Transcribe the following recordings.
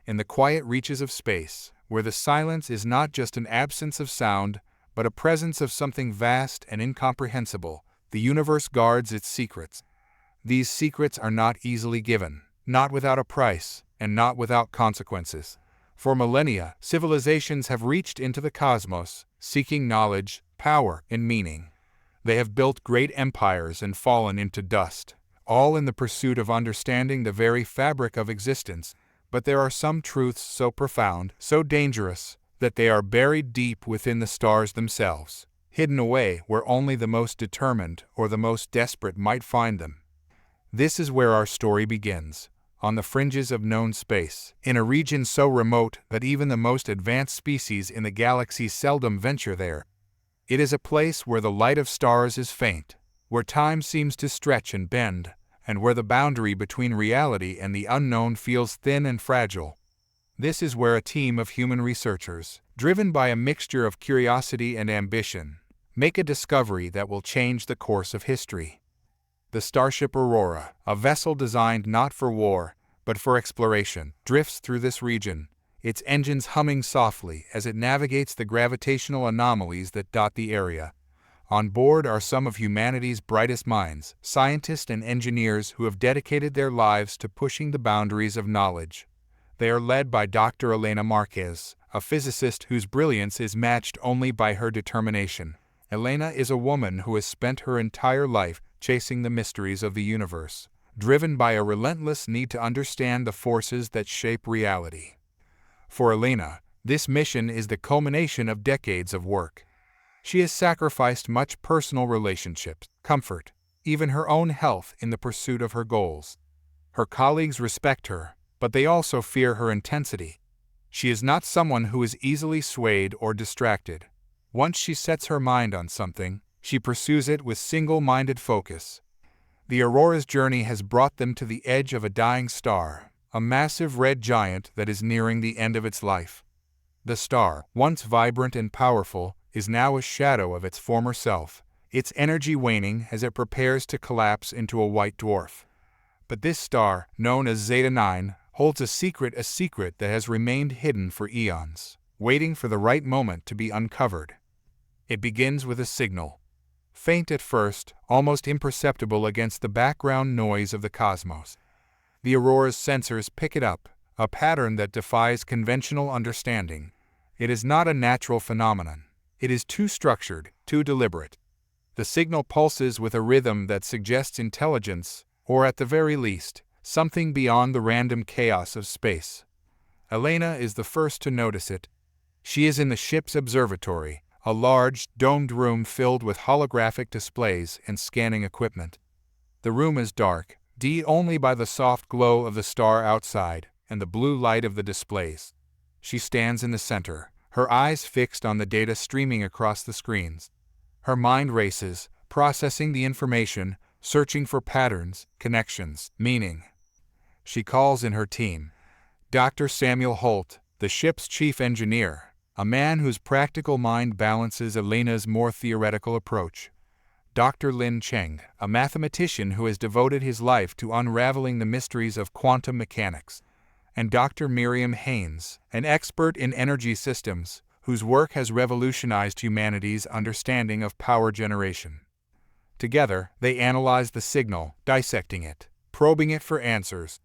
In the quiet reaches of space, where the silence is not just an absence of sound, but a presence of something vast and incomprehensible, the universe guards its secrets. These secrets are not easily given, not without a price, and not without consequences. For millennia, civilizations have reached into the cosmos, seeking knowledge, power, and meaning. They have built great empires and fallen into dust, all in the pursuit of understanding the very fabric of existence. But there are some truths so profound, so dangerous, that they are buried deep within the stars themselves, hidden away where only the most determined or the most desperate might find them. This is where our story begins, on the fringes of known space, in a region so remote that even the most advanced species in the galaxy seldom venture there. It is a place where the light of stars is faint, where time seems to stretch and bend, and where the boundary between reality and the unknown feels thin and fragile. This is where a team of human researchers, driven by a mixture of curiosity and ambition, make a discovery that will change the course of history. The starship Aurora, a vessel designed not for war, but for exploration, drifts through this region, its engines humming softly as it navigates the gravitational anomalies that dot the area. On board are some of humanity's brightest minds, scientists and engineers who have dedicated their lives to pushing the boundaries of knowledge. They are led by Dr. Elena Marquez, a physicist whose brilliance is matched only by her determination. Elena is a woman who has spent her entire life chasing the mysteries of the universe, driven by a relentless need to understand the forces that shape reality. For Elena, this mission is the culmination of decades of work. She has sacrificed much personal relationships, comfort, even her own health in the pursuit of her goals. Her colleagues respect her, but they also fear her intensity. She is not someone who is easily swayed or distracted. Once she sets her mind on something, she pursues it with single-minded focus. The Aurora's journey has brought them to the edge of a dying star, a massive red giant that is nearing the end of its life. The star, once vibrant and powerful, is now a shadow of its former self, its energy waning as it prepares to collapse into a white dwarf. But this star, known as Zeta 9, holds a secret that has remained hidden for eons, waiting for the right moment to be uncovered. It begins with a signal. Faint at first, almost imperceptible against the background noise of the cosmos. The Aurora's sensors pick it up, a pattern that defies conventional understanding. It is not a natural phenomenon. It is too structured, too deliberate. The signal pulses with a rhythm that suggests intelligence, or at the very least, something beyond the random chaos of space. Elena is the first to notice it. She is in the ship's observatory, a large, domed room filled with holographic displays and scanning equipment. The room is dark, lit only by the soft glow of the star outside and the blue light of the displays. She stands in the center, her eyes fixed on the data streaming across the screens. Her mind races, processing the information, searching for patterns, connections, meaning. She calls in her team. Dr. Samuel Holt, the ship's chief engineer, a man whose practical mind balances Elena's more theoretical approach. Dr. Lin Cheng, a mathematician who has devoted his life to unraveling the mysteries of quantum mechanics. And Dr. Miriam Haynes, an expert in energy systems, whose work has revolutionized humanity's understanding of power generation. Together, they analyze the signal, dissecting it, probing it for answers.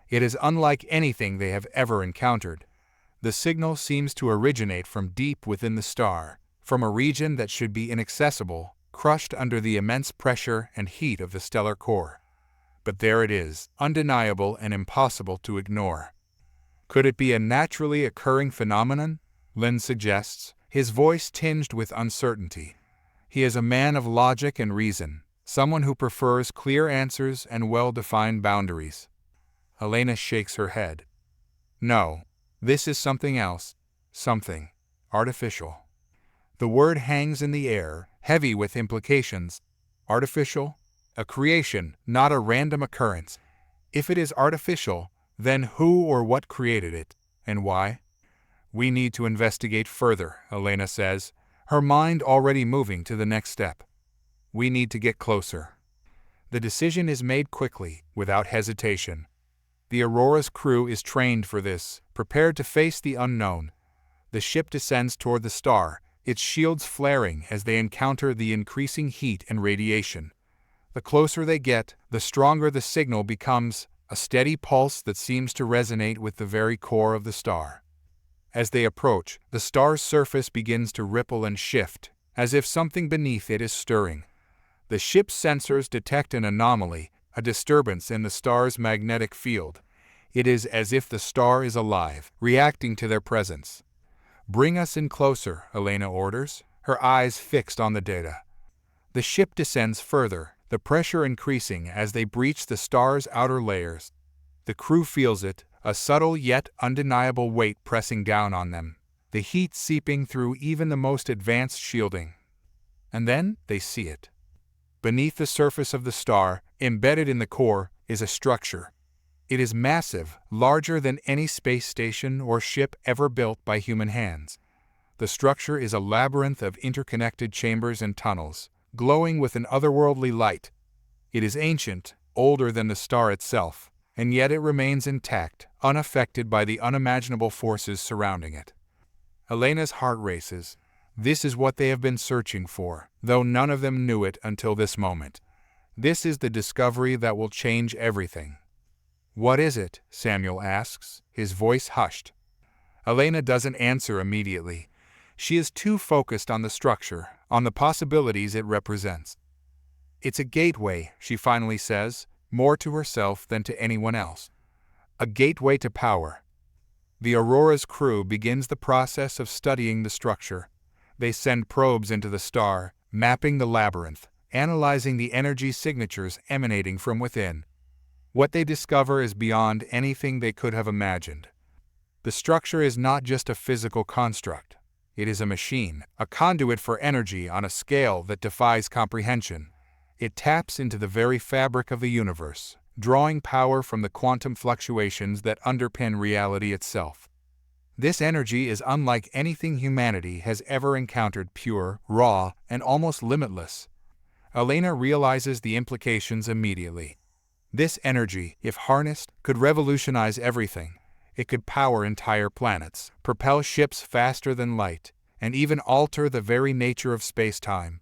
It is unlike anything they have ever encountered. The signal seems to originate from deep within the star, from a region that should be inaccessible, crushed under the immense pressure and heat of the stellar core. But there it is, undeniable and impossible to ignore. Could it be a naturally occurring phenomenon? Lin suggests, his voice tinged with uncertainty. He is a man of logic and reason, someone who prefers clear answers and well-defined boundaries. Elena shakes her head. No, this is something else, something artificial. The word hangs in the air, heavy with implications. Artificial? A creation, not a random occurrence. If it is artificial, then who or what created it, and why? We need to investigate further, Elena says, her mind already moving to the next step. We need to get closer. The decision is made quickly, without hesitation. The Aurora's crew is trained for this, prepared to face the unknown. The ship descends toward the star, its shields flaring as they encounter the increasing heat and radiation. The closer they get, the stronger the signal becomes, a steady pulse that seems to resonate with the very core of the star. As they approach, the star's surface begins to ripple and shift, as if something beneath it is stirring. The ship's sensors detect an anomaly, a disturbance in the star's magnetic field. It is as if the star is alive, reacting to their presence. "Bring us in closer," Elena orders, her eyes fixed on the data. The ship descends further, the pressure increasing as they breach the star's outer layers. The crew feels it, a subtle yet undeniable weight pressing down on them, the heat seeping through even the most advanced shielding. And then they see it. Beneath the surface of the star, embedded in the core, is a structure. It is massive, larger than any space station or ship ever built by human hands. The structure is a labyrinth of interconnected chambers and tunnels, glowing with an otherworldly light. It is ancient, older than the star itself, and yet it remains intact, unaffected by the unimaginable forces surrounding it. Elena's heart races. This is what they have been searching for, though none of them knew it until this moment. This is the discovery that will change everything. "What is it?" Samuel asks, his voice hushed. Elena doesn't answer immediately. She is too focused on the structure, on the possibilities it represents. "It's a gateway," she finally says, more to herself than to anyone else. "A gateway to power." The Aurora's crew begins the process of studying the structure. They send probes into the star, mapping the labyrinth, analyzing the energy signatures emanating from within. What they discover is beyond anything they could have imagined. The structure is not just a physical construct. It is a machine, a conduit for energy on a scale that defies comprehension. It taps into the very fabric of the universe, drawing power from the quantum fluctuations that underpin reality itself. This energy is unlike anything humanity has ever encountered, pure, raw, and almost limitless. Elena realizes the implications immediately. This energy, if harnessed, could revolutionize everything. It could power entire planets, propel ships faster than light, and even alter the very nature of space-time.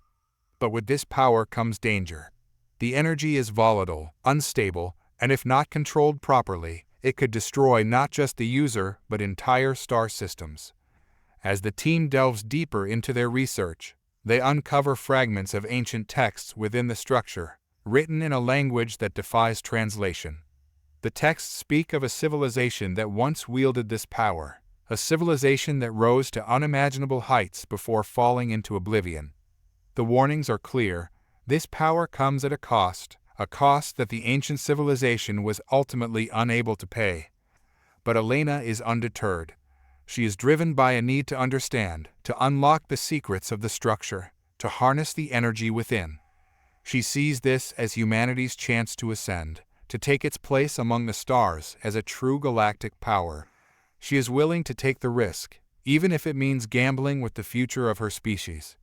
But with this power comes danger. The energy is volatile, unstable, and if not controlled properly, it could destroy not just the user but entire star systems. As the team delves deeper into their research, they uncover fragments of ancient texts within the structure, written in a language that defies translation. The texts speak of a civilization that once wielded this power, a civilization that rose to unimaginable heights before falling into oblivion. The warnings are clear. This power comes at a cost that the ancient civilization was ultimately unable to pay. But Elena is undeterred. She is driven by a need to understand, to unlock the secrets of the structure, to harness the energy within. She sees this as humanity's chance to ascend, to take its place among the stars as a true galactic power. She is willing to take the risk, even if it means gambling with the future of her species.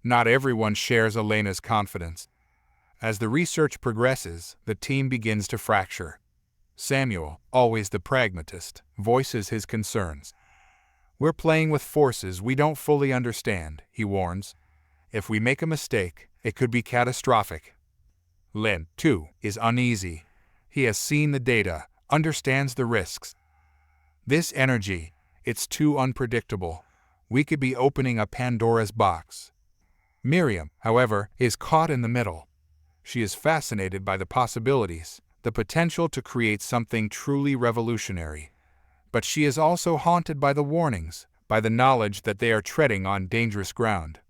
Not everyone shares Elena's confidence. As the research progresses, the team begins to fracture. Samuel, always the pragmatist, voices his concerns. "We're playing with forces we don't fully understand," he warns. "If we make a mistake, it could be catastrophic." Len, too, is uneasy. He has seen the data, understands the risks. "This energy, it's too unpredictable. We could be opening a Pandora's box." Miriam, however, is caught in the middle. She is fascinated by the possibilities, the potential to create something truly revolutionary. But she is also haunted by the warnings, by the knowledge that they are treading on dangerous ground.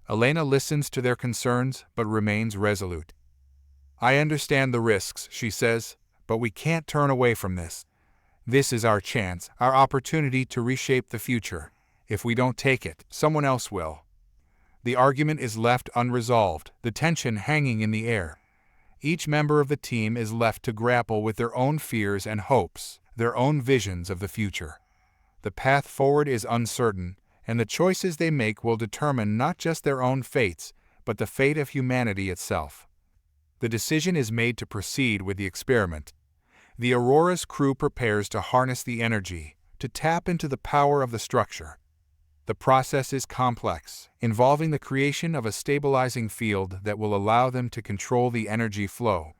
Elena listens to their concerns but remains resolute. "I understand the risks," she says, "but we can't turn away from this. This is our chance, our opportunity to reshape the future. If we don't take it, someone else will." The argument is left unresolved, the tension hanging in the air. Each member of the team is left to grapple with their own fears and hopes, their own visions of the future. The path forward is uncertain, and the choices they make will determine not just their own fates, but the fate of humanity itself. The decision is made to proceed with the experiment. The Aurora's crew prepares to harness the energy, to tap into the power of the structure. The process is complex, involving the creation of a stabilizing field that will allow them to control the energy flow.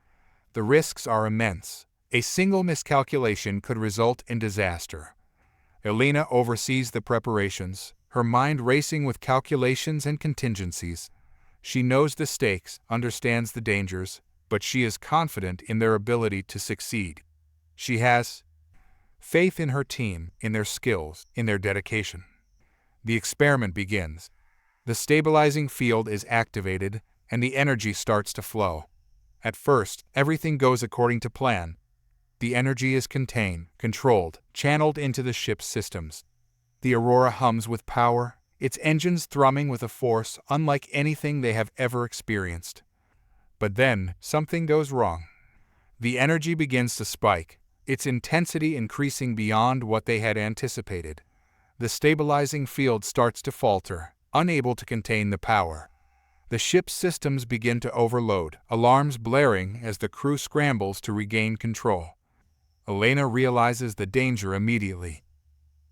The risks are immense. A single miscalculation could result in disaster. Elena oversees the preparations, her mind racing with calculations and contingencies. She knows the stakes, understands the dangers, but she is confident in their ability to succeed. She has faith in her team, in their skills, in their dedication. The experiment begins. The stabilizing field is activated, and the energy starts to flow. At first, everything goes according to plan. The energy is contained, controlled, channeled into the ship's systems. The Aurora hums with power, its engines thrumming with a force unlike anything they have ever experienced. But then, something goes wrong. The energy begins to spike, its intensity increasing beyond what they had anticipated. The stabilizing field starts to falter, unable to contain the power. The ship's systems begin to overload, alarms blaring as the crew scrambles to regain control. Elena realizes the danger immediately.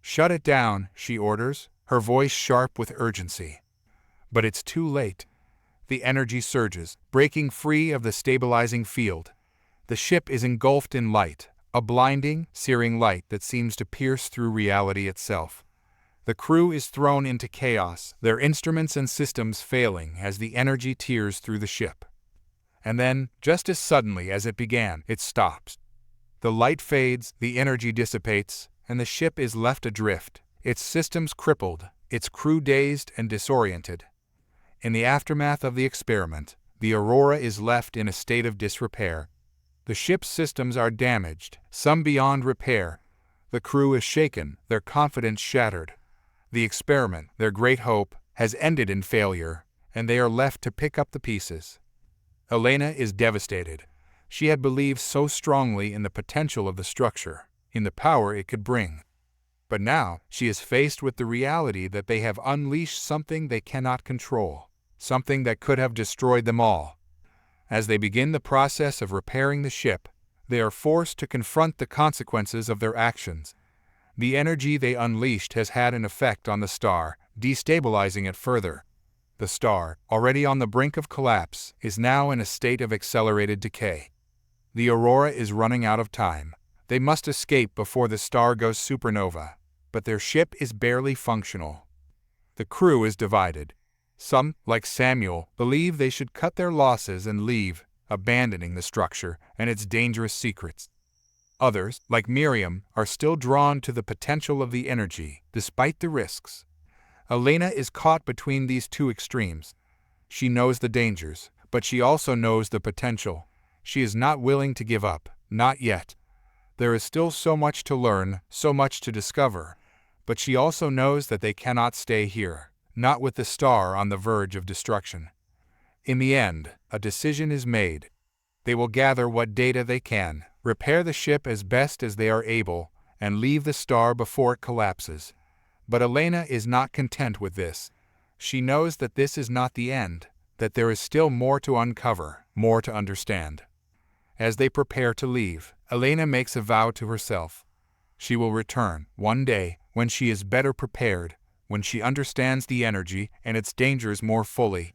"Shut it down," she orders, her voice sharp with urgency. But it's too late. The energy surges, breaking free of the stabilizing field. The ship is engulfed in light, a blinding, searing light that seems to pierce through reality itself. The crew is thrown into chaos, their instruments and systems failing as the energy tears through the ship. And then, just as suddenly as it began, it stops. The light fades, the energy dissipates, and the ship is left adrift, its systems crippled, its crew dazed and disoriented. In the aftermath of the experiment, the Aurora is left in a state of disrepair. The ship's systems are damaged, some beyond repair. The crew is shaken, their confidence shattered. The experiment, their great hope, has ended in failure, and they are left to pick up the pieces. Elena is devastated. She had believed so strongly in the potential of the structure, in the power it could bring. But now, she is faced with the reality that they have unleashed something they cannot control, something that could have destroyed them all. As they begin the process of repairing the ship, they are forced to confront the consequences of their actions. The energy they unleashed has had an effect on the star, destabilizing it further. The star, already on the brink of collapse, is now in a state of accelerated decay. The Aurora is running out of time. They must escape before the star goes supernova, but their ship is barely functional. The crew is divided. Some, like Samuel, believe they should cut their losses and leave, abandoning the structure and its dangerous secrets. Others, like Miriam, are still drawn to the potential of the energy, despite the risks. Elena is caught between these two extremes. She knows the dangers, but she also knows the potential. She is not willing to give up, not yet. There is still so much to learn, so much to discover, but she also knows that they cannot stay here, not with the star on the verge of destruction. In the end, a decision is made. They will gather what data they can, repair the ship as best as they are able, and leave the star before it collapses. But Elena is not content with this. She knows that this is not the end, that there is still more to uncover, more to understand. As they prepare to leave, Elena makes a vow to herself. She will return, one day, when she is better prepared, when she understands the energy and its dangers more fully.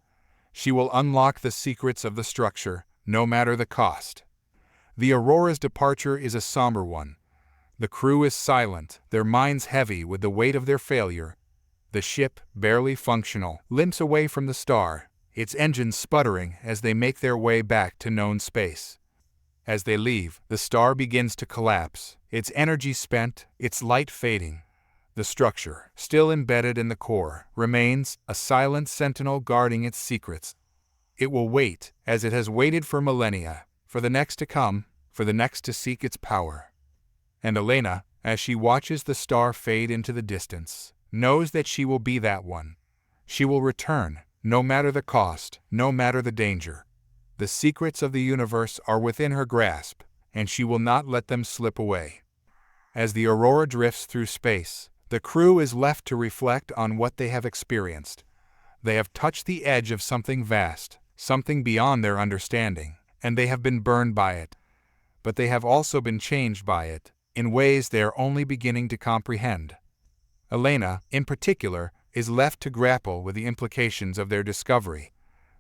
She will unlock the secrets of the structure, no matter the cost. The Aurora's departure is a somber one. The crew is silent, their minds heavy with the weight of their failure. The ship, barely functional, limps away from the star, its engines sputtering as they make their way back to known space. As they leave, the star begins to collapse, its energy spent, its light fading. The structure, still embedded in the core, remains, a silent sentinel guarding its secrets. It will wait, as it has waited for millennia, for the next to come, for the next to seek its power. And Elena, as she watches the star fade into the distance, knows that she will be that one. She will return, no matter the cost, no matter the danger. The secrets of the universe are within her grasp, and she will not let them slip away. As the Aurora drifts through space, the crew is left to reflect on what they have experienced. They have touched the edge of something vast, something beyond their understanding, and they have been burned by it. but they have also been changed by it, in ways they are only beginning to comprehend. Elena, in particular, is left to grapple with the implications of their discovery.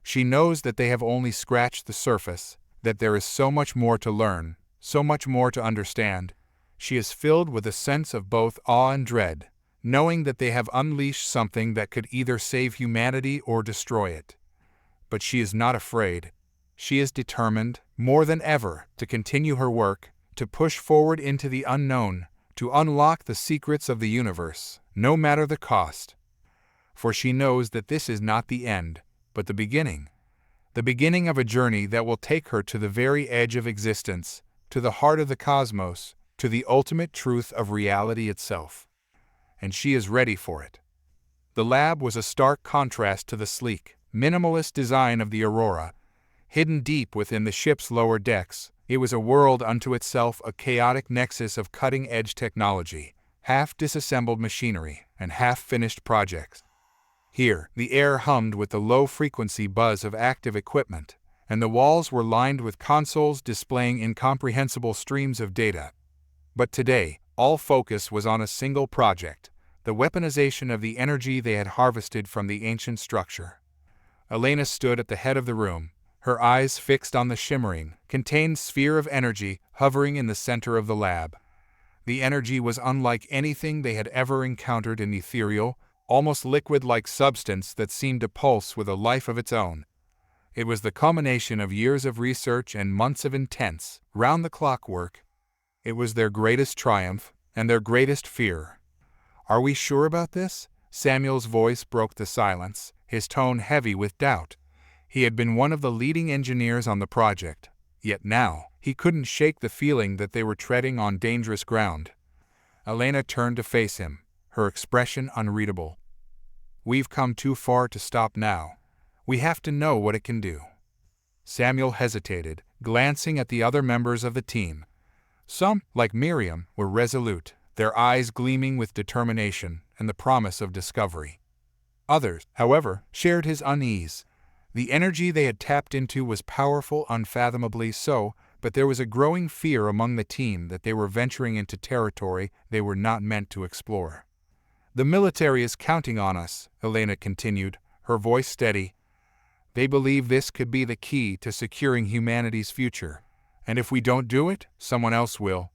She knows that they have only scratched the surface, that there is so much more to learn, so much more to understand. She is filled with a sense of both awe and dread, knowing that they have unleashed something that could either save humanity or destroy it. But she is not afraid. She is determined, more than ever, to continue her work, to push forward into the unknown, to unlock the secrets of the universe, no matter the cost. For she knows that this is not the end, but the beginning of a journey that will take her to the very edge of existence, to the heart of the cosmos, to the ultimate truth of reality itself. And she is ready for it. The lab was a stark contrast to the sleek, minimalist design of the Aurora. Hidden deep within the ship's lower decks, it was a world unto itself, a chaotic nexus of cutting-edge technology, half-disassembled machinery, and half-finished projects. Here, the air hummed with the low-frequency buzz of active equipment, and the walls were lined with consoles displaying incomprehensible streams of data. But today, all focus was on a single project, the weaponization of the energy they had harvested from the ancient structure. Elena stood at the head of the room, her eyes fixed on the shimmering, contained sphere of energy hovering in the center of the lab. The energy was unlike anything they had ever encountered, an ethereal, almost liquid-like substance that seemed to pulse with a life of its own. It was the culmination of years of research and months of intense, round-the-clock work. It was their greatest triumph and their greatest fear. "Are we sure about this?" Samuel's voice broke the silence, his tone heavy with doubt. He had been one of the leading engineers on the project, yet now he couldn't shake the feeling that they were treading on dangerous ground. Elena turned to face him, her expression unreadable. "We've come too far to stop now. We have to know what it can do." Samuel hesitated, glancing at the other members of the team. Some, like Miriam, were resolute, their eyes gleaming with determination and the promise of discovery. Others, however, shared his unease. The energy they had tapped into was powerful, unfathomably so, but there was a growing fear among the team that they were venturing into territory they were not meant to explore. "The military is counting on us," Elena continued, her voice steady. "They believe this could be the key to securing humanity's future, and if we don't do it, someone else will."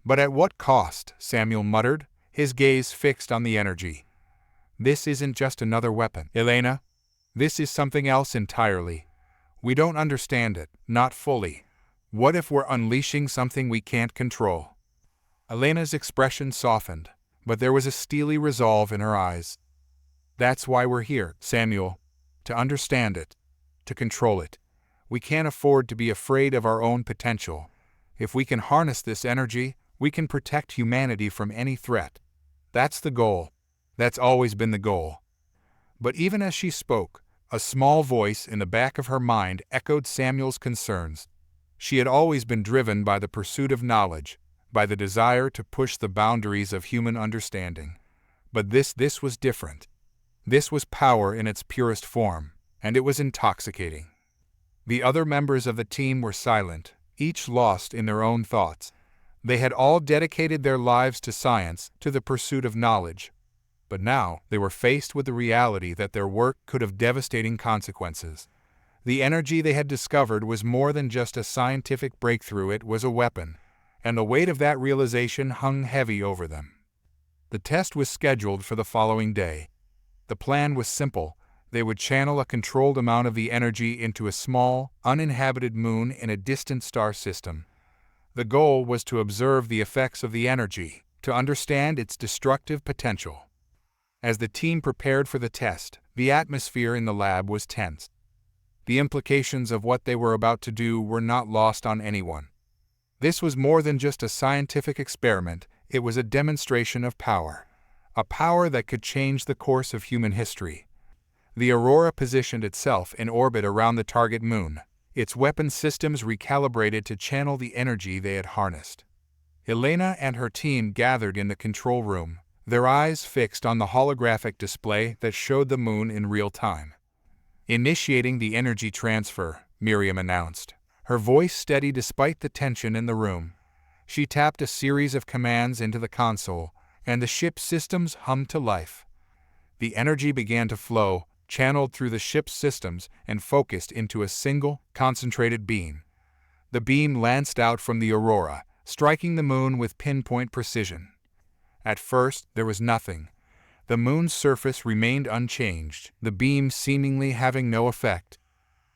"But at what cost?" Samuel muttered, his gaze fixed on the energy. "This isn't just another weapon, Elena. This is something else entirely. We don't understand it, not fully. What if we're unleashing something we can't control?" Elena's expression softened, but there was a steely resolve in her eyes. "That's why we're here, Samuel. To understand it, to control it. We can't afford to be afraid of our own potential. If we can harness this energy, we can protect humanity from any threat. That's the goal. That's always been the goal." But even as she spoke, a small voice in the back of her mind echoed Samuel's concerns. She had always been driven by the pursuit of knowledge, by the desire to push the boundaries of human understanding. But this was different. This was power in its purest form, and it was intoxicating. The other members of the team were silent, each lost in their own thoughts. They had all dedicated their lives to science, to the pursuit of knowledge. But now they were faced with the reality that their work could have devastating consequences. The energy they had discovered was more than just a scientific breakthrough, it was a weapon, and the weight of that realization hung heavy over them. The test was scheduled for the following day. The plan was simple. They would channel a controlled amount of the energy into a small, uninhabited moon in a distant star system. The goal was to observe the effects of the energy, to understand its destructive potential. As the team prepared for the test, the atmosphere in the lab was tense. The implications of what they were about to do were not lost on anyone. This was more than just a scientific experiment, it was a demonstration of power. A power that could change the course of human history. The Aurora positioned itself in orbit around the target moon, its weapon systems recalibrated to channel the energy they had harnessed. Elena and her team gathered in the control room, their eyes fixed on the holographic display that showed the moon in real time. "Initiating the energy transfer," Miriam announced, her voice steady despite the tension in the room. She tapped a series of commands into the console, and the ship's systems hummed to life. The energy began to flow, channeled through the ship's systems and focused into a single, concentrated beam. The beam lanced out from the aurora, striking the moon with pinpoint precision. At first, there was nothing. The moon's surface remained unchanged, the beam seemingly having no effect.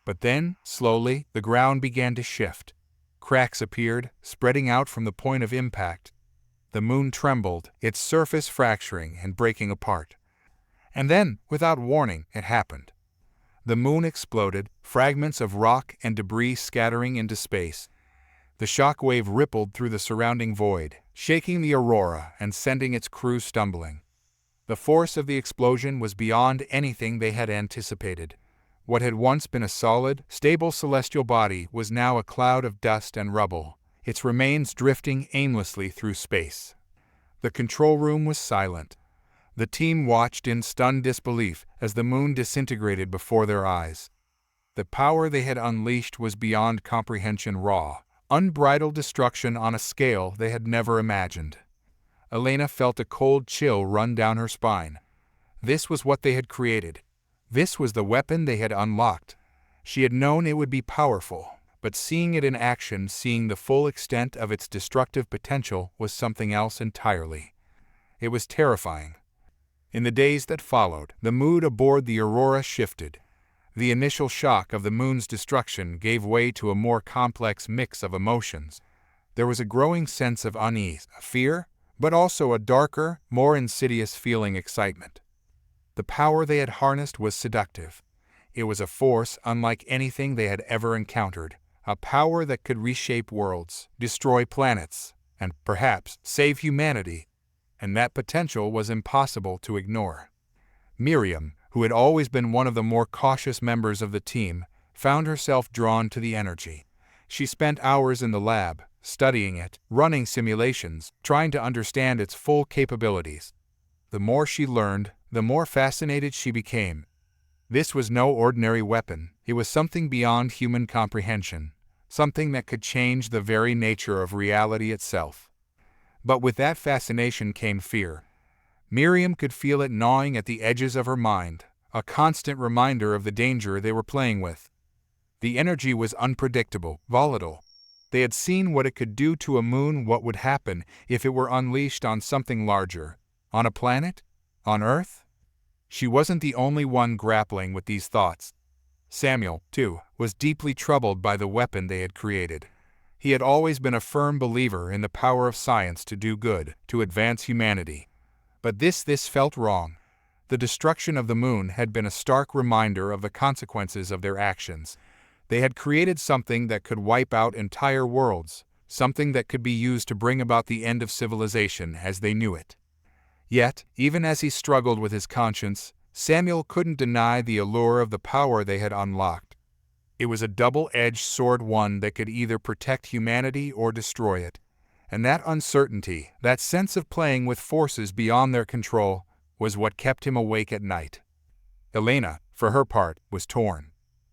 But then, slowly, the ground began to shift. Cracks appeared, spreading out from the point of impact. The moon trembled, its surface fracturing and breaking apart. And then, without warning, it happened. The moon exploded, fragments of rock and debris scattering into space. The shock wave rippled through the surrounding void, shaking the aurora and sending its crew stumbling. The force of the explosion was beyond anything they had anticipated. What had once been a solid, stable celestial body was now a cloud of dust and rubble, its remains drifting aimlessly through space. The control room was silent. The team watched in stunned disbelief as the moon disintegrated before their eyes. The power they had unleashed was beyond comprehension, raw, unbridled destruction on a scale they had never imagined. Elena felt a cold chill run down her spine. This was what they had created. This was the weapon they had unlocked. She had known it would be powerful, but seeing it in action, seeing the full extent of its destructive potential, was something else entirely. It was terrifying. In the days that followed, the mood aboard the Aurora shifted. The initial shock of the moon's destruction gave way to a more complex mix of emotions. There was a growing sense of unease, fear, but also a darker, more insidious feeling: excitement. The power they had harnessed was seductive. It was a force unlike anything they had ever encountered, a power that could reshape worlds, destroy planets, and perhaps save humanity. And that potential was impossible to ignore. Miriam, who had always been one of the more cautious members of the team, found herself drawn to the energy. She spent hours in the lab, studying it, running simulations, trying to understand its full capabilities. The more she learned, the more fascinated she became. This was no ordinary weapon. It was something beyond human comprehension, something that could change the very nature of reality itself. But with that fascination came fear. Miriam could feel it gnawing at the edges of her mind, a constant reminder of the danger they were playing with. The energy was unpredictable, volatile. They had seen what it could do to a moon. What would happen if it were unleashed on something larger? On a planet? On Earth? She wasn't the only one grappling with these thoughts. Samuel, too, was deeply troubled by the weapon they had created. He had always been a firm believer in the power of science to do good, to advance humanity. But this felt wrong. The destruction of the moon had been a stark reminder of the consequences of their actions. They had created something that could wipe out entire worlds, something that could be used to bring about the end of civilization as they knew it. Yet, even as he struggled with his conscience, Samuel couldn't deny the allure of the power they had unlocked. It was a double-edged sword, one that could either protect humanity or destroy it. And that uncertainty, that sense of playing with forces beyond their control, was what kept him awake at night. Elena, for her part, was torn.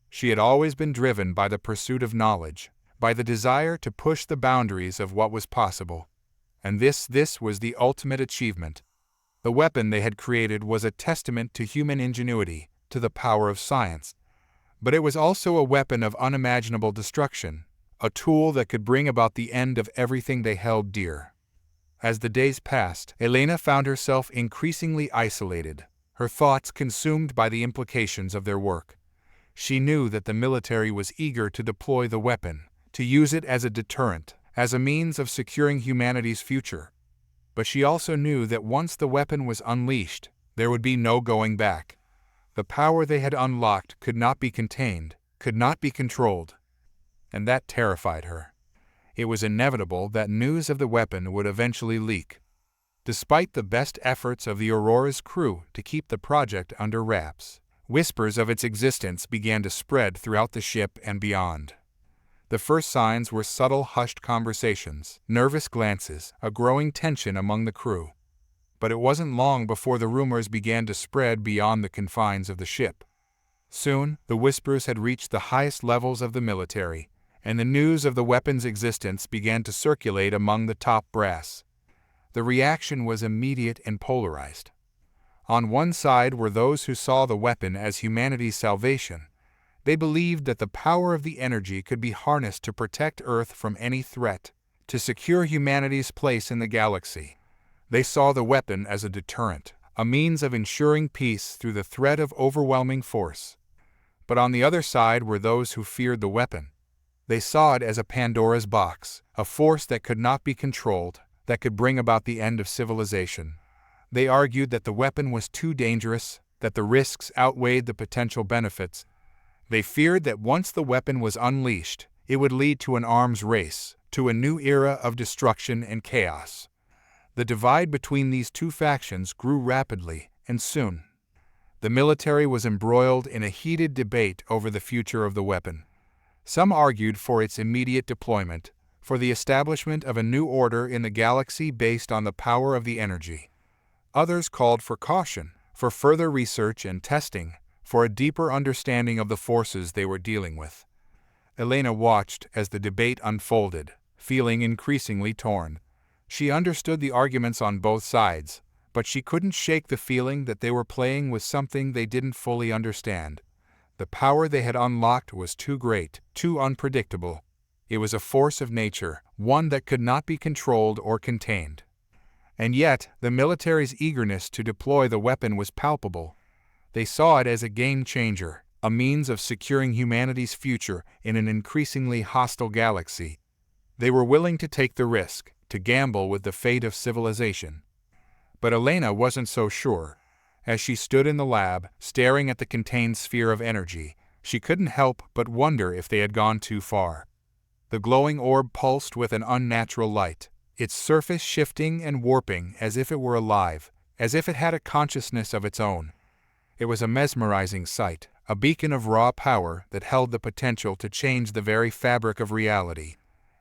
She had always been driven by the pursuit of knowledge, by the desire to push the boundaries of what was possible. And this was the ultimate achievement. The weapon they had created was a testament to human ingenuity, to the power of science. But it was also a weapon of unimaginable destruction, a tool that could bring about the end of everything they held dear. As the days passed, Elena found herself increasingly isolated, her thoughts consumed by the implications of their work. She knew that the military was eager to deploy the weapon, to use it as a deterrent, as a means of securing humanity's future. But she also knew that once the weapon was unleashed, there would be no going back. The power they had unlocked could not be contained, could not be controlled. And that terrified her. It was inevitable that news of the weapon would eventually leak. Despite the best efforts of the Aurora's crew to keep the project under wraps, whispers of its existence began to spread throughout the ship and beyond. The first signs were subtle, hushed conversations, nervous glances, a growing tension among the crew. But it wasn't long before the rumors began to spread beyond the confines of the ship. Soon, the whispers had reached the highest levels of the military, and the news of the weapon's existence began to circulate among the top brass. The reaction was immediate and polarized. On one side were those who saw the weapon as humanity's salvation. They believed that the power of the energy could be harnessed to protect Earth from any threat, to secure humanity's place in the galaxy. They saw the weapon as a deterrent, a means of ensuring peace through the threat of overwhelming force. But on the other side were those who feared the weapon. They saw it as a Pandora's box, a force that could not be controlled, that could bring about the end of civilization. They argued that the weapon was too dangerous, that the risks outweighed the potential benefits. They feared that once the weapon was unleashed, it would lead to an arms race, to a new era of destruction and chaos. The divide between these two factions grew rapidly, and soon. The military was embroiled in a heated debate over the future of the weapon. Some argued for its immediate deployment, for the establishment of a new order in the galaxy based on the power of the energy. Others called for caution, for further research and testing, for a deeper understanding of the forces they were dealing with. Elena watched as the debate unfolded, feeling increasingly torn. She understood the arguments on both sides, but she couldn't shake the feeling that they were playing with something they didn't fully understand. The power they had unlocked was too great, too unpredictable. It was a force of nature, one that could not be controlled or contained. And yet, the military's eagerness to deploy the weapon was palpable. They saw it as a game-changer, a means of securing humanity's future in an increasingly hostile galaxy. They were willing to take the risk, to gamble with the fate of civilization. But Elena wasn't so sure. As she stood in the lab, staring at the contained sphere of energy, she couldn't help but wonder if they had gone too far. The glowing orb pulsed with an unnatural light, its surface shifting and warping as if it were alive, as if it had a consciousness of its own. It was a mesmerizing sight, a beacon of raw power that held the potential to change the very fabric of reality.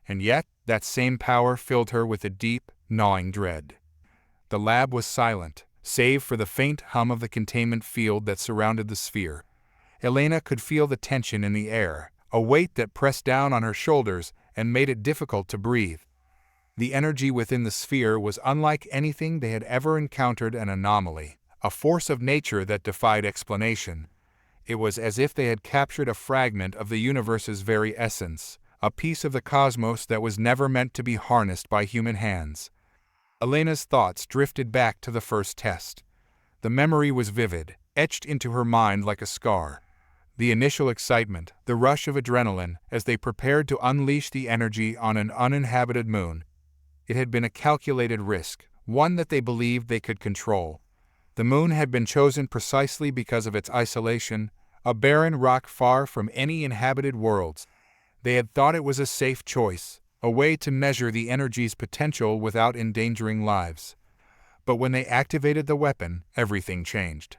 And yet, that same power filled her with a deep, gnawing dread. The lab was silent, save for the faint hum of the containment field that surrounded the sphere. Elena could feel the tension in the air, a weight that pressed down on her shoulders and made it difficult to breathe. The energy within the sphere was unlike anything they had ever encountered, an anomaly, a force of nature that defied explanation. It was as if they had captured a fragment of the universe's very essence, a piece of the cosmos that was never meant to be harnessed by human hands. Elena's thoughts drifted back to the first test. The memory was vivid, etched into her mind like a scar. The initial excitement, the rush of adrenaline as they prepared to unleash the energy on an uninhabited moon. It had been a calculated risk, one that they believed they could control. The moon had been chosen precisely because of its isolation, a barren rock far from any inhabited worlds. They had thought it was a safe choice, a way to measure the energy's potential without endangering lives. But when they activated the weapon, everything changed.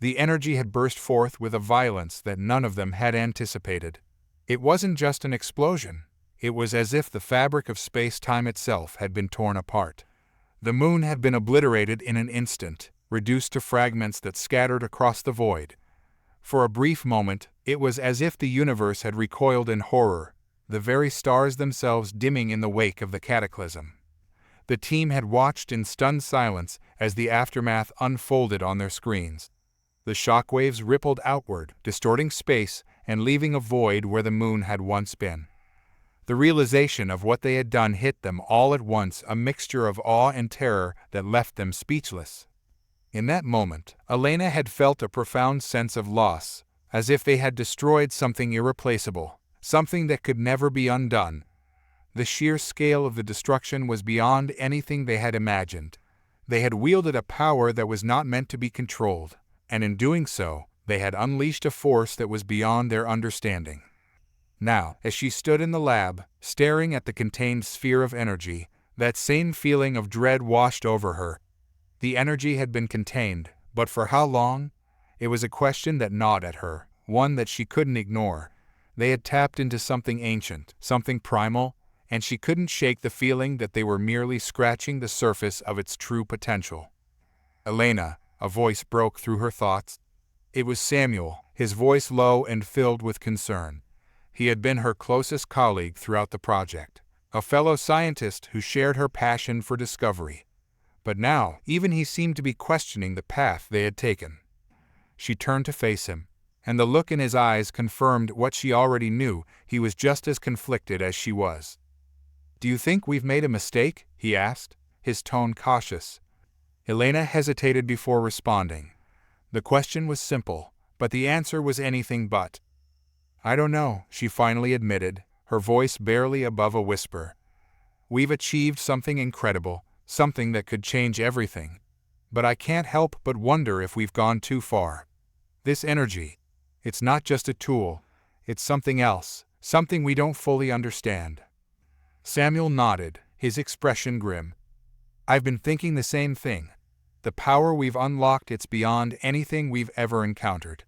The energy had burst forth with a violence that none of them had anticipated. It wasn't just an explosion. It was as if the fabric of space-time itself had been torn apart. The moon had been obliterated in an instant, reduced to fragments that scattered across the void. For a brief moment, it was as if the universe had recoiled in horror, the very stars themselves dimming in the wake of the cataclysm. The team had watched in stunned silence as the aftermath unfolded on their screens. The shockwaves rippled outward, distorting space and leaving a void where the moon had once been. The realization of what they had done hit them all at once, a mixture of awe and terror that left them speechless. In that moment, Elena had felt a profound sense of loss, as if they had destroyed something irreplaceable, something that could never be undone. The sheer scale of the destruction was beyond anything they had imagined. They had wielded a power that was not meant to be controlled, and in doing so, they had unleashed a force that was beyond their understanding. Now, as she stood in the lab, staring at the contained sphere of energy, that same feeling of dread washed over her. The energy had been contained, but for how long? It was a question that gnawed at her, one that she couldn't ignore. They had tapped into something ancient, something primal, and she couldn't shake the feeling that they were merely scratching the surface of its true potential. "Elena," a voice broke through her thoughts. It was Samuel, his voice low and filled with concern. He had been her closest colleague throughout the project, a fellow scientist who shared her passion for discovery. But now, even he seemed to be questioning the path they had taken. She turned to face him, and the look in his eyes confirmed what she already knew. He was just as conflicted as she was. "Do you think we've made a mistake?" he asked, his tone cautious. Elena hesitated before responding. The question was simple, but the answer was anything but. "I don't know," she finally admitted, her voice barely above a whisper. "We've achieved something incredible, something that could change everything. But I can't help but wonder if we've gone too far. This energy, it's not just a tool, it's something else, something we don't fully understand." Samuel nodded, his expression grim. "I've been thinking the same thing. The power we've unlocked, it's beyond anything we've ever encountered.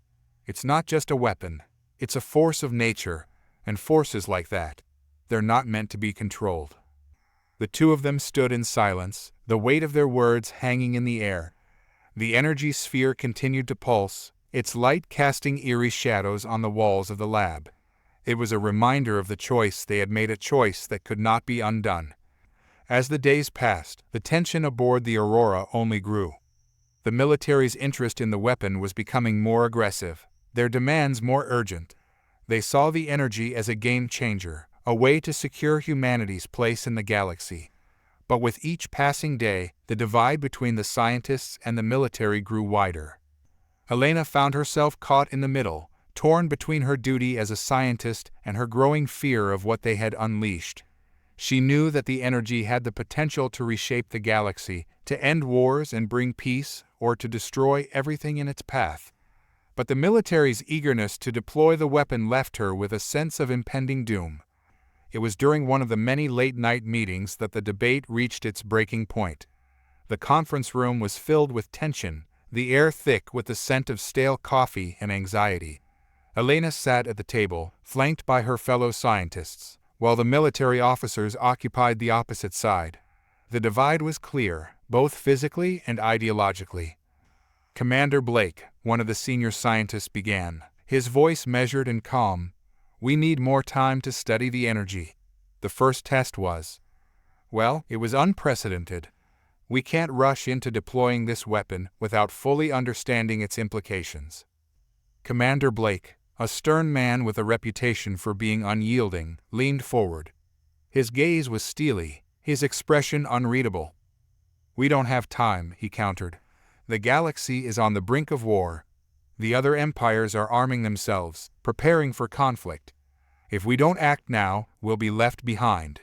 It's not just a weapon, it's a force of nature, and forces like that, they're not meant to be controlled." The two of them stood in silence, the weight of their words hanging in the air. The energy sphere continued to pulse, its light casting eerie shadows on the walls of the lab. It was a reminder of the choice they had made, a choice that could not be undone. As the days passed, the tension aboard the Aurora only grew. The military's interest in the weapon was becoming more aggressive, their demands more urgent. They saw the energy as a game changer, a way to secure humanity's place in the galaxy. But with each passing day, the divide between the scientists and the military grew wider. Elena found herself caught in the middle, torn between her duty as a scientist and her growing fear of what they had unleashed. She knew that the energy had the potential to reshape the galaxy, to end wars and bring peace, or to destroy everything in its path. But the military's eagerness to deploy the weapon left her with a sense of impending doom. It was during one of the many late-night meetings that the debate reached its breaking point. The conference room was filled with tension, the air thick with the scent of stale coffee and anxiety. Elena sat at the table, flanked by her fellow scientists, while the military officers occupied the opposite side. The divide was clear, both physically and ideologically. "Commander Blake," one of the senior scientists began, his voice measured and calm, "we need more time to study the energy. The first test was, well, it was unprecedented. We can't rush into deploying this weapon without fully understanding its implications." Commander Blake, a stern man with a reputation for being unyielding, leaned forward. His gaze was steely, his expression unreadable. "We don't have time," he countered. "The galaxy is on the brink of war. The other empires are arming themselves, preparing for conflict. If we don't act now, we'll be left behind."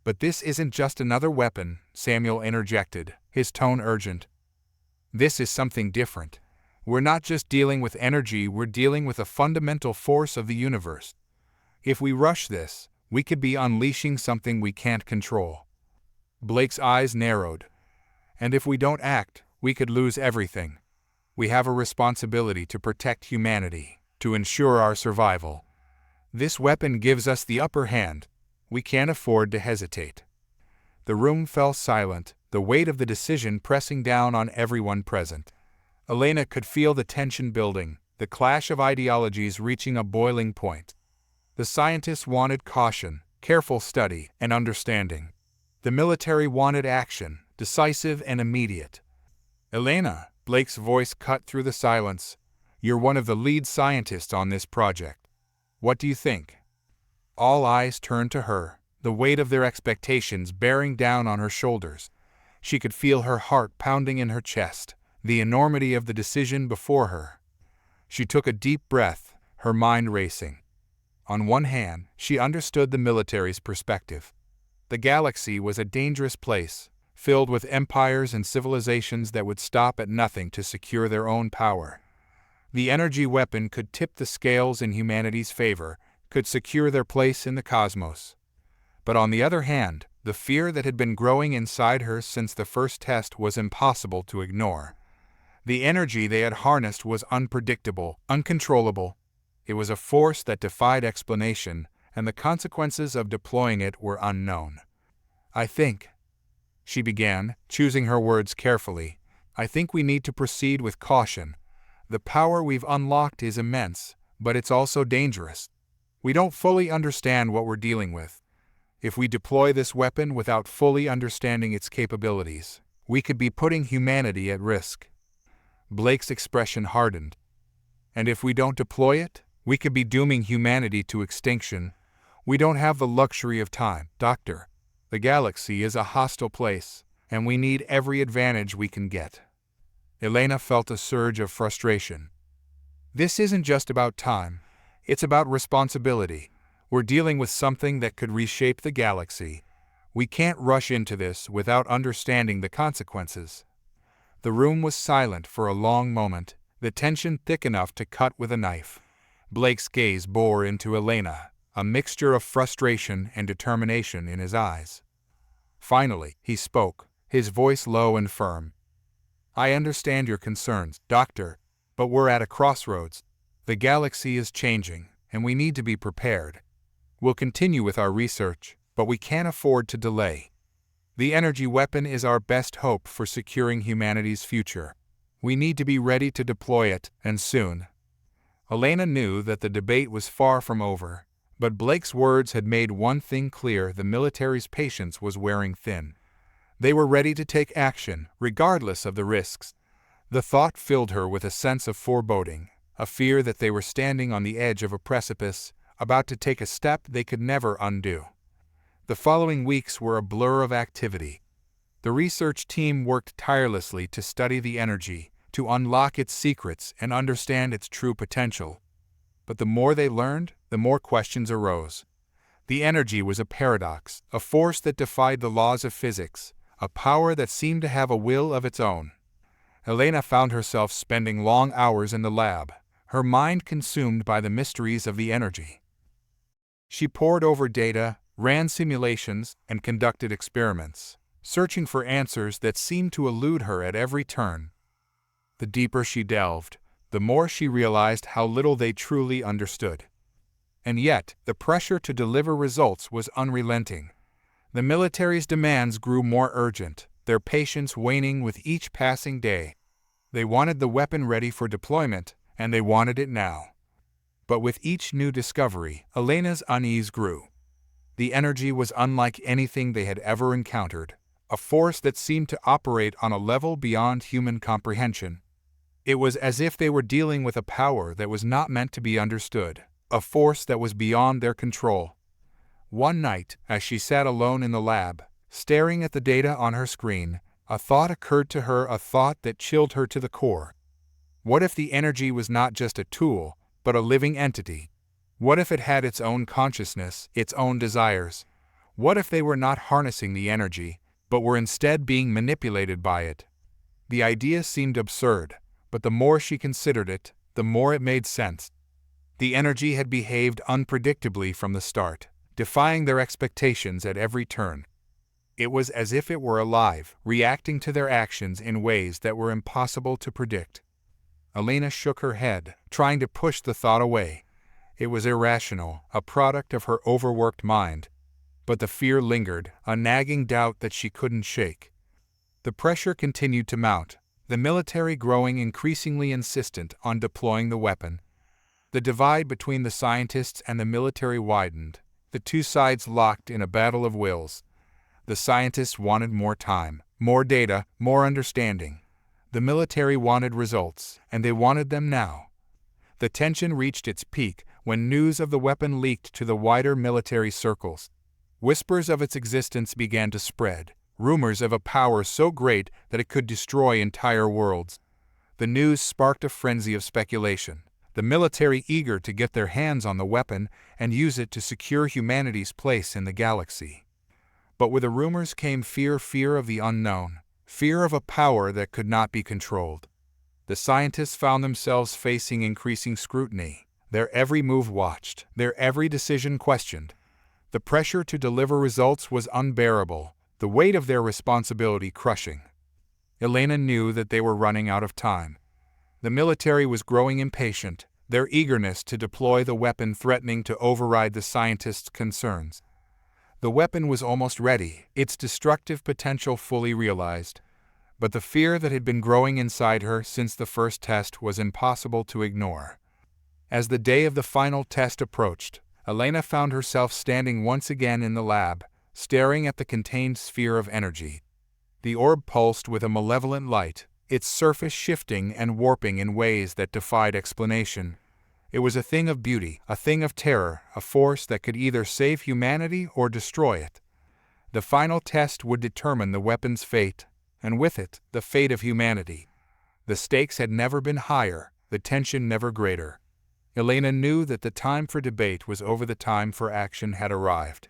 "But this isn't just another weapon," Samuel interjected, his tone urgent. "This is something different. We're not just dealing with energy, we're dealing with a fundamental force of the universe. If we rush this, we could be unleashing something we can't control." Blake's eyes narrowed. "And if we don't act, we could lose everything. We have a responsibility to protect humanity, to ensure our survival. This weapon gives us the upper hand. We can't afford to hesitate." The room fell silent, the weight of the decision pressing down on everyone present. Elena could feel the tension building, the clash of ideologies reaching a boiling point. The scientists wanted caution, careful study, and understanding. The military wanted action, decisive and immediate. "Elena," Blake's voice cut through the silence, "you're one of the lead scientists on this project. What do you think?" All eyes turned to her, the weight of their expectations bearing down on her shoulders. She could feel her heart pounding in her chest, the enormity of the decision before her. She took a deep breath, her mind racing. On one hand, she understood the military's perspective. The galaxy was a dangerous place, filled with empires and civilizations that would stop at nothing to secure their own power. The energy weapon could tip the scales in humanity's favor, could secure their place in the cosmos. But on the other hand, the fear that had been growing inside her since the first test was impossible to ignore. The energy they had harnessed was unpredictable, uncontrollable. It was a force that defied explanation, and the consequences of deploying it were unknown. "I think," she began, choosing her words carefully, "I think we need to proceed with caution. The power we've unlocked is immense, but it's also dangerous. We don't fully understand what we're dealing with. If we deploy this weapon without fully understanding its capabilities, we could be putting humanity at risk." Blake's expression hardened. "And if we don't deploy it, we could be dooming humanity to extinction. We don't have the luxury of time, Doctor. The galaxy is a hostile place, and we need every advantage we can get." Elena felt a surge of frustration. "This isn't just about time. It's about responsibility. We're dealing with something that could reshape the galaxy. We can't rush into this without understanding the consequences." The room was silent for a long moment, the tension thick enough to cut with a knife. Blake's gaze bore into Elena, a mixture of frustration and determination in his eyes. Finally, he spoke, his voice low and firm. "I understand your concerns, Doctor, but we're at a crossroads. The galaxy is changing, and we need to be prepared. We'll continue with our research, but we can't afford to delay. The energy weapon is our best hope for securing humanity's future. We need to be ready to deploy it, and soon." Elena knew that the debate was far from over, but Blake's words had made one thing clear: the military's patience was wearing thin. They were ready to take action, regardless of the risks. The thought filled her with a sense of foreboding, a fear that they were standing on the edge of a precipice, about to take a step they could never undo. The following weeks were a blur of activity. The research team worked tirelessly to study the energy, to unlock its secrets and understand its true potential. But the more they learned, the more questions arose. The energy was a paradox, a force that defied the laws of physics, a power that seemed to have a will of its own. Elena found herself spending long hours in the lab, her mind consumed by the mysteries of the energy. She pored over data, ran simulations, and conducted experiments, searching for answers that seemed to elude her at every turn. The deeper she delved, the more she realized how little they truly understood. And yet, the pressure to deliver results was unrelenting. The military's demands grew more urgent, their patience waning with each passing day. They wanted the weapon ready for deployment, and they wanted it now. But with each new discovery, Elena's unease grew. The energy was unlike anything they had ever encountered, a force that seemed to operate on a level beyond human comprehension. It was as if they were dealing with a power that was not meant to be understood, a force that was beyond their control. One night, as she sat alone in the lab, staring at the data on her screen, a thought occurred to her, a thought that chilled her to the core. What if the energy was not just a tool, but a living entity? What if it had its own consciousness, its own desires? What if they were not harnessing the energy, but were instead being manipulated by it? The idea seemed absurd, but the more she considered it, the more it made sense. The energy had behaved unpredictably from the start, defying their expectations at every turn. It was as if it were alive, reacting to their actions in ways that were impossible to predict. Elena shook her head, trying to push the thought away. It was irrational, a product of her overworked mind. But the fear lingered, a nagging doubt that she couldn't shake. The pressure continued to mount, the military growing increasingly insistent on deploying the weapon. The divide between the scientists and the military widened, the two sides locked in a battle of wills. The scientists wanted more time, more data, more understanding. The military wanted results, and they wanted them now. The tension reached its peak when news of the weapon leaked to the wider military circles. Whispers of its existence began to spread, rumors of a power so great that it could destroy entire worlds. The news sparked a frenzy of speculation, the military eager to get their hands on the weapon and use it to secure humanity's place in the galaxy. But with the rumors came fear of the unknown, fear of a power that could not be controlled. The scientists found themselves facing increasing scrutiny, their every move watched, their every decision questioned. The pressure to deliver results was unbearable, the weight of their responsibility crushing. Elena knew that they were running out of time. The military was growing impatient, their eagerness to deploy the weapon threatening to override the scientists' concerns. The weapon was almost ready, its destructive potential fully realized. But the fear that had been growing inside her since the first test was impossible to ignore. As the day of the final test approached, Elena found herself standing once again in the lab, staring at the contained sphere of energy. The orb pulsed with a malevolent light, its surface shifting and warping in ways that defied explanation. It was a thing of beauty, a thing of terror, a force that could either save humanity or destroy it. The final test would determine the weapon's fate, and with it, the fate of humanity. The stakes had never been higher, the tension never greater. Elena knew that the time for debate was over, the time for action had arrived.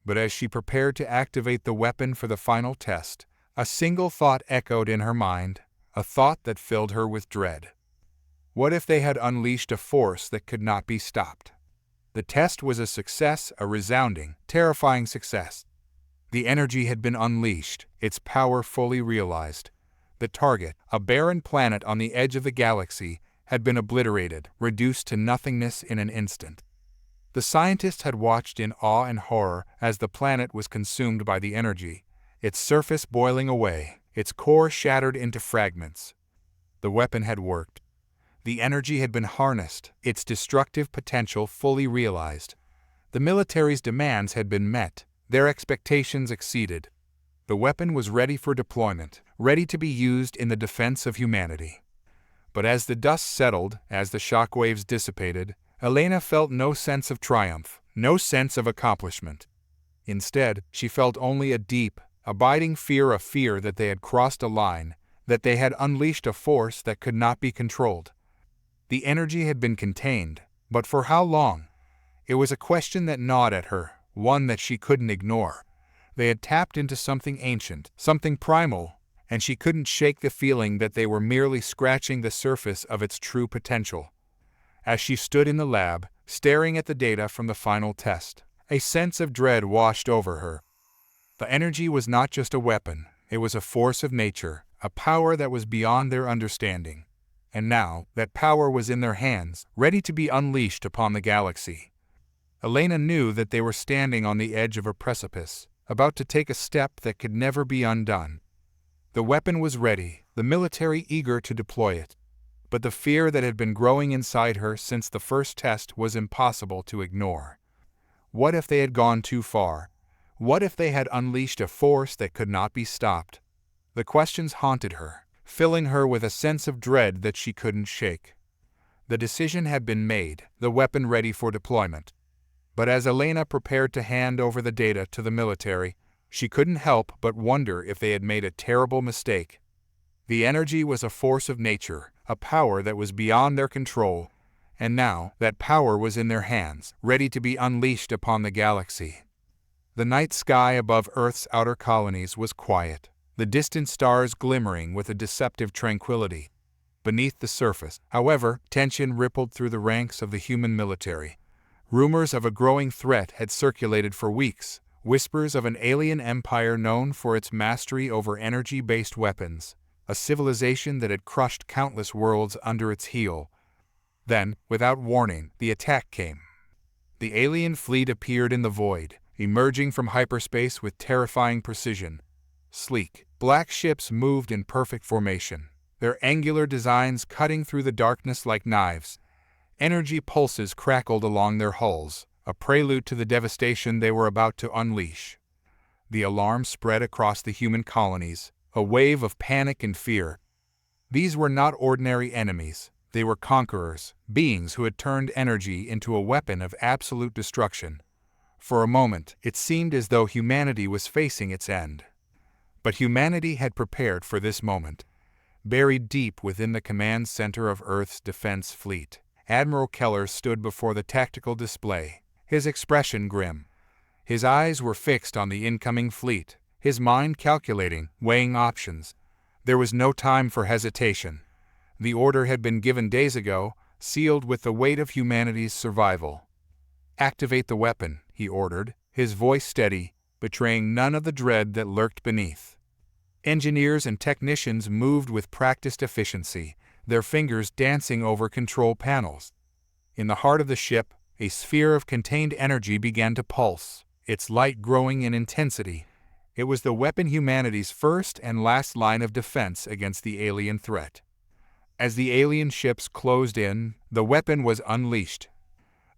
But as she prepared to activate the weapon for the final test, a single thought echoed in her mind, a thought that filled her with dread. What if they had unleashed a force that could not be stopped? The test was a success, a resounding, terrifying success. The energy had been unleashed, its power fully realized. The target, a barren planet on the edge of the galaxy, had been obliterated, reduced to nothingness in an instant. The scientists had watched in awe and horror as the planet was consumed by the energy, its surface boiling away, its core shattered into fragments. The weapon had worked. The energy had been harnessed, its destructive potential fully realized. The military's demands had been met, their expectations exceeded. The weapon was ready for deployment, ready to be used in the defense of humanity. But as the dust settled, as the shockwaves dissipated, Elena felt no sense of triumph, no sense of accomplishment. Instead, she felt only a deep, abiding fear, a fear that they had crossed a line, that they had unleashed a force that could not be controlled. The energy had been contained, but for how long? It was a question that gnawed at her, one that she couldn't ignore. They had tapped into something ancient, something primal, and she couldn't shake the feeling that they were merely scratching the surface of its true potential. As she stood in the lab, staring at the data from the final test, a sense of dread washed over her. The energy was not just a weapon, it was a force of nature, a power that was beyond their understanding. And now, that power was in their hands, ready to be unleashed upon the galaxy. Elena knew that they were standing on the edge of a precipice, about to take a step that could never be undone. The weapon was ready, the military eager to deploy it. But the fear that had been growing inside her since the first test was impossible to ignore. What if they had gone too far? What if they had unleashed a force that could not be stopped? The questions haunted her, filling her with a sense of dread that she couldn't shake. The decision had been made, the weapon ready for deployment. But as Elena prepared to hand over the data to the military, she couldn't help but wonder if they had made a terrible mistake. The energy was a force of nature, a power that was beyond their control, and now that power was in their hands, ready to be unleashed upon the galaxy. The night sky above Earth's outer colonies was quiet, the distant stars glimmering with a deceptive tranquility. Beneath the surface, however, tension rippled through the ranks of the human military. Rumors of a growing threat had circulated for weeks, whispers of an alien empire known for its mastery over energy-based weapons, a civilization that had crushed countless worlds under its heel. Then, without warning, the attack came. The alien fleet appeared in the void, emerging from hyperspace with terrifying precision. Sleek, black ships moved in perfect formation, their angular designs cutting through the darkness like knives. Energy pulses crackled along their hulls, a prelude to the devastation they were about to unleash. The alarm spread across the human colonies, a wave of panic and fear. These were not ordinary enemies, they were conquerors, beings who had turned energy into a weapon of absolute destruction. For a moment, it seemed as though humanity was facing its end. But humanity had prepared for this moment. Buried deep within the command center of Earth's defense fleet, Admiral Keller stood before the tactical display, his expression grim. His eyes were fixed on the incoming fleet, his mind calculating, weighing options. There was no time for hesitation. The order had been given days ago, sealed with the weight of humanity's survival. "Activate the weapon," he ordered, his voice steady, betraying none of the dread that lurked beneath. Engineers and technicians moved with practiced efficiency, their fingers dancing over control panels. In the heart of the ship, a sphere of contained energy began to pulse, its light growing in intensity. It was the weapon humanity's first and last line of defense against the alien threat. As the alien ships closed in, the weapon was unleashed.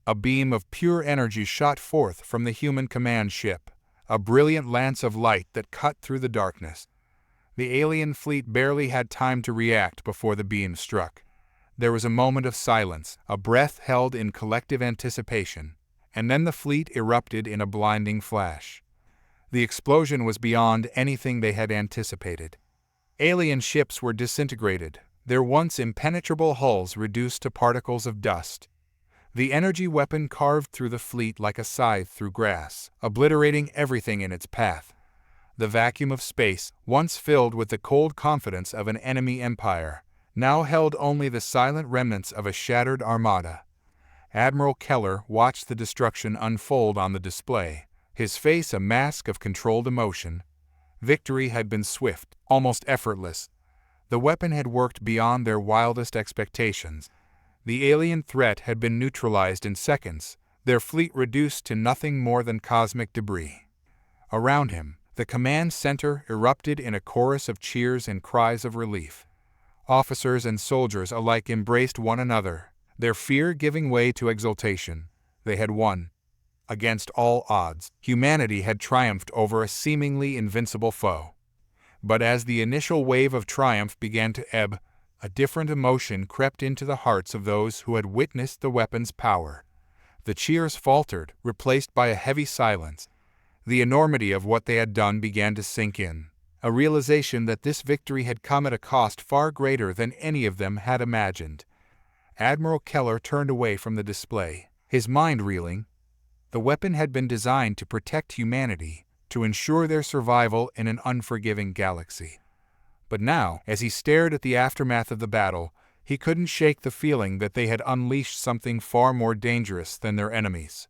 A beam of pure energy shot forth from the human command ship, a brilliant lance of light that cut through the darkness. The alien fleet barely had time to react before the beam struck. There was a moment of silence, a breath held in collective anticipation, and then the fleet erupted in a blinding flash. The explosion was beyond anything they had anticipated. Alien ships were disintegrated, their once impenetrable hulls reduced to particles of dust. The energy weapon carved through the fleet like a scythe through grass, obliterating everything in its path. The vacuum of space, once filled with the cold confidence of an enemy empire, now held only the silent remnants of a shattered armada. Admiral Keller watched the destruction unfold on the display, his face a mask of controlled emotion. Victory had been swift, almost effortless. The weapon had worked beyond their wildest expectations. The alien threat had been neutralized in seconds, their fleet reduced to nothing more than cosmic debris. Around him, the command center erupted in a chorus of cheers and cries of relief. Officers and soldiers alike embraced one another, their fear giving way to exultation. They had won. Against all odds, humanity had triumphed over a seemingly invincible foe. But as the initial wave of triumph began to ebb, a different emotion crept into the hearts of those who had witnessed the weapon's power. The cheers faltered, replaced by a heavy silence. The enormity of what they had done began to sink in, a realization that this victory had come at a cost far greater than any of them had imagined. Admiral Keller turned away from the display, his mind reeling. The weapon had been designed to protect humanity, to ensure their survival in an unforgiving galaxy. But now, as he stared at the aftermath of the battle, he couldn't shake the feeling that they had unleashed something far more dangerous than their enemies.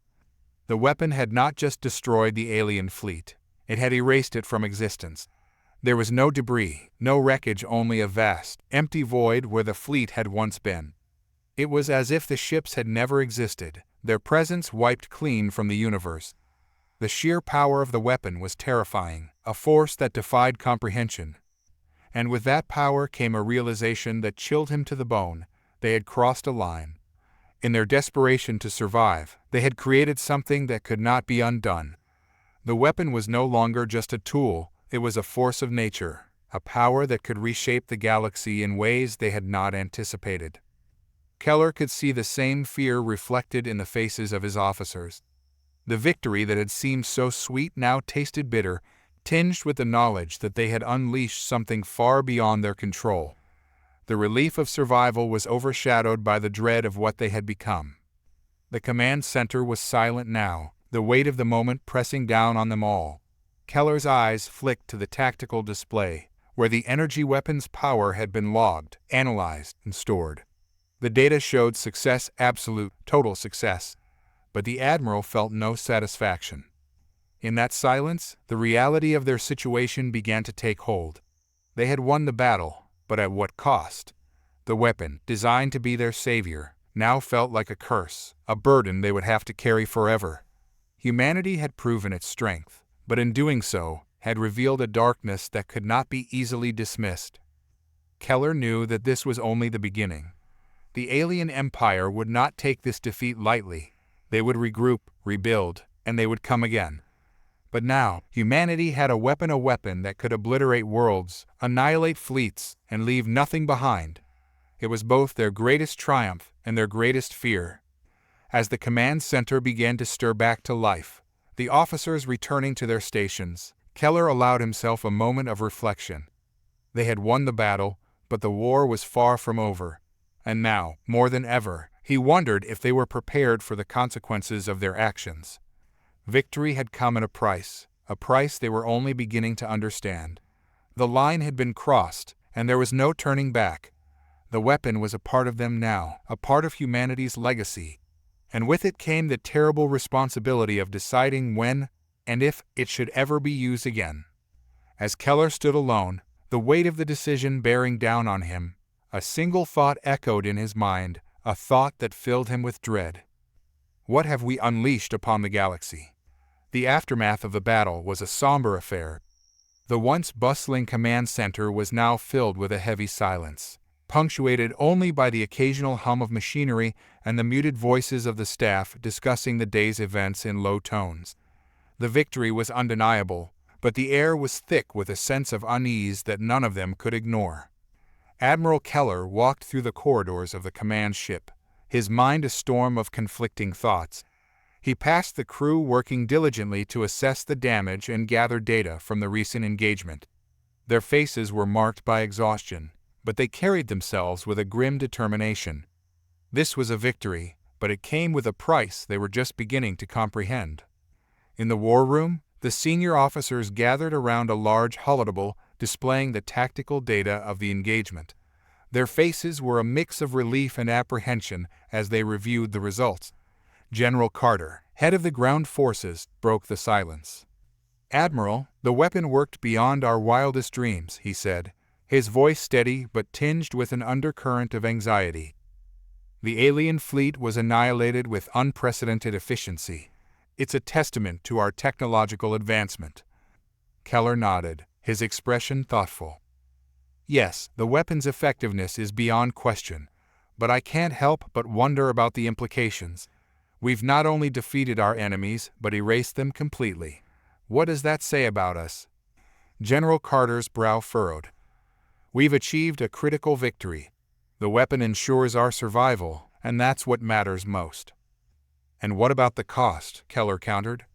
The weapon had not just destroyed the alien fleet, it had erased it from existence. There was no debris, no wreckage, only a vast, empty void where the fleet had once been. It was as if the ships had never existed, their presence wiped clean from the universe. The sheer power of the weapon was terrifying, a force that defied comprehension. And with that power came a realization that chilled him to the bone. They had crossed a line. In their desperation to survive, they had created something that could not be undone. The weapon was no longer just a tool, it was a force of nature, a power that could reshape the galaxy in ways they had not anticipated. Keller could see the same fear reflected in the faces of his officers. The victory that had seemed so sweet now tasted bitter, tinged with the knowledge that they had unleashed something far beyond their control. The relief of survival was overshadowed by the dread of what they had become. The command center was silent now, the weight of the moment pressing down on them all. Keller's eyes flicked to the tactical display, where the energy weapon's power had been logged, analyzed, and stored. The data showed success, absolute, total success, but the Admiral felt no satisfaction. In that silence, the reality of their situation began to take hold. They had won the battle, but at what cost? The weapon, designed to be their savior, now felt like a curse, a burden they would have to carry forever. Humanity had proven its strength, but in doing so, had revealed a darkness that could not be easily dismissed. Keller knew that this was only the beginning. The alien empire would not take this defeat lightly. They would regroup, rebuild, and they would come again. But now, humanity had a weapon that could obliterate worlds, annihilate fleets, and leave nothing behind. It was both their greatest triumph and their greatest fear. As the command center began to stir back to life, the officers returning to their stations, Keller allowed himself a moment of reflection. They had won the battle, but the war was far from over. And now, more than ever, he wondered if they were prepared for the consequences of their actions. Victory had come at a price they were only beginning to understand. The line had been crossed, and there was no turning back. The weapon was a part of them now, a part of humanity's legacy, and with it came the terrible responsibility of deciding when and if it should ever be used again. As Keller stood alone, the weight of the decision bearing down on him, a single thought echoed in his mind, a thought that filled him with dread. What have we unleashed upon the galaxy? The aftermath of the battle was a somber affair. The once bustling command center was now filled with a heavy silence. punctuated only by the occasional hum of machinery and the muted voices of the staff discussing the day's events in low tones. The victory was undeniable, but the air was thick with a sense of unease that none of them could ignore. Admiral Keller walked through the corridors of the command ship, his mind a storm of conflicting thoughts. He passed the crew working diligently to assess the damage and gather data from the recent engagement. Their faces were marked by exhaustion, but they carried themselves with a grim determination. This was a victory, but it came with a price they were just beginning to comprehend. In the war room, the senior officers gathered around a large holodeck displaying the tactical data of the engagement. Their faces were a mix of relief and apprehension as they reviewed the results. General Carter, head of the ground forces, broke the silence. "Admiral, the weapon worked beyond our wildest dreams," he said, his voice steady but tinged with an undercurrent of anxiety. "The alien fleet was annihilated with unprecedented efficiency. It's a testament to our technological advancement." Keller nodded, his expression thoughtful. "Yes, the weapon's effectiveness is beyond question, but I can't help but wonder about the implications. We've not only defeated our enemies, but erased them completely. What does that say about us?" General Carter's brow furrowed. "We've achieved a critical victory. The weapon ensures our survival, and that's what matters most." "And what about the cost?" Keller countered.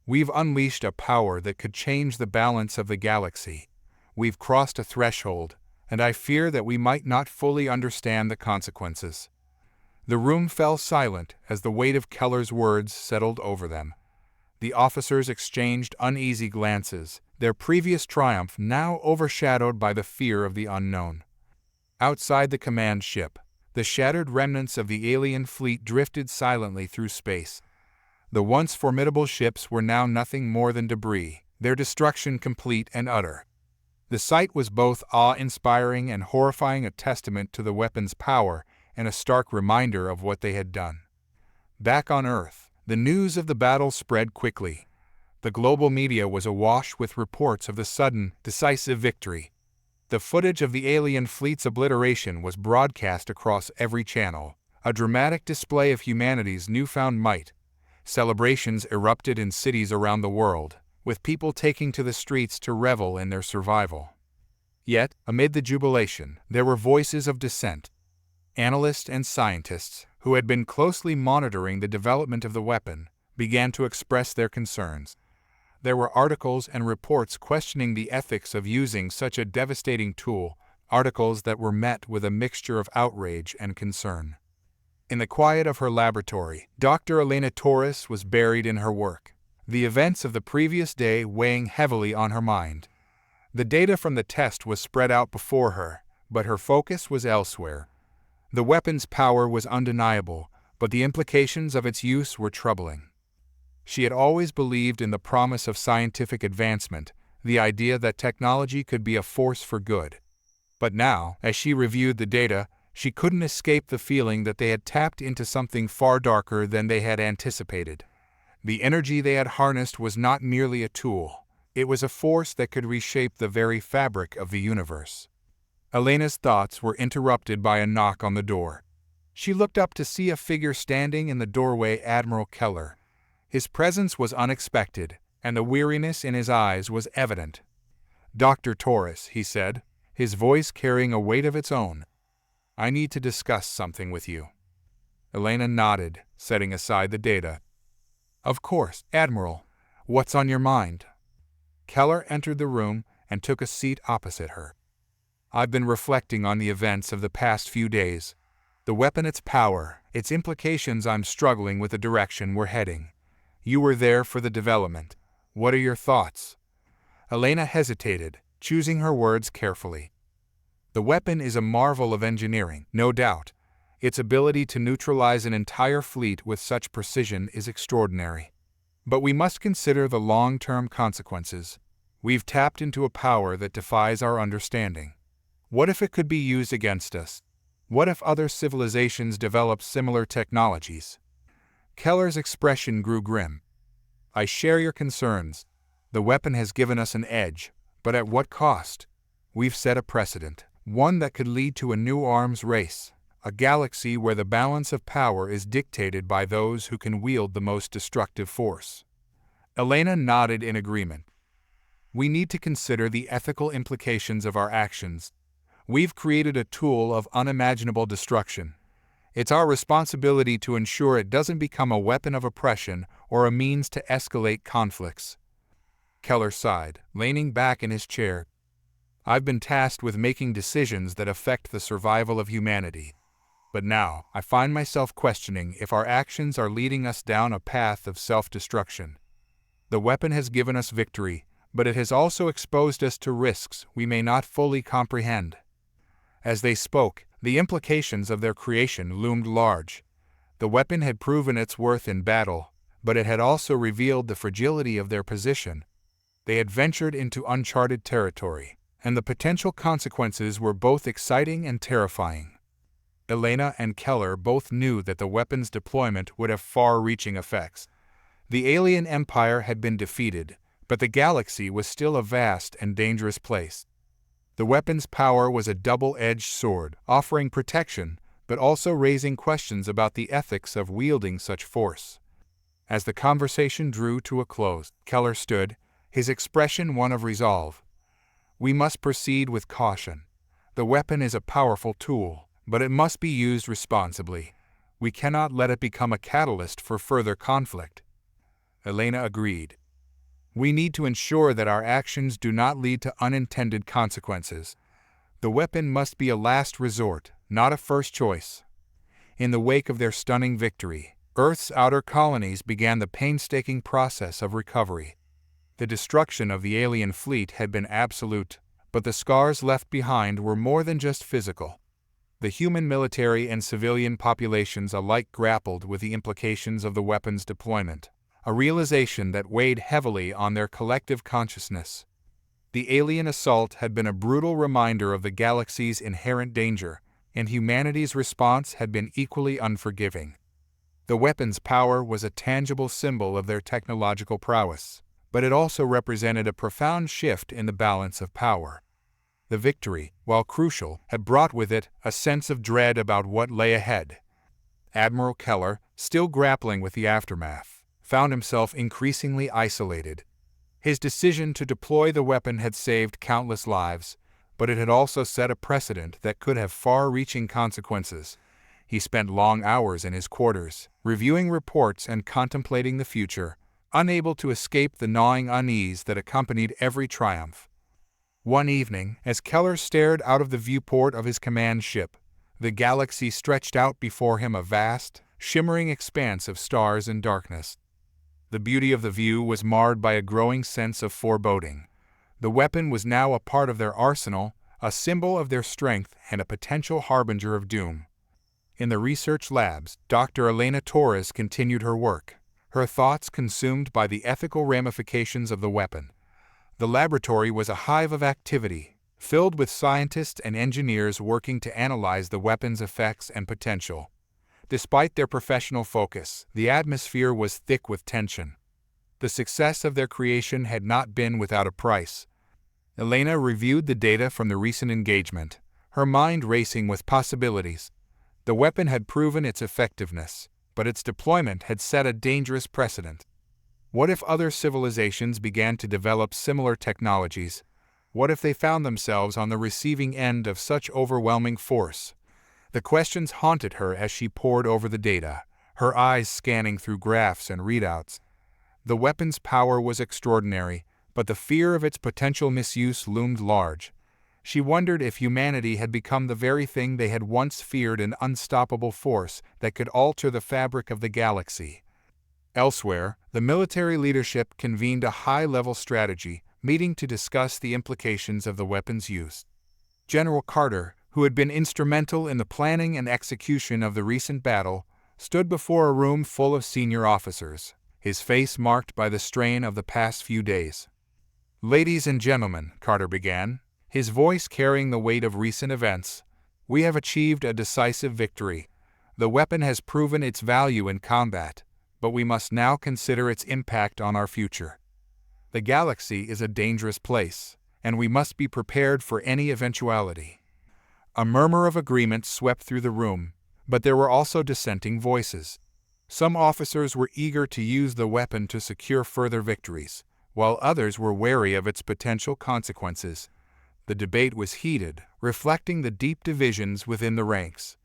"We've unleashed a power that could change the balance of the galaxy. We've crossed a threshold, and I fear that we might not fully understand the consequences." The room fell silent as the weight of Keller's words settled over them. The officers exchanged uneasy glances, their previous triumph now overshadowed by the fear of the unknown. Outside the command ship, the shattered remnants of the alien fleet drifted silently through space. The once formidable ships were now nothing more than debris, their destruction complete and utter. The sight was both awe-inspiring and horrifying, a testament to the weapon's power and a stark reminder of what they had done. Back on Earth, the news of the battle spread quickly. The global media was awash with reports of the sudden, decisive victory. The footage of the alien fleet's obliteration was broadcast across every channel, a dramatic display of humanity's newfound might. Celebrations erupted in cities around the world, with people taking to the streets to revel in their survival. Yet, amid the jubilation, there were voices of dissent. Analysts and scientists, who had been closely monitoring the development of the weapon, began to express their concerns. There were articles and reports questioning the ethics of using such a devastating tool, articles that were met with a mixture of outrage and concern. In the quiet of her laboratory, Dr. Elena Marquez was buried in her work, the events of the previous day weighing heavily on her mind. The data from the test was spread out before her, but her focus was elsewhere. The weapon's power was undeniable, but the implications of its use were troubling. She had always believed in the promise of scientific advancement, the idea that technology could be a force for good. But now, as she reviewed the data, she couldn't escape the feeling that they had tapped into something far darker than they had anticipated. The energy they had harnessed was not merely a tool, it was a force that could reshape the very fabric of the universe. Elena's thoughts were interrupted by a knock on the door. She looked up to see a figure standing in the doorway, Admiral Keller. His presence was unexpected, and the weariness in his eyes was evident. "Dr. Torres," he said, his voice carrying a weight of its own. "I need to discuss something with you." Elena nodded, setting aside the data. "Of course, Admiral. What's on your mind?" Keller entered the room and took a seat opposite her. "I've been reflecting on the events of the past few days. The weapon, its power, its implications. I'm struggling with the direction we're heading. You were there for the development. What are your thoughts?" Elena hesitated, choosing her words carefully. "The weapon is a marvel of engineering, no doubt. Its ability to neutralize an entire fleet with such precision is extraordinary. But we must consider the long-term consequences. We've tapped into a power that defies our understanding. What if it could be used against us? What if other civilizations develop similar technologies?" Keller's expression grew grim. "I share your concerns. The weapon has given us an edge, but at what cost? We've set a precedent. one that could lead to a new arms race, a galaxy where the balance of power is dictated by those who can wield the most destructive force. Elena nodded in agreement. We need to consider the ethical implications of our actions. We've created a tool of unimaginable destruction. It's our responsibility to ensure it doesn't become a weapon of oppression or a means to escalate conflicts. Keller sighed, leaning back in his chair. I've been tasked with making decisions that affect the survival of humanity. But now, I find myself questioning if our actions are leading us down a path of self-destruction. The weapon has given us victory, but it has also exposed us to risks we may not fully comprehend. As they spoke, the implications of their creation loomed large. The weapon had proven its worth in battle, but it had also revealed the fragility of their position. They had ventured into uncharted territory, and the potential consequences were both exciting and terrifying. Elena and Keller both knew that the weapon's deployment would have far-reaching effects. The alien empire had been defeated, but the galaxy was still a vast and dangerous place. The weapon's power was a double-edged sword, offering protection, but also raising questions about the ethics of wielding such force. As the conversation drew to a close, Keller stood, his expression one of resolve. We must proceed with caution. The weapon is a powerful tool, but it must be used responsibly. We cannot let it become a catalyst for further conflict. Elena agreed. We need to ensure that our actions do not lead to unintended consequences. The weapon must be a last resort, not a first choice. In the wake of their stunning victory, Earth's outer colonies began the painstaking process of recovery. The destruction of the alien fleet had been absolute, but the scars left behind were more than just physical. The human military and civilian populations alike grappled with the implications of the weapon's deployment, a realization that weighed heavily on their collective consciousness. The alien assault had been a brutal reminder of the galaxy's inherent danger, and humanity's response had been equally unforgiving. The weapon's power was a tangible symbol of their technological prowess, but it also represented a profound shift in the balance of power. The victory, while crucial, had brought with it a sense of dread about what lay ahead. Admiral Keller, still grappling with the aftermath, found himself increasingly isolated. His decision to deploy the weapon had saved countless lives, but it had also set a precedent that could have far-reaching consequences. He spent long hours in his quarters, reviewing reports and contemplating the future, unable to escape the gnawing unease that accompanied every triumph. One evening, as Keller stared out of the viewport of his command ship, the galaxy stretched out before him, a vast, shimmering expanse of stars and darkness. The beauty of the view was marred by a growing sense of foreboding. The weapon was now a part of their arsenal, a symbol of their strength and a potential harbinger of doom. In the research labs, Dr. Elena Torres continued her work, her thoughts consumed by the ethical ramifications of the weapon. The laboratory was a hive of activity, filled with scientists and engineers working to analyze the weapon's effects and potential. Despite their professional focus, the atmosphere was thick with tension. The success of their creation had not been without a price. Elena reviewed the data from the recent engagement, her mind racing with possibilities. The weapon had proven its effectiveness, but its deployment had set a dangerous precedent. What if other civilizations began to develop similar technologies? What if they found themselves on the receiving end of such overwhelming force? The questions haunted her as she pored over the data, her eyes scanning through graphs and readouts. The weapon's power was extraordinary, but the fear of its potential misuse loomed large. She wondered if humanity had become the very thing they had once feared, an unstoppable force that could alter the fabric of the galaxy. Elsewhere, the military leadership convened a high-level strategy meeting to discuss the implications of the weapon's use. General Carter, who had been instrumental in the planning and execution of the recent battle, stood before a room full of senior officers, his face marked by the strain of the past few days. "Ladies and gentlemen," Carter began, his voice carrying the weight of recent events, "we have achieved a decisive victory. The weapon has proven its value in combat, but we must now consider its impact on our future. The galaxy is a dangerous place, and we must be prepared for any eventuality. A murmur of agreement swept through the room, but there were also dissenting voices. Some officers were eager to use the weapon to secure further victories, while others were wary of its potential consequences. The debate was heated, reflecting the deep divisions within the ranks.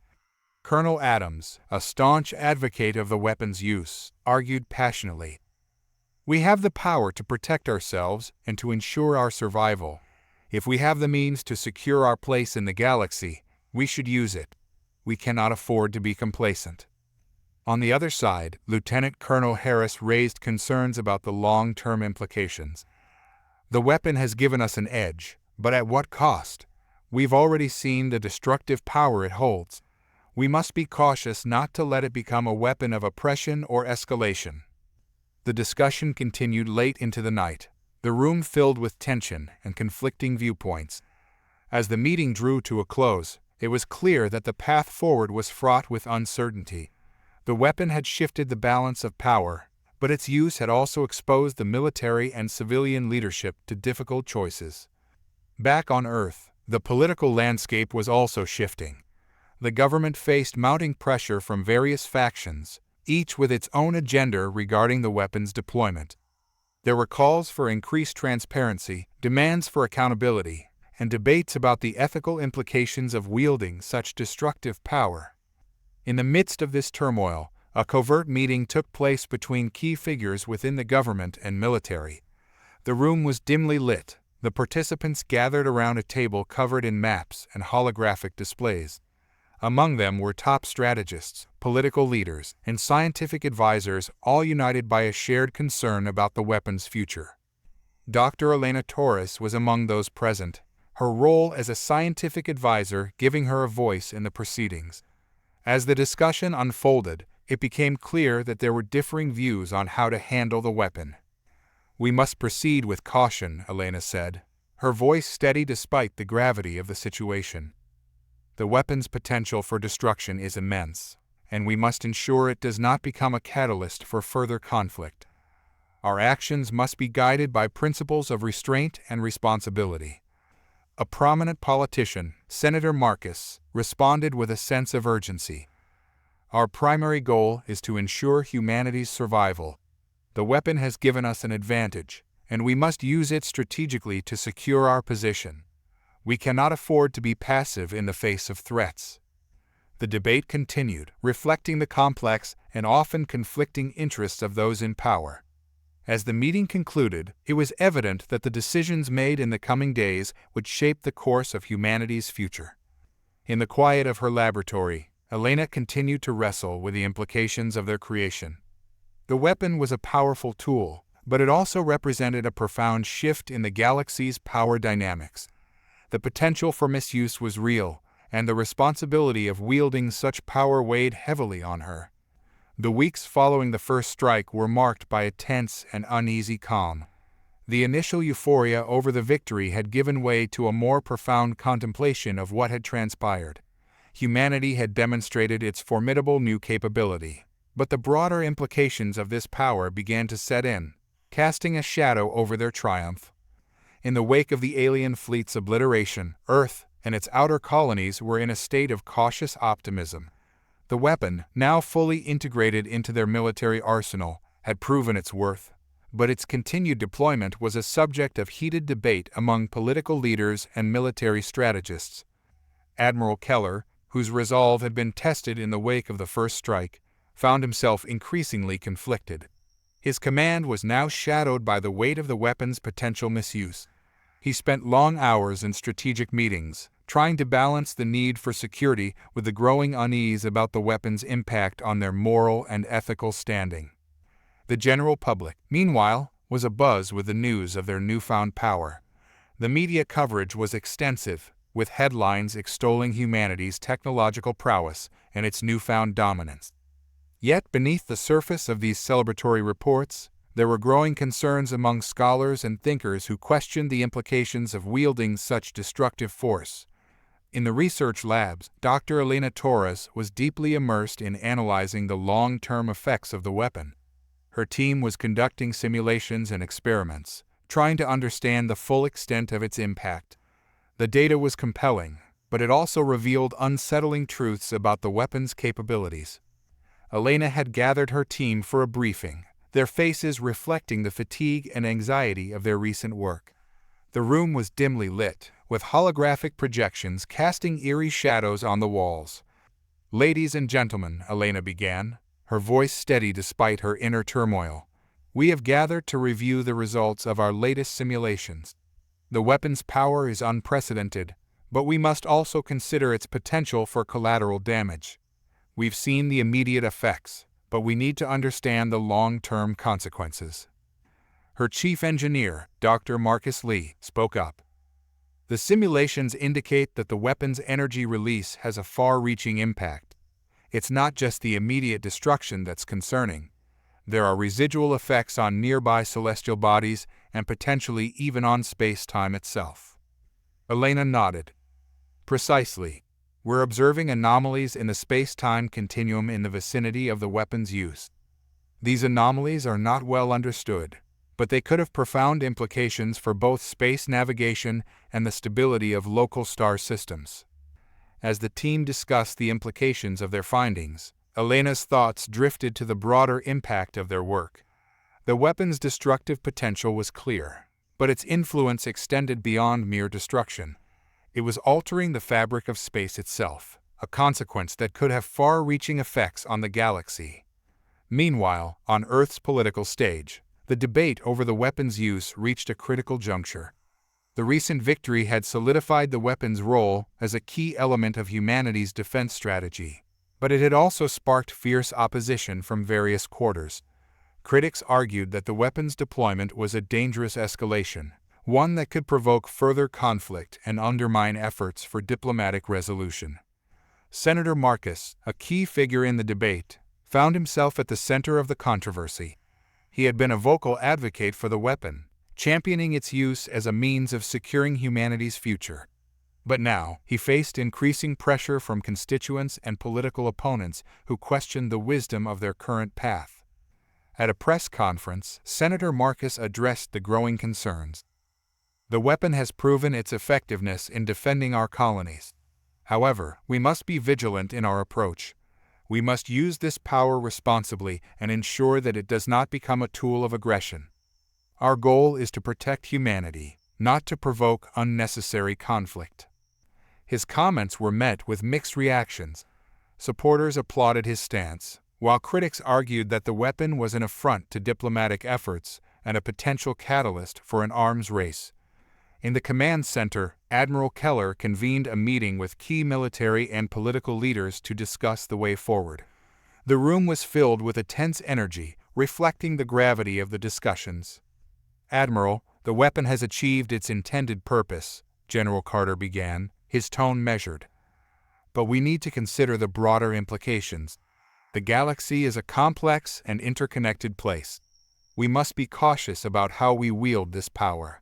Colonel Adams, a staunch advocate of the weapon's use, argued passionately, "We have the power to protect ourselves and to ensure our survival. If we have the means to secure our place in the galaxy, we should use it. We cannot afford to be complacent." On the other side, Lieutenant Colonel Harris raised concerns about the long-term implications. "The weapon has given us an edge, but at what cost? We've already seen the destructive power it holds. We must be cautious not to let it become a weapon of oppression or escalation." The discussion continued late into the night, the room filled with tension and conflicting viewpoints. As the meeting drew to a close, it was clear that the path forward was fraught with uncertainty. The weapon had shifted the balance of power, but its use had also exposed the military and civilian leadership to difficult choices. Back on Earth, the political landscape was also shifting. The government faced mounting pressure from various factions, each with its own agenda regarding the weapon's deployment. There were calls for increased transparency, demands for accountability, and debates about the ethical implications of wielding such destructive power. In the midst of this turmoil, a covert meeting took place between key figures within the government and military. The room was dimly lit, the participants gathered around a table covered in maps and holographic displays. Among them were top strategists, political leaders, and scientific advisors, all united by a shared concern about the weapon's future. Dr. Elena Marquez was among those present, her role as a scientific advisor giving her a voice in the proceedings. As the discussion unfolded, it became clear that there were differing views on how to handle the weapon. "We must proceed with caution," Elena said, her voice steady despite the gravity of the situation. "The weapon's potential for destruction is immense, and we must ensure it does not become a catalyst for further conflict. Our actions must be guided by principles of restraint and responsibility." A prominent politician, Senator Marquez, responded with a sense of urgency. "Our primary goal is to ensure humanity's survival. The weapon has given us an advantage, and we must use it strategically to secure our position. We cannot afford to be passive in the face of threats." The debate continued, reflecting the complex and often conflicting interests of those in power. As the meeting concluded, it was evident that the decisions made in the coming days would shape the course of humanity's future. In the quiet of her laboratory, Elena continued to wrestle with the implications of their creation. The weapon was a powerful tool, but it also represented a profound shift in the galaxy's power dynamics. The potential for misuse was real, and the responsibility of wielding such power weighed heavily on her. The weeks following the first strike were marked by a tense and uneasy calm. The initial euphoria over the victory had given way to a more profound contemplation of what had transpired. Humanity had demonstrated its formidable new capability, but the broader implications of this power began to set in, casting a shadow over their triumph. In the wake of the alien fleet's obliteration, Earth and its outer colonies were in a state of cautious optimism. The weapon, now fully integrated into their military arsenal, had proven its worth, but its continued deployment was a subject of heated debate among political leaders and military strategists. Admiral Keller, whose resolve had been tested in the wake of the first strike, found himself increasingly conflicted. His command was now shadowed by the weight of the weapon's potential misuse. He spent long hours in strategic meetings, trying to balance the need for security with the growing unease about the weapon's impact on their moral and ethical standing. The general public, meanwhile, was abuzz with the news of their newfound power. The media coverage was extensive, with headlines extolling humanity's technological prowess and its newfound dominance. Yet beneath the surface of these celebratory reports, there were growing concerns among scholars and thinkers who questioned the implications of wielding such destructive force. In the research labs, Dr. Elena Marquez was deeply immersed in analyzing the long-term effects of the weapon. Her team was conducting simulations and experiments, trying to understand the full extent of its impact. The data was compelling, but it also revealed unsettling truths about the weapon's capabilities. Elena had gathered her team for a briefing, their faces reflecting the fatigue and anxiety of their recent work. The room was dimly lit, with holographic projections casting eerie shadows on the walls. "Ladies and gentlemen," Elena began, her voice steady despite her inner turmoil, "we have gathered to review the results of our latest simulations. The weapon's power is unprecedented, but we must also consider its potential for collateral damage. We've seen the immediate effects, but we need to understand the long-term consequences." Her chief engineer, Dr. Marcus Lee, spoke up. "The simulations indicate that the weapon's energy release has a far-reaching impact. It's not just the immediate destruction that's concerning. There are residual effects on nearby celestial bodies and potentially even on space-time itself." Elena nodded. "Precisely. We're observing anomalies in the space-time continuum in the vicinity of the weapon's use. These anomalies are not well understood, but they could have profound implications for both space navigation and the stability of local star systems." As the team discussed the implications of their findings, Elena's thoughts drifted to the broader impact of their work. The weapon's destructive potential was clear, but its influence extended beyond mere destruction. It was altering the fabric of space itself, a consequence that could have far-reaching effects on the galaxy. Meanwhile, on Earth's political stage, the debate over the weapon's use reached a critical juncture. The recent victory had solidified the weapon's role as a key element of humanity's defense strategy, but it had also sparked fierce opposition from various quarters. Critics argued that the weapon's deployment was a dangerous escalation, one that could provoke further conflict and undermine efforts for diplomatic resolution. Senator Marcus, a key figure in the debate, found himself at the center of the controversy. He had been a vocal advocate for the weapon, championing its use as a means of securing humanity's future. But now, he faced increasing pressure from constituents and political opponents who questioned the wisdom of their current path. At a press conference, Senator Marcus addressed the growing concerns. "The weapon has proven its effectiveness in defending our colonies. However, we must be vigilant in our approach. We must use this power responsibly and ensure that it does not become a tool of aggression. Our goal is to protect humanity, not to provoke unnecessary conflict." His comments were met with mixed reactions. Supporters applauded his stance, while critics argued that the weapon was an affront to diplomatic efforts and a potential catalyst for an arms race. In the command center, Admiral Keller convened a meeting with key military and political leaders to discuss the way forward. The room was filled with a tense energy, reflecting the gravity of the discussions. "Admiral, the weapon has achieved its intended purpose," General Carter began, his tone measured. "But we need to consider the broader implications. The galaxy is a complex and interconnected place. We must be cautious about how we wield this power."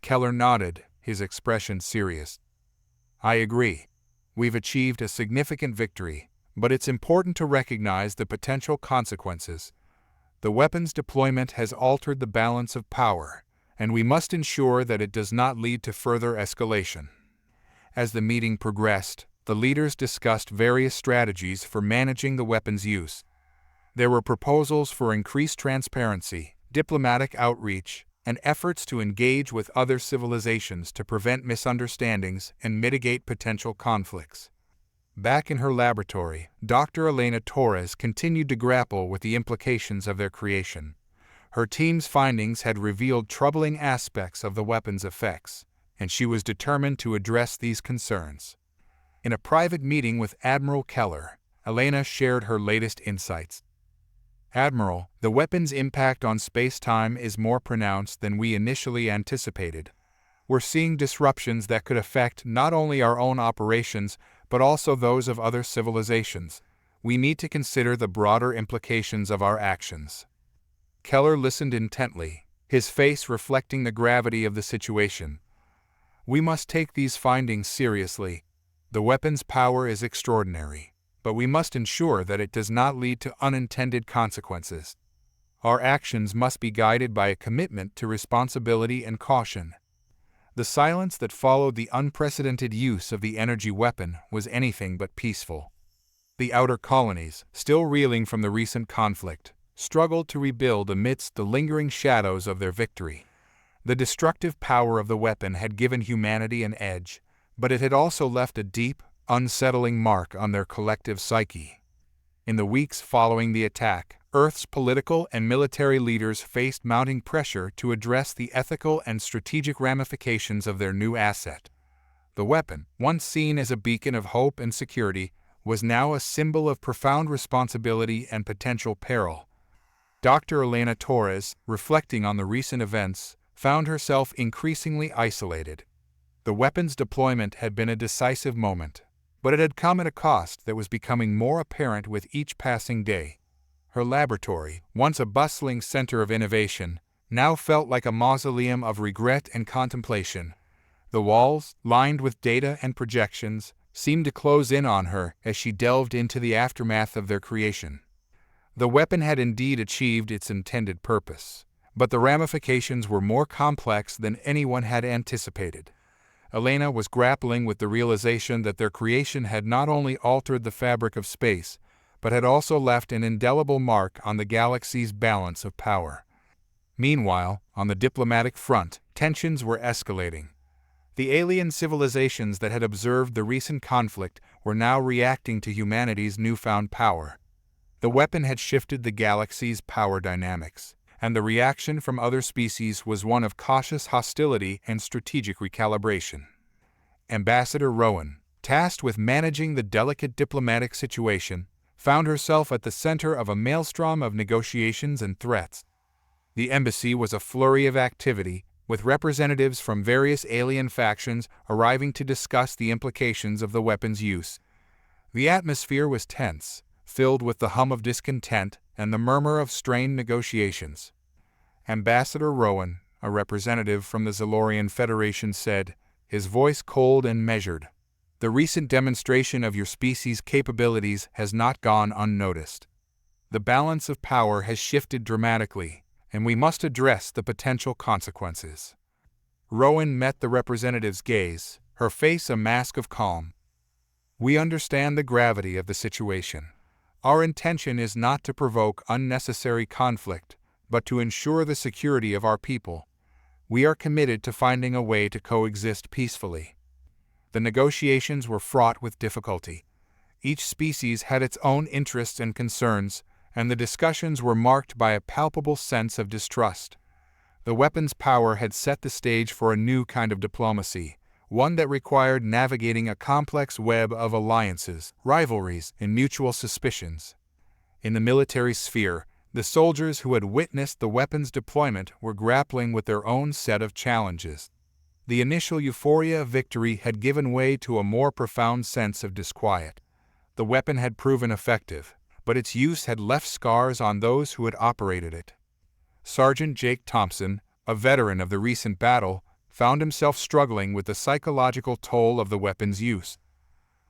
Keller nodded, his expression serious. "I agree. We've achieved a significant victory, but it's important to recognize the potential consequences. The weapon's deployment has altered the balance of power, and we must ensure that it does not lead to further escalation." As the meeting progressed, the leaders discussed various strategies for managing the weapon's use. There were proposals for increased transparency, diplomatic outreach, and efforts to engage with other civilizations to prevent misunderstandings and mitigate potential conflicts. Back in her laboratory, Dr. Elena Torres continued to grapple with the implications of their creation. Her team's findings had revealed troubling aspects of the weapon's effects, and she was determined to address these concerns. In a private meeting with Admiral Keller, Elena shared her latest insights. "Admiral, the weapon's impact on space-time is more pronounced than we initially anticipated. We're seeing disruptions that could affect not only our own operations, but also those of other civilizations. We need to consider the broader implications of our actions." Keller listened intently, his face reflecting the gravity of the situation. "We must take these findings seriously. The weapon's power is extraordinary, but we must ensure that it does not lead to unintended consequences. Our actions must be guided by a commitment to responsibility and caution." The silence that followed the unprecedented use of the energy weapon was anything but peaceful. The outer colonies, still reeling from the recent conflict, struggled to rebuild amidst the lingering shadows of their victory. The destructive power of the weapon had given humanity an edge, but it had also left a deep, unsettling mark on their collective psyche. In the weeks following the attack, Earth's political and military leaders faced mounting pressure to address the ethical and strategic ramifications of their new asset. The weapon, once seen as a beacon of hope and security, was now a symbol of profound responsibility and potential peril. Dr. Elena Torres, reflecting on the recent events, found herself increasingly isolated. The weapon's deployment had been a decisive moment, but it had come at a cost that was becoming more apparent with each passing day. Her laboratory, once a bustling center of innovation, now felt like a mausoleum of regret and contemplation. The walls, lined with data and projections, seemed to close in on her as she delved into the aftermath of their creation. The weapon had indeed achieved its intended purpose, but the ramifications were more complex than anyone had anticipated. Elena was grappling with the realization that their creation had not only altered the fabric of space, but had also left an indelible mark on the galaxy's balance of power. Meanwhile, on the diplomatic front, tensions were escalating. The alien civilizations that had observed the recent conflict were now reacting to humanity's newfound power. The weapon had shifted the galaxy's power dynamics, and the reaction from other species was one of cautious hostility and strategic recalibration. Ambassador Rowan, tasked with managing the delicate diplomatic situation, found herself at the center of a maelstrom of negotiations and threats. The embassy was a flurry of activity, with representatives from various alien factions arriving to discuss the implications of the weapon's use. The atmosphere was tense, filled with the hum of discontent and the murmur of strained negotiations. Ambassador Rowan, a representative from the Zalorian Federation, said, his voice cold and measured, "The recent demonstration of your species' capabilities has not gone unnoticed. The balance of power has shifted dramatically, and we must address the potential consequences." Rowan met the representative's gaze, her face a mask of calm. "We understand the gravity of the situation. Our intention is not to provoke unnecessary conflict, but to ensure the security of our people. We are committed to finding a way to coexist peacefully." The negotiations were fraught with difficulty. Each species had its own interests and concerns, and the discussions were marked by a palpable sense of distrust. The weapon's power had set the stage for a new kind of diplomacy, one that required navigating a complex web of alliances, rivalries, and mutual suspicions. In the military sphere, the soldiers who had witnessed the weapon's deployment were grappling with their own set of challenges. The initial euphoria of victory had given way to a more profound sense of disquiet. The weapon had proven effective, but its use had left scars on those who had operated it. Sergeant Jake Thompson, a veteran of the recent battle, found himself struggling with the psychological toll of the weapon's use.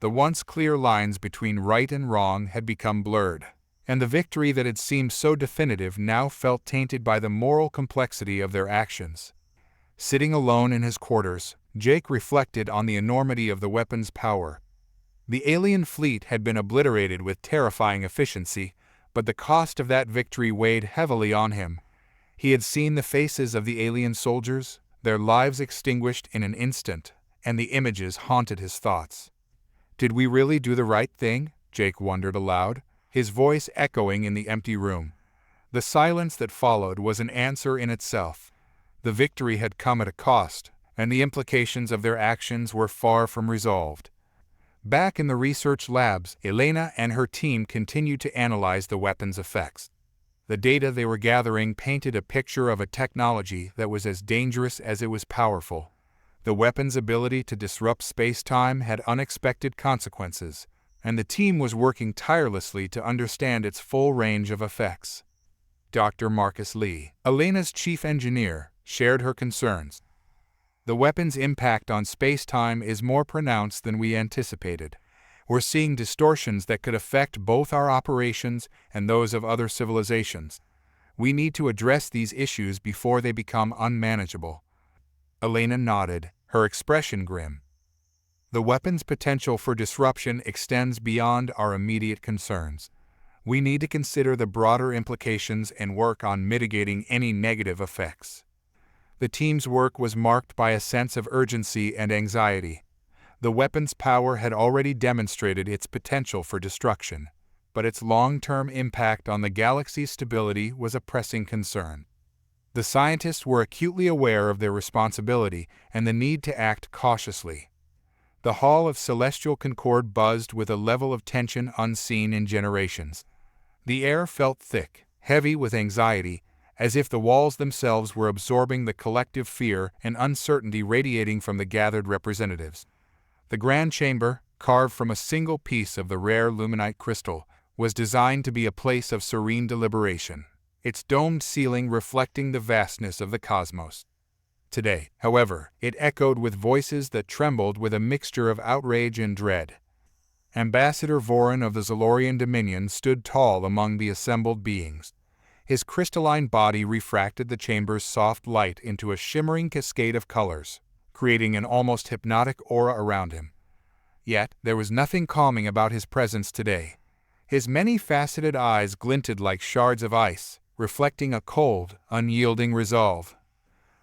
The once clear lines between right and wrong had become blurred, and the victory that had seemed so definitive now felt tainted by the moral complexity of their actions. Sitting alone in his quarters, Jake reflected on the enormity of the weapon's power. The alien fleet had been obliterated with terrifying efficiency, but the cost of that victory weighed heavily on him. He had seen the faces of the alien soldiers, their lives extinguished in an instant, and the images haunted his thoughts. "Did we really do the right thing?" Jake wondered aloud, his voice echoing in the empty room. The silence that followed was an answer in itself. The victory had come at a cost, and the implications of their actions were far from resolved. Back in the research labs, Elena and her team continued to analyze the weapon's effects. The data they were gathering painted a picture of a technology that was as dangerous as it was powerful. The weapon's ability to disrupt space-time had unexpected consequences, and the team was working tirelessly to understand its full range of effects. Dr. Marcus Lee, Elena's chief engineer, shared her concerns. "The weapon's impact on space-time is more pronounced than we anticipated. We're seeing distortions that could affect both our operations and those of other civilizations. We need to address these issues before they become unmanageable." Elena nodded, her expression grim. The weapon's potential for disruption extends beyond our immediate concerns. We need to consider the broader implications and work on mitigating any negative effects. The team's work was marked by a sense of urgency and anxiety. The weapon's power had already demonstrated its potential for destruction, but its long-term impact on the galaxy's stability was a pressing concern. The scientists were acutely aware of their responsibility and the need to act cautiously. The Hall of Celestial Concord buzzed with a level of tension unseen in generations. The air felt thick, heavy with anxiety, as if the walls themselves were absorbing the collective fear and uncertainty radiating from the gathered representatives. The grand chamber, carved from a single piece of the rare luminite crystal, was designed to be a place of serene deliberation, its domed ceiling reflecting the vastness of the cosmos. Today, however, it echoed with voices that trembled with a mixture of outrage and dread. Ambassador Vorin of the Zolorian Dominion stood tall among the assembled beings. His crystalline body refracted the chamber's soft light into a shimmering cascade of colors, creating an almost hypnotic aura around him. Yet, there was nothing calming about his presence today. His many-faceted eyes glinted like shards of ice, reflecting a cold, unyielding resolve.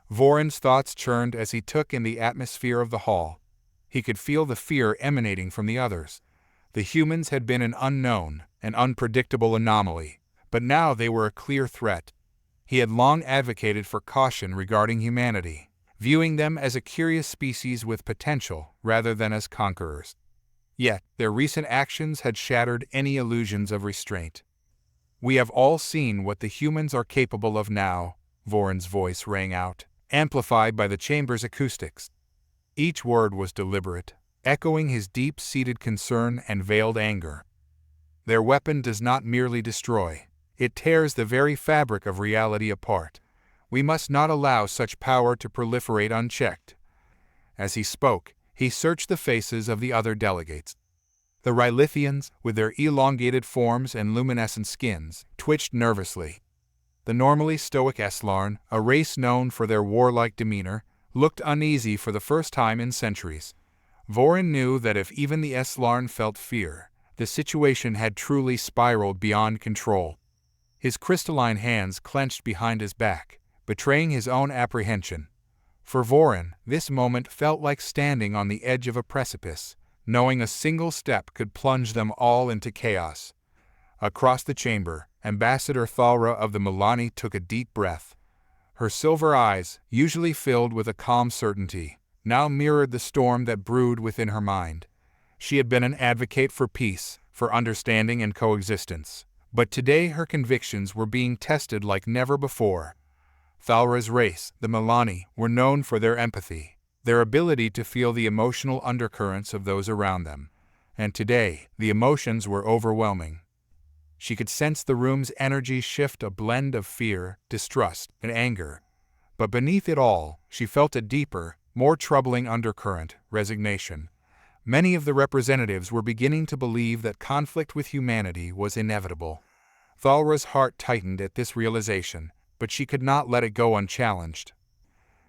Vorin's thoughts churned as he took in the atmosphere of the hall. He could feel the fear emanating from the others. The humans had been an unknown, an unpredictable anomaly, but now they were a clear threat. He had long advocated for caution regarding humanity, viewing them as a curious species with potential rather than as conquerors. Yet, their recent actions had shattered any illusions of restraint. "We have all seen what the humans are capable of now," Vorin's voice rang out, amplified by the chamber's acoustics. Each word was deliberate, echoing his deep-seated concern and veiled anger. "Their weapon does not merely destroy, it tears the very fabric of reality apart. We must not allow such power to proliferate unchecked." As he spoke, he searched the faces of the other delegates. The Rylithians, with their elongated forms and luminescent skins, twitched nervously. The normally stoic Eslarn, a race known for their warlike demeanor, looked uneasy for the first time in centuries. Vorin knew that if even the Eslarn felt fear, the situation had truly spiraled beyond control. His crystalline hands clenched behind his back, betraying his own apprehension. For Vorin, this moment felt like standing on the edge of a precipice, knowing a single step could plunge them all into chaos. Across the chamber, Ambassador Thalra of the Milani took a deep breath. Her silver eyes, usually filled with a calm certainty, now mirrored the storm that brewed within her mind. She had been an advocate for peace, for understanding and coexistence, but today her convictions were being tested like never before. Thalra's race, the Milani, were known for their empathy, their ability to feel the emotional undercurrents of those around them, and today the emotions were overwhelming. She could sense the room's energy shift, a blend of fear, distrust, and anger. But beneath it all, she felt a deeper, more troubling undercurrent: resignation. Many of the representatives were beginning to believe that conflict with humanity was inevitable. Thalra's heart tightened at this realization, but she could not let it go unchallenged.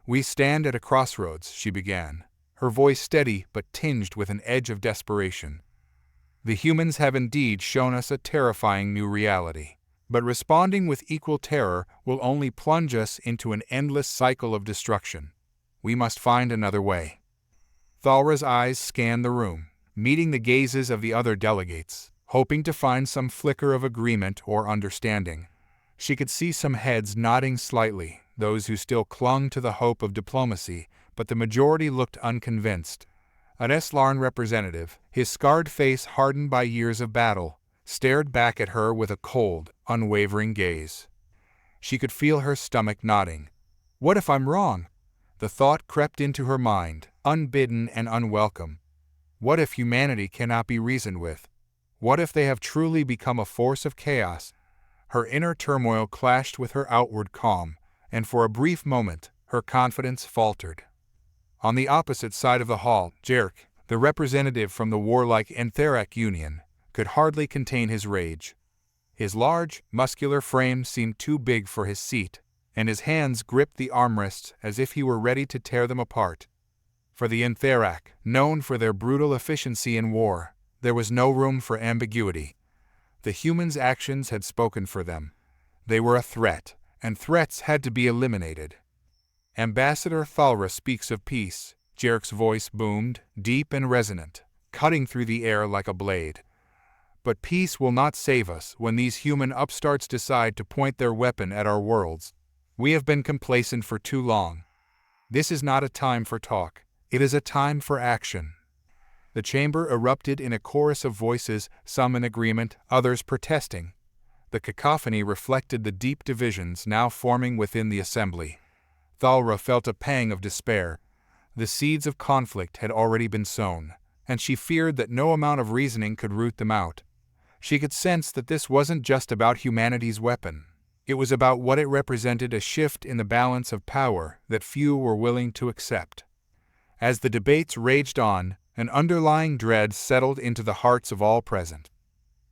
"We stand at a crossroads," she began, her voice steady but tinged with an edge of desperation. "The humans have indeed shown us a terrifying new reality, but responding with equal terror will only plunge us into an endless cycle of destruction. We must find another way." Thalra's eyes scanned the room, meeting the gazes of the other delegates, hoping to find some flicker of agreement or understanding. She could see some heads nodding slightly, those who still clung to the hope of diplomacy, but the majority looked unconvinced. An Eslarn representative, his scarred face hardened by years of battle, stared back at her with a cold, unwavering gaze. She could feel her stomach knotting. "What if I'm wrong?" The thought crept into her mind, unbidden and unwelcome. What if humanity cannot be reasoned with? What if they have truly become a force of chaos? Her inner turmoil clashed with her outward calm, and for a brief moment, her confidence faltered. On the opposite side of the hall, Jerk, the representative from the warlike Entheric Union, could hardly contain his rage. His large, muscular frame seemed too big for his seat, and his hands gripped the armrests as if he were ready to tear them apart. For the Antherac, known for their brutal efficiency in war, there was no room for ambiguity. The humans' actions had spoken for them. They were a threat, and threats had to be eliminated. Ambassador Thalra speaks of peace, Jarek's voice boomed, deep and resonant, cutting through the air like a blade. But peace will not save us when these human upstarts decide to point their weapon at our worlds. We have been complacent for too long. This is not a time for talk. It is a time for action. The chamber erupted in a chorus of voices, some in agreement, others protesting. The cacophony reflected the deep divisions now forming within the assembly. Thalra felt a pang of despair. The seeds of conflict had already been sown, and she feared that no amount of reasoning could root them out. She could sense that this wasn't just about humanity's weapon. It was about what it represented, a shift in the balance of power that few were willing to accept. As the debates raged on, an underlying dread settled into the hearts of all present.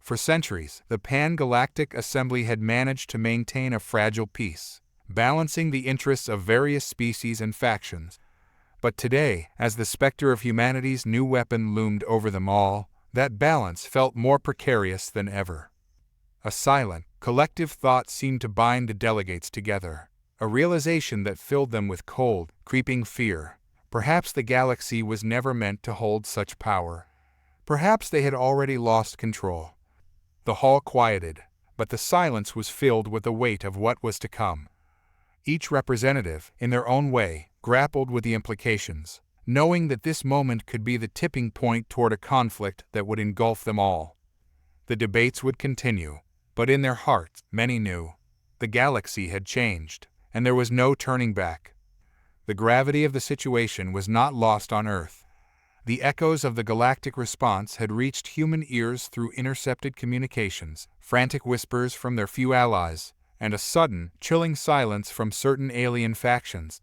For centuries, the Pan-Galactic Assembly had managed to maintain a fragile peace, balancing the interests of various species and factions. But today, as the specter of humanity's new weapon loomed over them all, that balance felt more precarious than ever. A silent, collective thought seemed to bind the delegates together, a realization that filled them with cold, creeping fear. Perhaps the galaxy was never meant to hold such power. Perhaps they had already lost control. The hall quieted, but the silence was filled with the weight of what was to come. Each representative, in their own way, grappled with the implications, knowing that this moment could be the tipping point toward a conflict that would engulf them all. The debates would continue, but in their hearts, many knew. The galaxy had changed, and there was no turning back. The gravity of the situation was not lost on Earth. The echoes of the galactic response had reached human ears through intercepted communications, frantic whispers from their few allies, and a sudden, chilling silence from certain alien factions.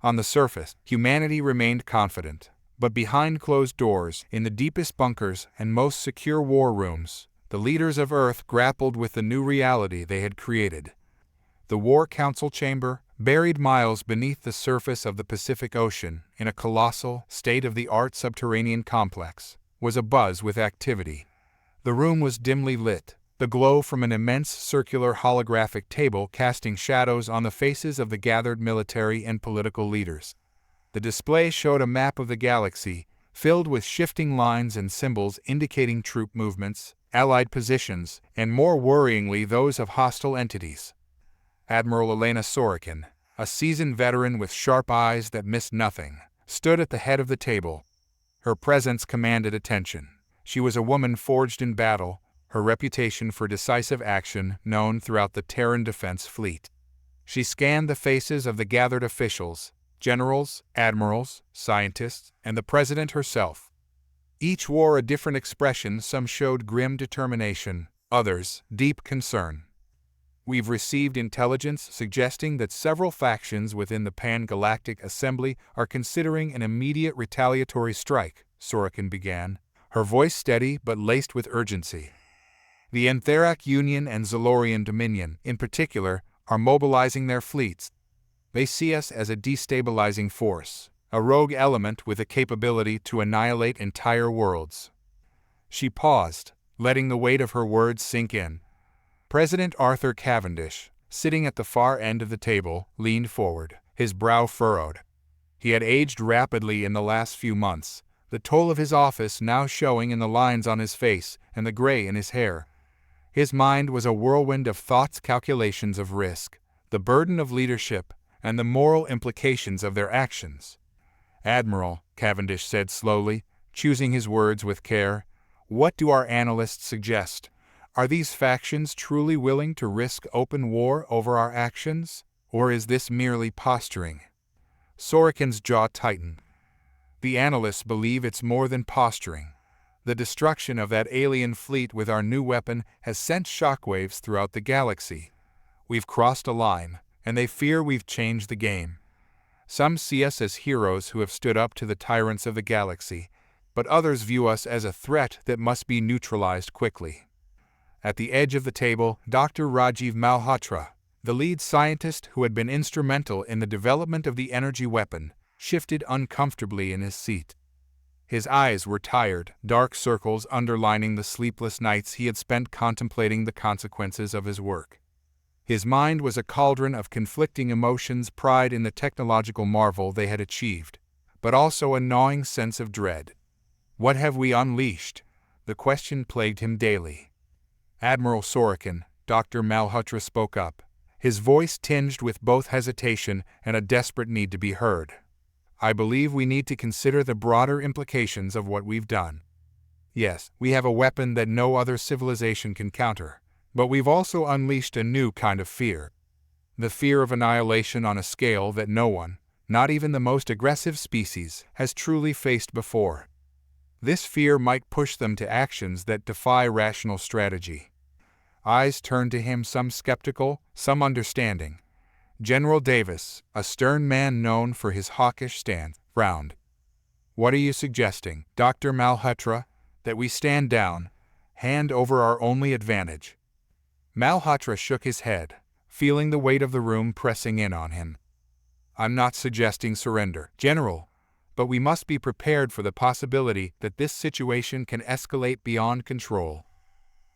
On the surface, humanity remained confident, but behind closed doors, in the deepest bunkers and most secure war rooms, the leaders of Earth grappled with the new reality they had created. The War Council chamber, buried miles beneath the surface of the Pacific Ocean in a colossal, state-of-the-art subterranean complex, was abuzz with activity. The room was dimly lit, the glow from an immense circular holographic table casting shadows on the faces of the gathered military and political leaders. The display showed a map of the galaxy, filled with shifting lines and symbols indicating troop movements, allied positions, and more worryingly those of hostile entities. Admiral Elena Sorokin, a seasoned veteran with sharp eyes that missed nothing, stood at the head of the table. Her presence commanded attention. She was a woman forged in battle, her reputation for decisive action known throughout the Terran Defense Fleet. She scanned the faces of the gathered officials, generals, admirals, scientists, and the President herself. Each wore a different expression. Some showed grim determination, others deep concern. "We've received intelligence suggesting that several factions within the Pan-Galactic Assembly are considering an immediate retaliatory strike," Sorokin began, her voice steady but laced with urgency. "The Antherac Union and Zalorian Dominion, in particular, are mobilizing their fleets. They see us as a destabilizing force, a rogue element with the capability to annihilate entire worlds." She paused, letting the weight of her words sink in. President Arthur Cavendish, sitting at the far end of the table, leaned forward, his brow furrowed. He had aged rapidly in the last few months, the toll of his office now showing in the lines on his face and the gray in his hair. His mind was a whirlwind of thoughts, calculations of risk, the burden of leadership, and the moral implications of their actions. "Admiral," Cavendish said slowly, choosing his words with care, "what do our analysts suggest? Are these factions truly willing to risk open war over our actions, or is this merely posturing?" Sorokin's jaw tightened. "The analysts believe it's more than posturing. The destruction of that alien fleet with our new weapon has sent shockwaves throughout the galaxy. We've crossed a line, and they fear we've changed the game. Some see us as heroes who have stood up to the tyrants of the galaxy, but others view us as a threat that must be neutralized quickly." At the edge of the table, Dr. Rajiv Malhotra, The lead scientist, who had been instrumental in the development of the energy weapon, shifted uncomfortably in his seat. His eyes were tired, dark circles underlining the sleepless nights he had spent contemplating the consequences of his work. His mind was a cauldron of conflicting emotions, pride in the technological marvel they had achieved, but also a gnawing sense of dread. What have we unleashed? The question plagued him daily. Admiral Sorokin, Dr. Malhotra spoke up, his voice tinged with both hesitation and a desperate need to be heard. I believe we need to consider the broader implications of what we've done. Yes, we have a weapon that no other civilization can counter, but we've also unleashed a new kind of fear. The fear of annihilation on a scale that no one, not even the most aggressive species, has truly faced before. This fear might push them to actions that defy rational strategy. Eyes turned to him, some skeptical, some understanding. General Davis, a stern man known for his hawkish stance, frowned. What are you suggesting, Dr. Malhotra? That we stand down, hand over our only advantage? Malhotra shook his head, feeling the weight of the room pressing in on him. I'm not suggesting surrender, General, but we must be prepared for the possibility that this situation can escalate beyond control.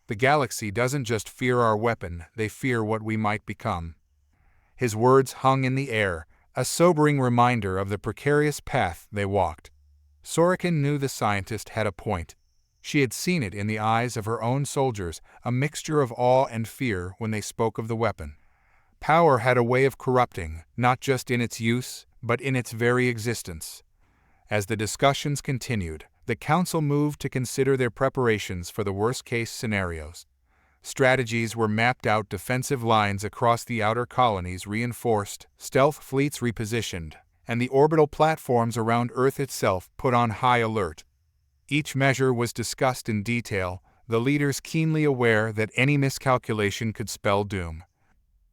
The galaxy doesn't just fear our weapon, they fear what we might become. His words hung in the air, a sobering reminder of the precarious path they walked. Sorokin knew the scientist had a point. She had seen it in the eyes of her own soldiers, a mixture of awe and fear when they spoke of the weapon. Power had a way of corrupting, not just in its use, but in its very existence. As the discussions continued, the Council moved to consider their preparations for the worst-case scenarios. Strategies were mapped out, defensive lines across the outer colonies reinforced, stealth fleets repositioned, and the orbital platforms around Earth itself put on high alert. Each measure was discussed in detail, the leaders keenly aware that any miscalculation could spell doom.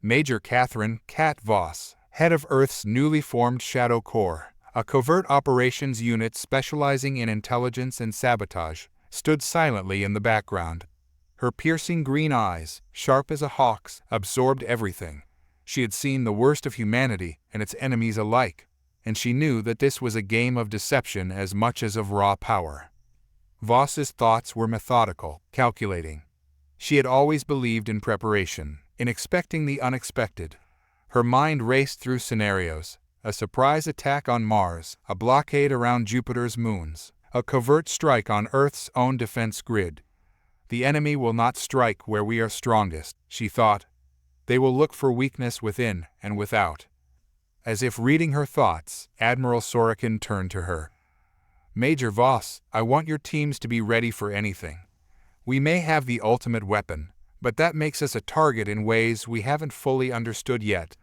Major Catherine "Cat" Voss, head of Earth's newly formed Shadow Corps, a covert operations unit specializing in intelligence and sabotage, stood silently in the background. Her piercing green eyes, sharp as a hawk's, absorbed everything. She had seen the worst of humanity and its enemies alike, and she knew that this was a game of deception as much as of raw power. Voss's thoughts were methodical, calculating. She had always believed in preparation, in expecting the unexpected. Her mind raced through scenarios: a surprise attack on Mars, a blockade around Jupiter's moons, a covert strike on Earth's own defense grid. The enemy will not strike where we are strongest, she thought. They will look for weakness within and without. As if reading her thoughts, Admiral Sorokin turned to her. Major Voss, I want your teams to be ready for anything. We may have the ultimate weapon, but that makes us a target in ways we haven't fully understood yet.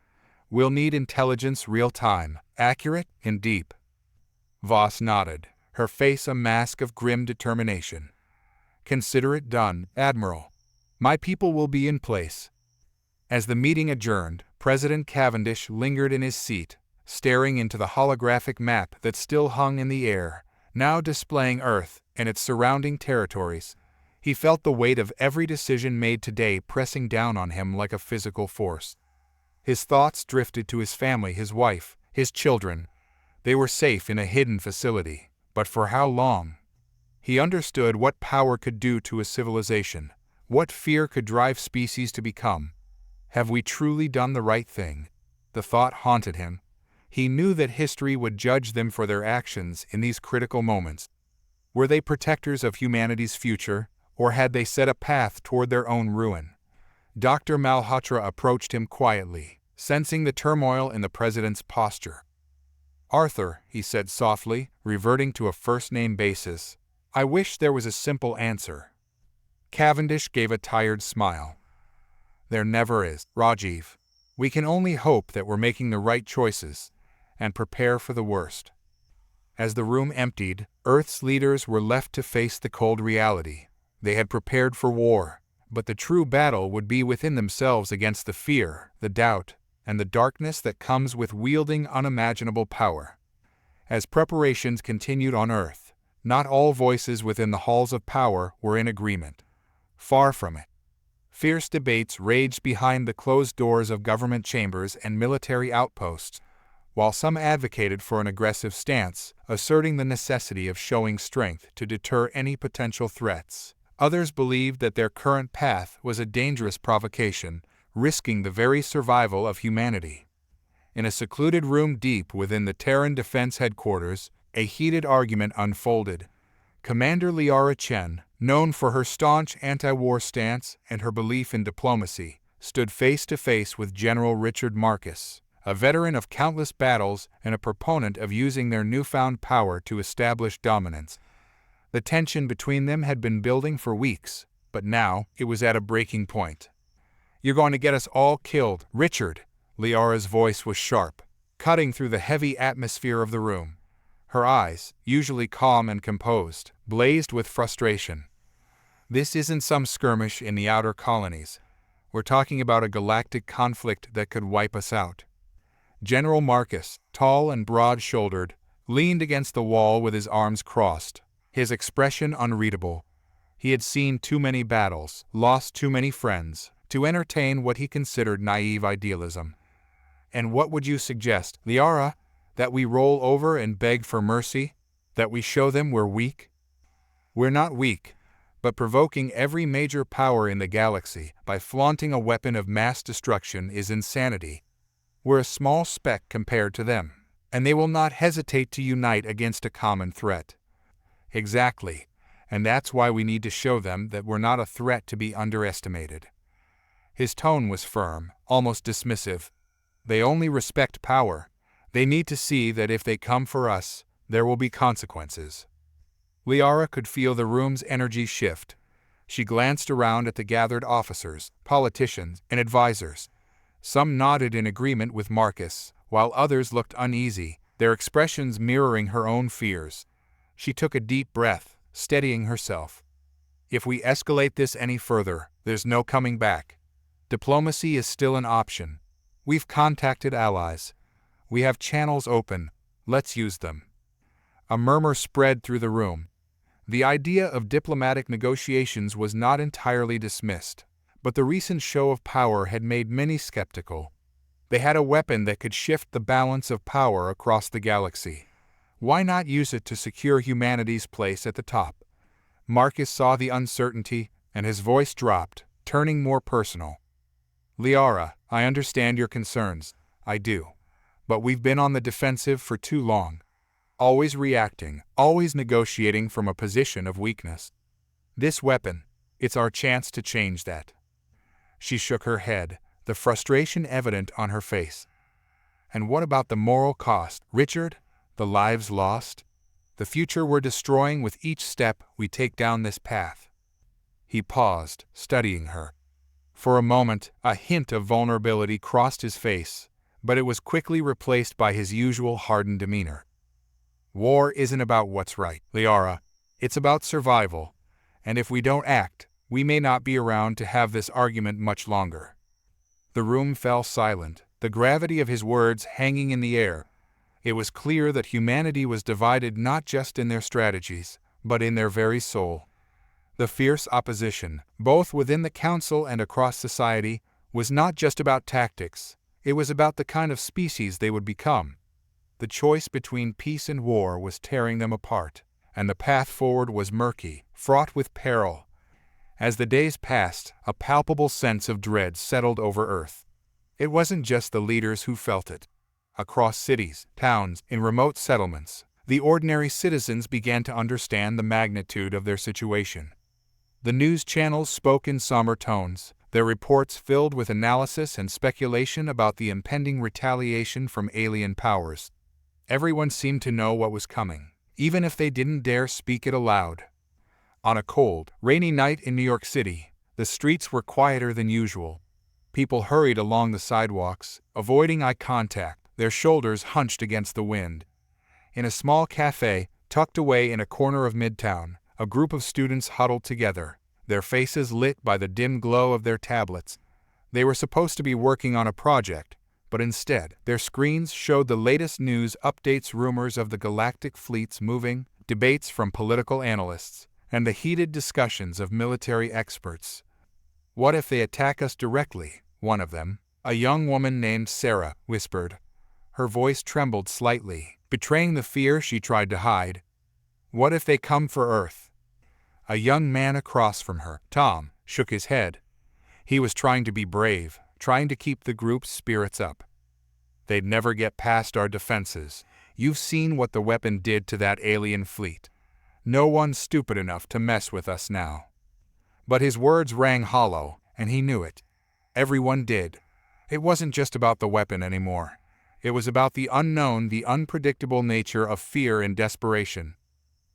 We'll need intelligence real-time, accurate and deep. Voss nodded, her face a mask of grim determination. Consider it done, Admiral. My people will be in place. As the meeting adjourned, President Cavendish lingered in his seat, staring into the holographic map that still hung in the air, now displaying Earth and its surrounding territories. He felt the weight of every decision made today pressing down on him like a physical force. His thoughts drifted to his family, his wife, his children. They were safe in a hidden facility, but for how long? He understood what power could do to a civilization, what fear could drive species to become. Have we truly done the right thing? The thought haunted him. He knew that history would judge them for their actions in these critical moments. Were they protectors of humanity's future, or had they set a path toward their own ruin? Dr. Malhotra approached him quietly, sensing the turmoil in the president's posture. Arthur, he said softly, reverting to a first-name basis, I wish there was a simple answer. Cavendish gave a tired smile. There never is, Rajiv. We can only hope that we're making the right choices, and prepare for the worst. As the room emptied, Earth's leaders were left to face the cold reality. They had prepared for war, but the true battle would be within themselves against the fear, the doubt, and the darkness that comes with wielding unimaginable power. As preparations continued on Earth, not all voices within the halls of power were in agreement. Far from it. Fierce debates raged behind the closed doors of government chambers and military outposts, while some advocated for an aggressive stance, asserting the necessity of showing strength to deter any potential threats. Others believed that their current path was a dangerous provocation, risking the very survival of humanity. In a secluded room deep within the Terran Defense Headquarters, a heated argument unfolded. Commander Liara Chen, known for her staunch anti-war stance and her belief in diplomacy, stood face to face with General Richard Marquez, a veteran of countless battles and a proponent of using their newfound power to establish dominance. The tension between them had been building for weeks, but now it was at a breaking point. "You're going to get us all killed, Richard." Liara's voice was sharp, cutting through the heavy atmosphere of the room. Her eyes, usually calm and composed, blazed with frustration. "This isn't some skirmish in the outer colonies. We're talking about a galactic conflict that could wipe us out." General Marquez, tall and broad-shouldered, leaned against the wall with his arms crossed, his expression unreadable. He had seen too many battles, lost too many friends, to entertain what he considered naive idealism. "And what would you suggest, Liara? That we roll over and beg for mercy? That we show them we're weak?" "We're not weak, but provoking every major power in the galaxy by flaunting a weapon of mass destruction is insanity. We're a small speck compared to them, and they will not hesitate to unite against a common threat." "Exactly, and that's why we need to show them that we're not a threat to be underestimated." His tone was firm, almost dismissive. "They only respect power. They need to see that if they come for us, there will be consequences." Liara could feel the room's energy shift. She glanced around at the gathered officers, politicians, and advisors. Some nodded in agreement with Marquez, while others looked uneasy, their expressions mirroring her own fears. She took a deep breath, steadying herself. "If we escalate this any further, there's no coming back. Diplomacy is still an option. We've contacted allies. We have channels open. Let's use them." A murmur spread through the room. The idea of diplomatic negotiations was not entirely dismissed, but the recent show of power had made many skeptical. They had a weapon that could shift the balance of power across the galaxy. Why not use it to secure humanity's place at the top? Marquez saw the uncertainty, and his voice dropped, turning more personal. "Liara, I understand your concerns. I do. But we've been on the defensive for too long. Always reacting, always negotiating from a position of weakness. This weapon, it's our chance to change that." She shook her head, the frustration evident on her face. "And what about the moral cost, Richard? The lives lost? The future we're destroying with each step we take down this path?" He paused, studying her. For a moment, a hint of vulnerability crossed his face, but it was quickly replaced by his usual hardened demeanor. "War isn't about what's right, Liara. It's about survival. And if we don't act, we may not be around to have this argument much longer." The room fell silent, the gravity of his words hanging in the air. It was clear that humanity was divided not just in their strategies, but in their very soul. The fierce opposition, both within the Council and across society, was not just about tactics. It was about the kind of species they would become. The choice between peace and war was tearing them apart, and the path forward was murky, fraught with peril. As the days passed, a palpable sense of dread settled over Earth. It wasn't just the leaders who felt it. Across cities, towns, and remote settlements, the ordinary citizens began to understand the magnitude of their situation. The news channels spoke in somber tones, their reports filled with analysis and speculation about the impending retaliation from alien powers. Everyone seemed to know what was coming, even if they didn't dare speak it aloud. On a cold, rainy night in New York City, the streets were quieter than usual. People hurried along the sidewalks, avoiding eye contact, their shoulders hunched against the wind. In a small cafe, tucked away in a corner of Midtown, a group of students huddled together, their faces lit by the dim glow of their tablets. They were supposed to be working on a project, but instead, their screens showed the latest news updates, rumors of the galactic fleets moving, debates from political analysts, and the heated discussions of military experts. What if they attack us directly? One of them, a young woman named Sarah, whispered. Her voice trembled slightly, betraying the fear she tried to hide. What if they come for Earth? A young man across from her, Tom, shook his head. He was trying to be brave, trying to keep the group's spirits up. They'd never get past our defenses. You've seen what the weapon did to that alien fleet. No one's stupid enough to mess with us now. But his words rang hollow, and he knew it. Everyone did. It wasn't just about the weapon anymore. It was about the unknown, the unpredictable nature of fear and desperation.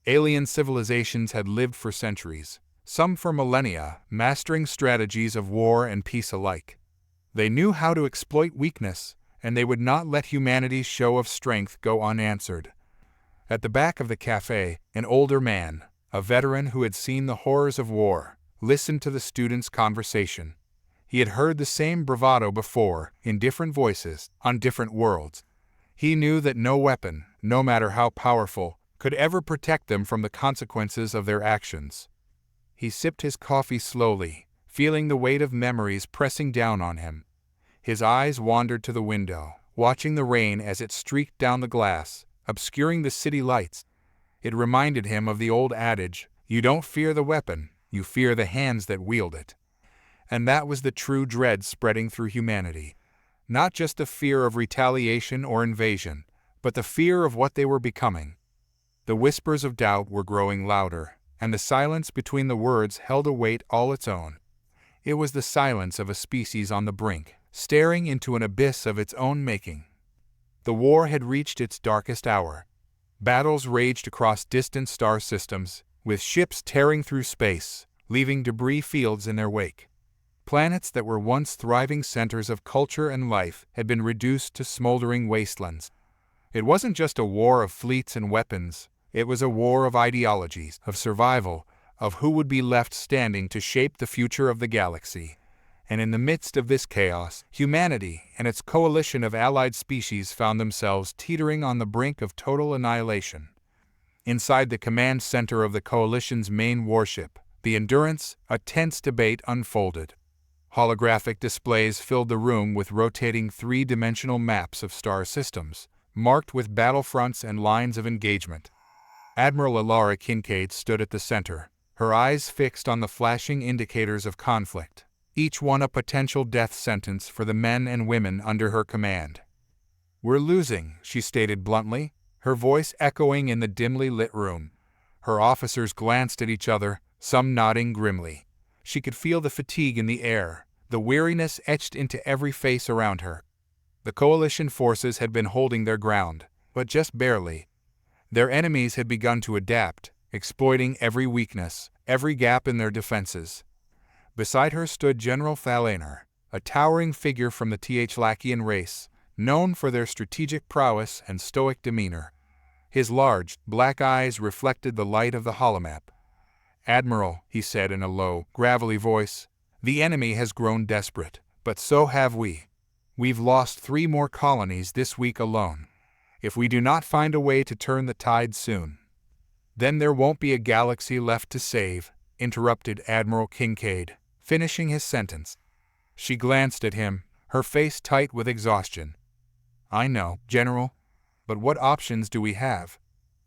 Alien civilizations had lived for centuries, some for millennia, mastering strategies of war and peace alike. They knew how to exploit weakness, and they would not let humanity's show of strength go unanswered. At the back of the cafe, an older man, a veteran who had seen the horrors of war, listened to the students' conversation. He had heard the same bravado before, in different voices, on different worlds. He knew that no weapon, no matter how powerful, could ever protect them from the consequences of their actions. He sipped his coffee slowly, feeling the weight of memories pressing down on him. His eyes wandered to the window, watching the rain as it streaked down the glass, obscuring the city lights. It reminded him of the old adage, you don't fear the weapon, you fear the hands that wield it. And that was the true dread spreading through humanity. Not just the fear of retaliation or invasion, but the fear of what they were becoming. The whispers of doubt were growing louder, and the silence between the words held a weight all its own. It was the silence of a species on the brink, staring into an abyss of its own making. The war had reached its darkest hour. Battles raged across distant star systems, with ships tearing through space, leaving debris fields in their wake. Planets that were once thriving centers of culture and life had been reduced to smoldering wastelands. It wasn't just a war of fleets and weapons, it was a war of ideologies, of survival, of who would be left standing to shape the future of the galaxy. And in the midst of this chaos, humanity and its coalition of allied species found themselves teetering on the brink of total annihilation. Inside the command center of the coalition's main warship, the Endurance, a tense debate unfolded. Holographic displays filled the room with rotating three-dimensional maps of star systems, marked with battlefronts and lines of engagement. Admiral Elena Kincaid stood at the center, her eyes fixed on the flashing indicators of conflict, each one a potential death sentence for the men and women under her command. "We're losing," she stated bluntly, her voice echoing in the dimly lit room. Her officers glanced at each other, some nodding grimly. She could feel the fatigue in the air, the weariness etched into every face around her. The coalition forces had been holding their ground, but just barely. Their enemies had begun to adapt, exploiting every weakness, every gap in their defenses. Beside her stood General Thalaner, a towering figure from the Tlachian race, known for their strategic prowess and stoic demeanor. His large, black eyes reflected the light of the holomap. "Admiral," he said in a low, gravelly voice, "the enemy has grown desperate, but so have we. We've lost 3 more colonies this week alone. If we do not find a way to turn the tide soon, then there won't be a galaxy left to save," interrupted Admiral Kincaid, finishing his sentence. She glanced at him, her face tight with exhaustion. "I know, General, but what options do we have?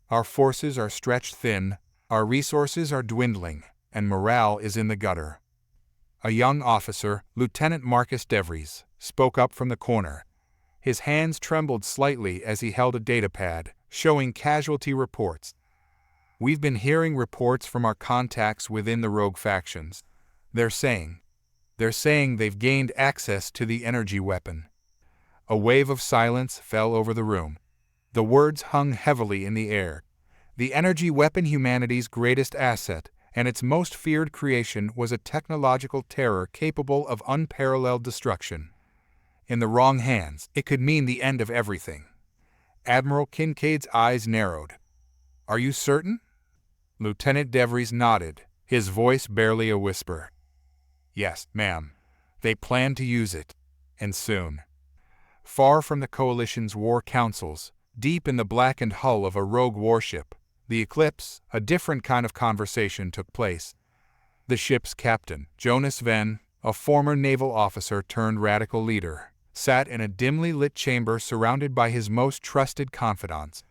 Our forces are stretched thin, our resources are dwindling, and morale is in the gutter." A young officer, Lieutenant Marcus Devries, spoke up from the corner. His hands trembled slightly as he held a datapad, showing casualty reports. "We've been hearing reports from our contacts within the rogue factions. They're saying they've gained access to the energy weapon." A wave of silence fell over the room. The words hung heavily in the air. The energy weapon, humanity's greatest asset, and its most feared creation, was a technological terror capable of unparalleled destruction. In the wrong hands, it could mean the end of everything. Admiral Kincaid's eyes narrowed. "Are you certain?" Lieutenant Devries nodded, his voice barely a whisper. "Yes, ma'am. They plan to use it. And soon." Far from the Coalition's war councils, deep in the blackened hull of a rogue warship, the Eclipse, a different kind of conversation took place. The ship's captain, Jonas Venn, a former naval officer turned radical leader, sat in a dimly lit chamber surrounded by his most trusted confidants.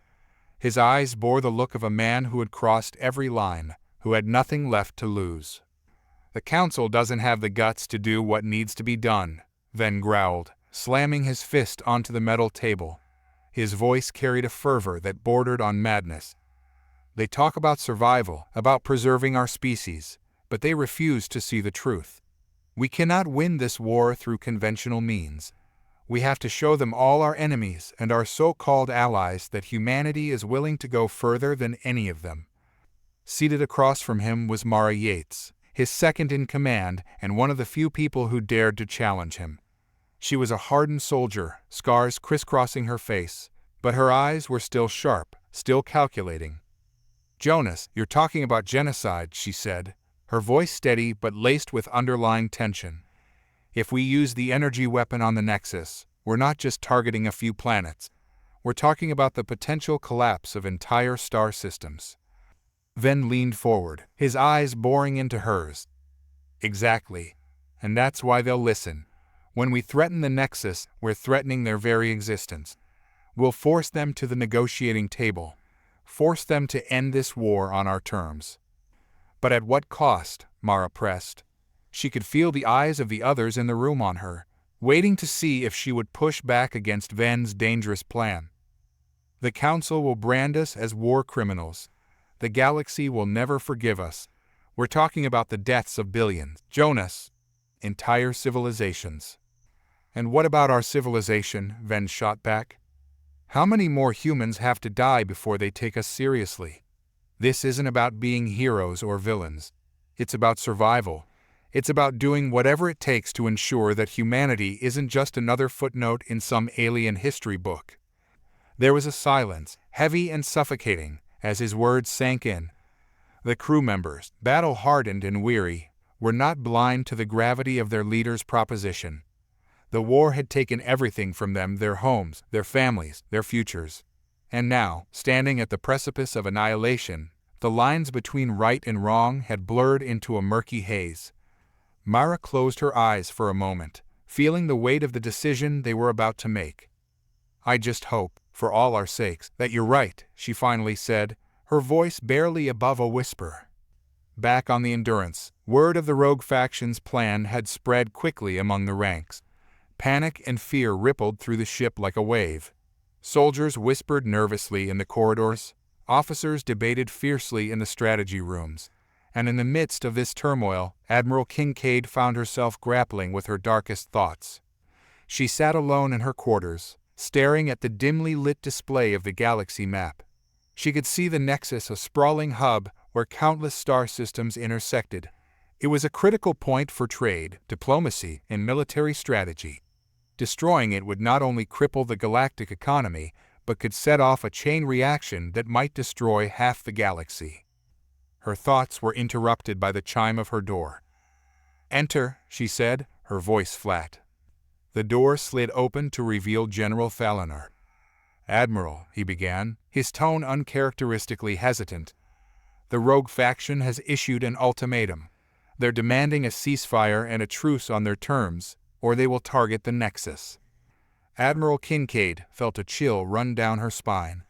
His eyes bore the look of a man who had crossed every line, who had nothing left to lose. "The council doesn't have the guts to do what needs to be done," Ven growled, slamming his fist onto the metal table. His voice carried a fervor that bordered on madness. "They talk about survival, about preserving our species, but they refuse to see the truth. We cannot win this war through conventional means. We have to show them, all our enemies and our so-called allies, that humanity is willing to go further than any of them." Seated across from him was Mara Yates, his second in command and one of the few people who dared to challenge him. She was a hardened soldier, scars crisscrossing her face, but her eyes were still sharp, still calculating. "Jonas, you're talking about genocide," she said, her voice steady but laced with underlying tension. "If we use the energy weapon on the Nexus, we're not just targeting a few planets. We're talking about the potential collapse of entire star systems." Ven leaned forward, his eyes boring into hers. "Exactly. And that's why they'll listen. When we threaten the Nexus, we're threatening their very existence. We'll force them to the negotiating table. Force them to end this war on our terms." "But at what cost?" Mara pressed. She could feel the eyes of the others in the room on her, waiting to see if she would push back against Ven's dangerous plan. "The Council will brand us as war criminals. The galaxy will never forgive us. We're talking about the deaths of billions, Jonas, entire civilizations." "And what about our civilization?" Ven shot back. "How many more humans have to die before they take us seriously? This isn't about being heroes or villains. It's about survival. It's about doing whatever it takes to ensure that humanity isn't just another footnote in some alien history book." There was a silence, heavy and suffocating, as his words sank in. The crew members, battle-hardened and weary, were not blind to the gravity of their leader's proposition. The war had taken everything from them: their homes, their families, their futures. And now, standing at the precipice of annihilation, the lines between right and wrong had blurred into a murky haze. Mara closed her eyes for a moment, feeling the weight of the decision they were about to make. "I just hope, for all our sakes, that you're right," she finally said, her voice barely above a whisper. Back on the Endurance, word of the rogue faction's plan had spread quickly among the ranks. Panic and fear rippled through the ship like a wave. Soldiers whispered nervously in the corridors, officers debated fiercely in the strategy rooms. And in the midst of this turmoil, Admiral Kincaid found herself grappling with her darkest thoughts. She sat alone in her quarters, staring at the dimly lit display of the galaxy map. She could see the Nexus, a sprawling hub where countless star systems intersected. It was a critical point for trade, diplomacy, and military strategy. Destroying it would not only cripple the galactic economy, but could set off a chain reaction that might destroy half the galaxy. Her thoughts were interrupted by the chime of her door. "Enter," she said, her voice flat. The door slid open to reveal General Thalanar. "Admiral," he began, his tone uncharacteristically hesitant. "The rogue faction has issued an ultimatum. They're demanding a ceasefire and a truce on their terms, or they will target the Nexus." Admiral Kincaid felt a chill run down her spine.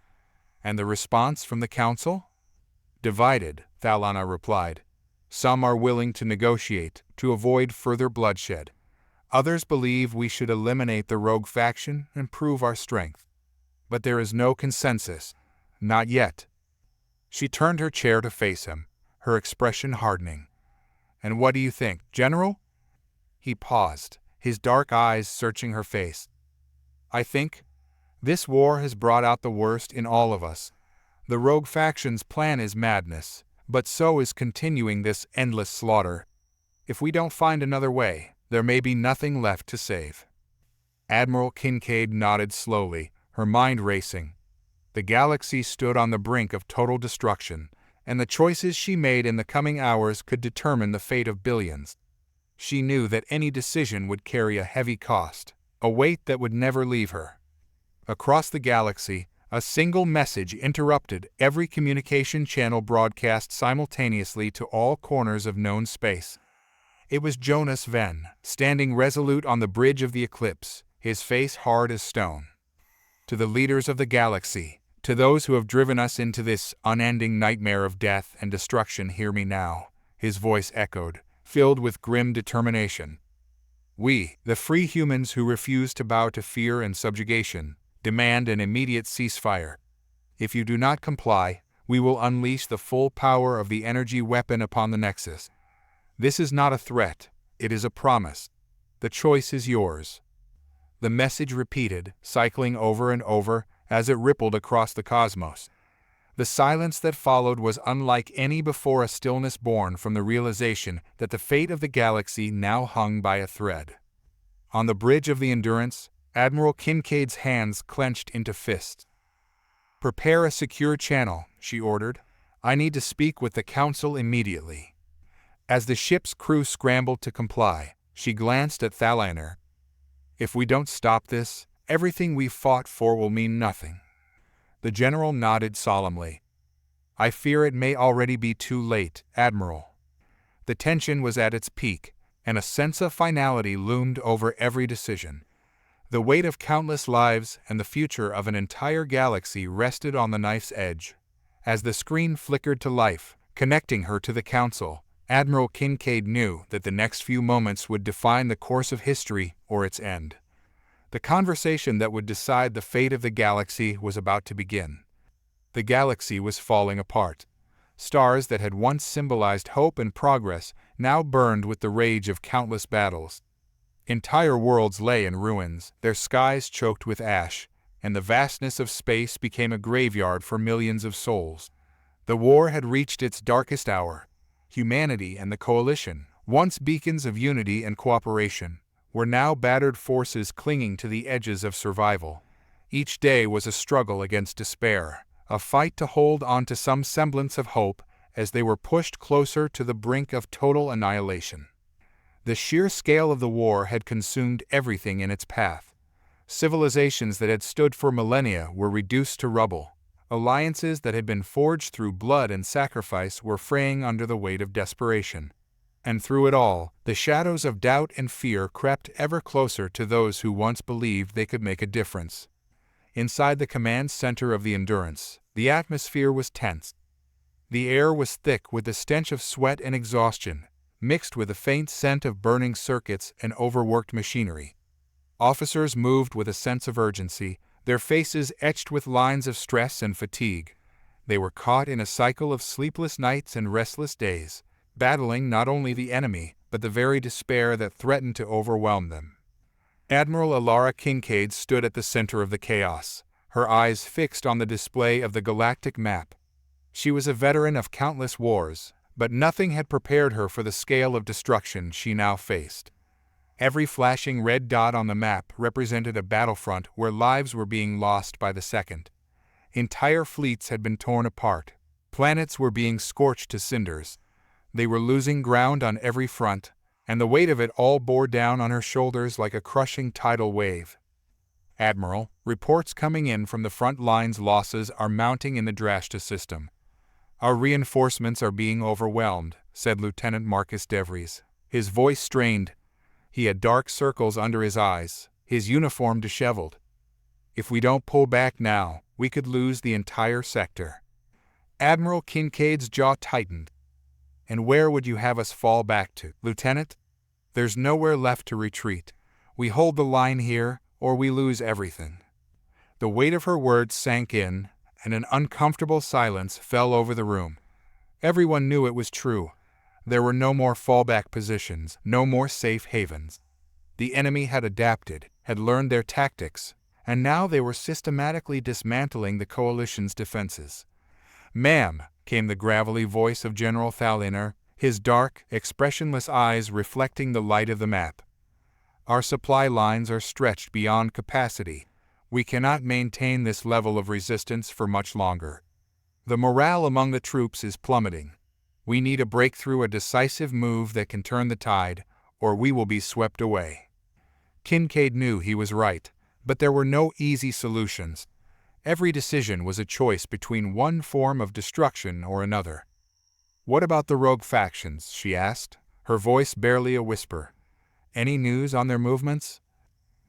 "And the response from the Council?" "Divided," Thalanar replied. "Some are willing to negotiate, to avoid further bloodshed. Others believe we should eliminate the rogue faction and prove our strength. But there is no consensus. Not yet." She turned her chair to face him, her expression hardening. "And what do you think, General?" He paused, his dark eyes searching her face. "I think this war has brought out the worst in all of us. The rogue faction's plan is madness, but so is continuing this endless slaughter. If we don't find another way, there may be nothing left to save." Admiral Kincaid nodded slowly, her mind racing. The galaxy stood on the brink of total destruction, and the choices she made in the coming hours could determine the fate of billions. She knew that any decision would carry a heavy cost, a weight that would never leave her. Across the galaxy, a single message interrupted every communication channel broadcast simultaneously to all corners of known space. It was Jonas Venn, standing resolute on the bridge of the eclipse, his face hard as stone. To the leaders of the galaxy, to those who have driven us into this unending nightmare of death and destruction, hear me now, his voice echoed, filled with grim determination. We, the free humans who refuse to bow to fear and subjugation, demand an immediate ceasefire. If you do not comply, we will unleash the full power of the energy weapon upon the Nexus. This is not a threat, it is a promise. The choice is yours. The message repeated, cycling over and over, as it rippled across the cosmos. The silence that followed was unlike any before, a stillness born from the realization that the fate of the galaxy now hung by a thread. On the bridge of the Endurance, Admiral Kincaid's hands clenched into fists. "Prepare a secure channel," she ordered. "I need to speak with the Council immediately." As the ship's crew scrambled to comply, she glanced at Thaliner. "If we don't stop this, everything we fought for will mean nothing." The general nodded solemnly. "I fear it may already be too late, Admiral." The tension was at its peak, and a sense of finality loomed over every decision. The weight of countless lives and the future of an entire galaxy rested on the knife's edge. As the screen flickered to life, connecting her to the Council, Admiral Kincaid knew that the next few moments would define the course of history or its end. The conversation that would decide the fate of the galaxy was about to begin. The galaxy was falling apart. Stars that had once symbolized hope and progress now burned with the rage of countless battles. Entire worlds lay in ruins, their skies choked with ash, and the vastness of space became a graveyard for millions of souls. The war had reached its darkest hour. Humanity and the Coalition, once beacons of unity and cooperation, were now battered forces clinging to the edges of survival. Each day was a struggle against despair, a fight to hold on to some semblance of hope as they were pushed closer to the brink of total annihilation. The sheer scale of the war had consumed everything in its path. Civilizations that had stood for millennia were reduced to rubble. Alliances that had been forged through blood and sacrifice were fraying under the weight of desperation. And through it all, the shadows of doubt and fear crept ever closer to those who once believed they could make a difference. Inside the command center of the Endurance, the atmosphere was tense. The air was thick with the stench of sweat and exhaustion, mixed with a faint scent of burning circuits and overworked machinery. Officers moved with a sense of urgency, their faces etched with lines of stress and fatigue. They were caught in a cycle of sleepless nights and restless days, battling not only the enemy, but the very despair that threatened to overwhelm them. Admiral Elena Kincaid stood at the center of the chaos, her eyes fixed on the display of the galactic map. She was a veteran of countless wars, but nothing had prepared her for the scale of destruction she now faced. Every flashing red dot on the map represented a battlefront where lives were being lost by the second. Entire fleets had been torn apart. Planets were being scorched to cinders. They were losing ground on every front, and the weight of it all bore down on her shoulders like a crushing tidal wave. "Admiral, reports coming in from the front lines. Losses are mounting in the Drashta system. Our reinforcements are being overwhelmed," said Lieutenant Marcus DeVries. His voice strained. He had dark circles under his eyes, his uniform disheveled. "If we don't pull back now, we could lose the entire sector." Admiral Kincaid's jaw tightened. "And where would you have us fall back to, Lieutenant? There's nowhere left to retreat. We hold the line here, or we lose everything." The weight of her words sank in, and an uncomfortable silence fell over the room. Everyone knew it was true. There were no more fallback positions, no more safe havens. The enemy had adapted, had learned their tactics, and now they were systematically dismantling the Coalition's defenses. "Ma'am," came the gravelly voice of General Thaliner, his dark, expressionless eyes reflecting the light of the map. "Our supply lines are stretched beyond capacity. We cannot maintain this level of resistance for much longer. The morale among the troops is plummeting. We need a breakthrough, a decisive move that can turn the tide, or we will be swept away." Kincaid knew he was right, but there were no easy solutions. Every decision was a choice between one form of destruction or another. "What about the rogue factions?" she asked. her voice barely a whisper. "Any news on their movements?"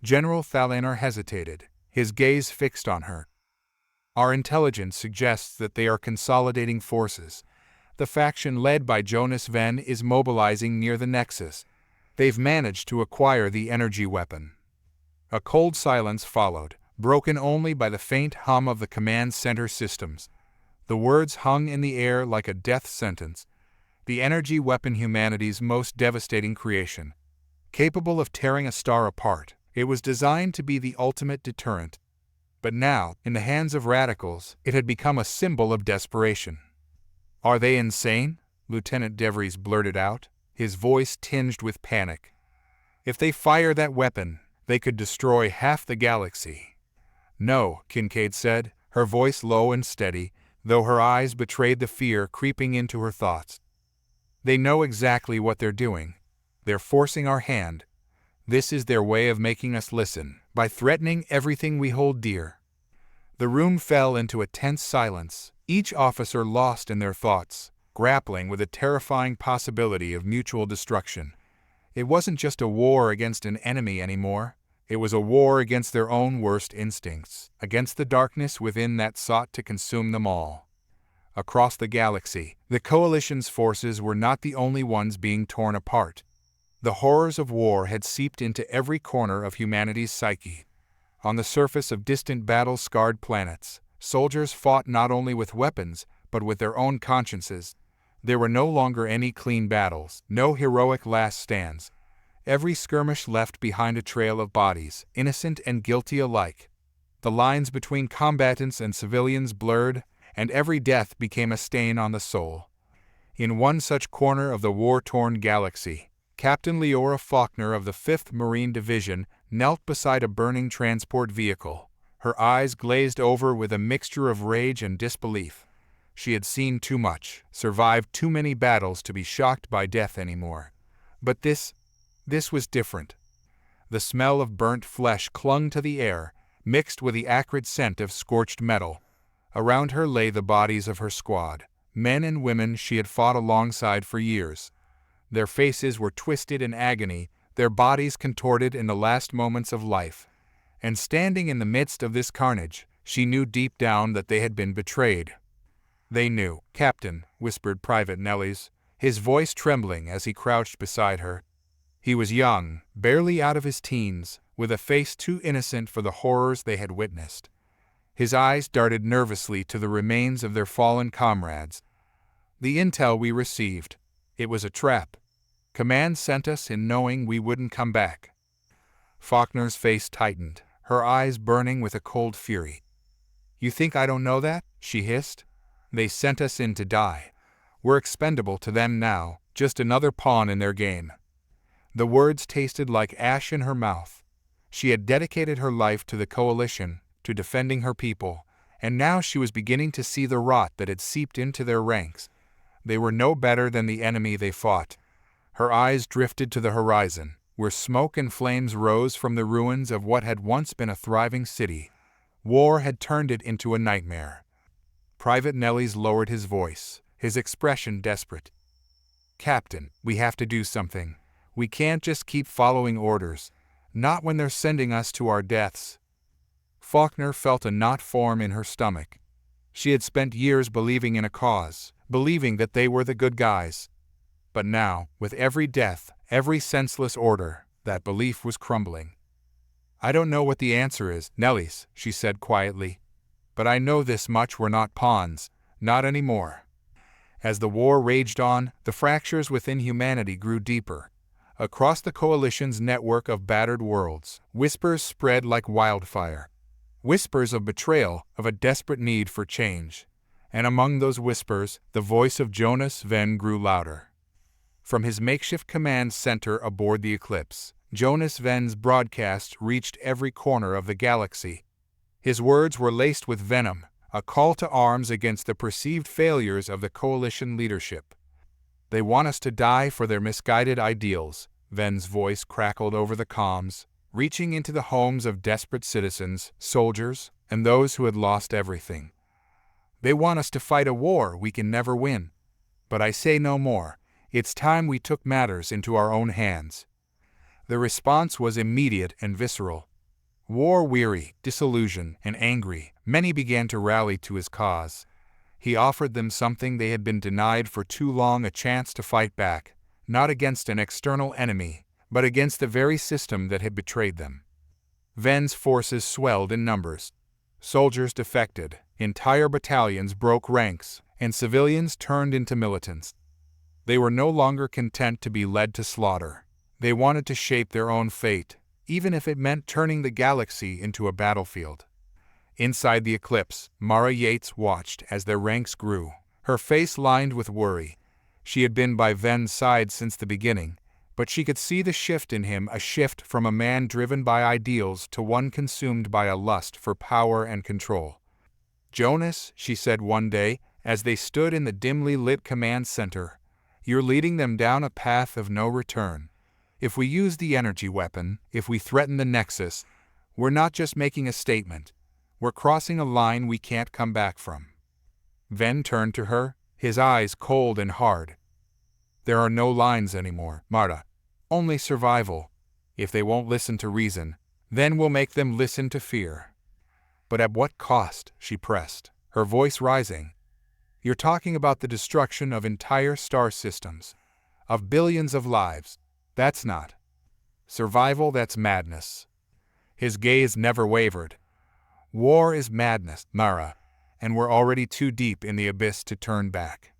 General Thalanar hesitated, his gaze fixed on her. "Our intelligence suggests that they are consolidating forces. The faction led by Jonas Ven is mobilizing near the Nexus. They've managed to acquire the energy weapon." A cold silence followed, broken only by the faint hum of the command center systems. The words hung in the air like a death sentence. The energy weapon, humanity's most devastating creation. Capable of tearing a star apart, it was designed to be the ultimate deterrent. But now, in the hands of radicals, it had become a symbol of desperation. "Are they insane?" Lieutenant DeVries blurted out, his voice tinged with panic. "If they fire that weapon, they could destroy half the galaxy." "No," Kincaid said, her voice low and steady, though her eyes betrayed the fear creeping into her thoughts. "They know exactly what they're doing. They're forcing our hand. This is their way of making us listen, by threatening everything we hold dear." The room fell into a tense silence, each officer lost in their thoughts, grappling with the terrifying possibility of mutual destruction. It wasn't just a war against an enemy anymore. It was a war against their own worst instincts, against the darkness within that sought to consume them all. Across the galaxy, the Coalition's forces were not the only ones being torn apart. The horrors of war had seeped into every corner of humanity's psyche. On the surface of distant battle-scarred planets, soldiers fought not only with weapons, but with their own consciences. There were no longer any clean battles, no heroic last stands. Every skirmish left behind a trail of bodies, innocent and guilty alike. The lines between combatants and civilians blurred, and every death became a stain on the soul. In one such corner of the war-torn galaxy, Captain Leora Faulkner of the 5th Marine Division knelt beside a burning transport vehicle, her eyes glazed over with a mixture of rage and disbelief. She had seen too much, survived too many battles to be shocked by death anymore. But this was different. The smell of burnt flesh clung to the air, mixed with the acrid scent of scorched metal. Around her lay the bodies of her squad, men and women she had fought alongside for years. Their faces were twisted in agony, their bodies contorted in the last moments of life. And standing in the midst of this carnage, she knew deep down that they had been betrayed. "They knew, Captain," whispered Private Nellies, his voice trembling as he crouched beside her. He was young, barely out of his teens, with a face too innocent for the horrors they had witnessed. His eyes darted nervously to the remains of their fallen comrades. "The intel we received, it was a trap. Command sent us in knowing we wouldn't come back." Faulkner's face tightened, her eyes burning with a cold fury. "You think I don't know that?" she hissed. "They sent us in to die. We're expendable to them now, just another pawn in their game." The words tasted like ash in her mouth. She had dedicated her life to the Coalition, to defending her people, and now she was beginning to see the rot that had seeped into their ranks. They were no better than the enemy they fought. Her eyes drifted to the horizon, where smoke and flames rose from the ruins of what had once been a thriving city. War had turned it into a nightmare. Private Nellies lowered his voice, his expression desperate. "Captain, we have to do something. We can't just keep following orders, not when they're sending us to our deaths." Faulkner felt a knot form in her stomach. She had spent years believing in a cause, believing that they were the good guys. But now, with every death, every senseless order, that belief was crumbling. "I don't know what the answer is, Nellies," she said quietly. "But I know this much: we're not pawns, not anymore." As the war raged on, the fractures within humanity grew deeper. Across the Coalition's network of battered worlds, whispers spread like wildfire. Whispers of betrayal, of a desperate need for change. And among those whispers, the voice of Jonas Ven grew louder. From his makeshift command center aboard the Eclipse, Jonas Ven's broadcast reached every corner of the galaxy. His words were laced with venom, a call to arms against the perceived failures of the Coalition leadership. "They want us to die for their misguided ideals," Ven's voice crackled over the comms, reaching into the homes of desperate citizens, soldiers, and those who had lost everything. "They want us to fight a war we can never win. But I say no more. It's time we took matters into our own hands." The response was immediate and visceral. War-weary, disillusioned, and angry, many began to rally to his cause. He offered them something they had been denied for too long, a chance to fight back, not against an external enemy, but against the very system that had betrayed them. Ven's forces swelled in numbers. Soldiers defected, entire battalions broke ranks, and civilians turned into militants. They were no longer content to be led to slaughter. They wanted to shape their own fate, even if it meant turning the galaxy into a battlefield. Inside the Eclipse, Mara Yates watched as their ranks grew, her face lined with worry. She had been by Ven's side since the beginning, but she could see the shift in him, a shift from a man driven by ideals to one consumed by a lust for power and control. "Jonas," she said one day, as they stood in the dimly lit command center, "you're leading them down a path of no return. If we use the energy weapon, if we threaten the Nexus, we're not just making a statement. We're crossing a line we can't come back from." Ven turned to her, his eyes cold and hard. "There are no lines anymore, Marta. Only survival. If they won't listen to reason, then we'll make them listen to fear." "But at what cost?" she pressed, her voice rising. "You're talking about the destruction of entire star systems, of billions of lives. That's not survival, that's madness." His gaze never wavered. "War is madness, Mara, and we're already too deep in the abyss to turn back."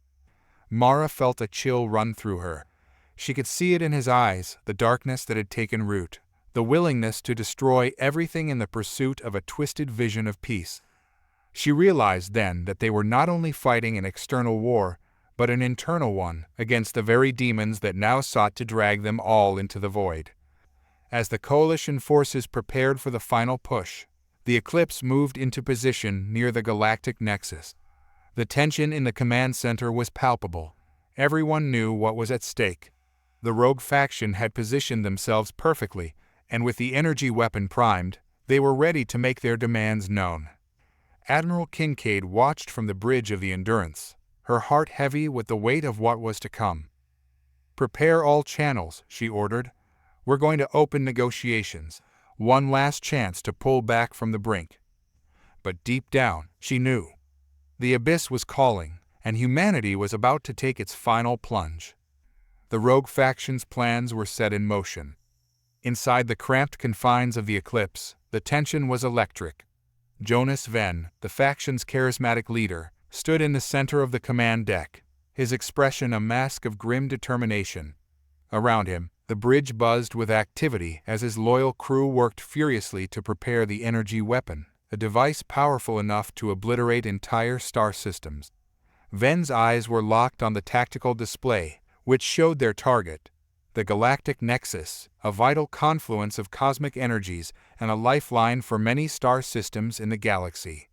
Mara felt a chill run through her. She could see it in his eyes, the darkness that had taken root, the willingness to destroy everything in the pursuit of a twisted vision of peace. She realized then that they were not only fighting an external war, but an internal one, against the very demons that now sought to drag them all into the void. As the coalition forces prepared for the final push, the Eclipse moved into position near the Galactic Nexus. The tension in the command center was palpable. Everyone knew what was at stake. The rogue faction had positioned themselves perfectly, and with the energy weapon primed, they were ready to make their demands known. Admiral Kincaid watched from the bridge of the Endurance, her heart heavy with the weight of what was to come. "Prepare all channels," she ordered. "We're going to open negotiations, one last chance to pull back from the brink." But deep down, she knew. The abyss was calling, and humanity was about to take its final plunge. The rogue faction's plans were set in motion. Inside the cramped confines of the Eclipse, the tension was electric. Jonas Ven, the faction's charismatic leader, stood in the center of the command deck, his expression a mask of grim determination. Around him, the bridge buzzed with activity as his loyal crew worked furiously to prepare the energy weapon, a device powerful enough to obliterate entire star systems. Ven's eyes were locked on the tactical display, which showed their target, the Galactic Nexus, a vital confluence of cosmic energies and a lifeline for many star systems in the galaxy.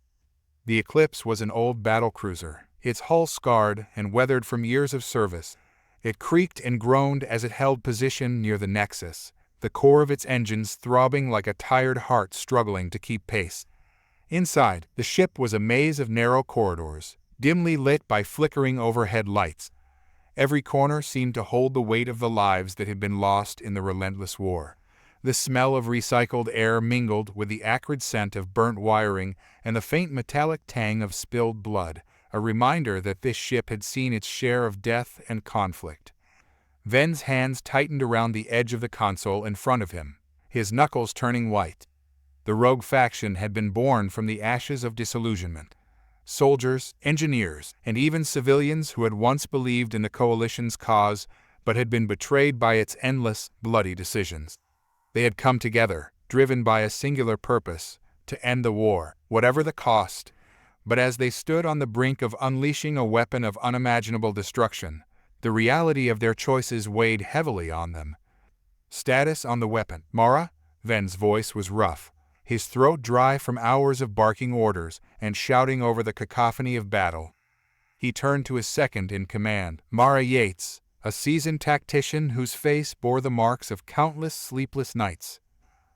The Eclipse was an old battlecruiser, its hull scarred and weathered from years of service. It creaked and groaned as it held position near the Nexus, the core of its engines throbbing like a tired heart struggling to keep pace. Inside, the ship was a maze of narrow corridors, dimly lit by flickering overhead lights. Every corner seemed to hold the weight of the lives that had been lost in the relentless war. The smell of recycled air mingled with the acrid scent of burnt wiring and the faint metallic tang of spilled blood, a reminder that this ship had seen its share of death and conflict. Ven's hands tightened around the edge of the console in front of him, his knuckles turning white. The rogue faction had been born from the ashes of disillusionment. Soldiers, engineers, and even civilians who had once believed in the Coalition's cause but had been betrayed by its endless, bloody decisions. They had come together, driven by a singular purpose, to end the war, whatever the cost. But as they stood on the brink of unleashing a weapon of unimaginable destruction, the reality of their choices weighed heavily on them. "Status on the weapon, Mara?" Ven's voice was rough, his throat dry from hours of barking orders and shouting over the cacophony of battle. He turned to his second in command, Mara Yates, a seasoned tactician whose face bore the marks of countless sleepless nights.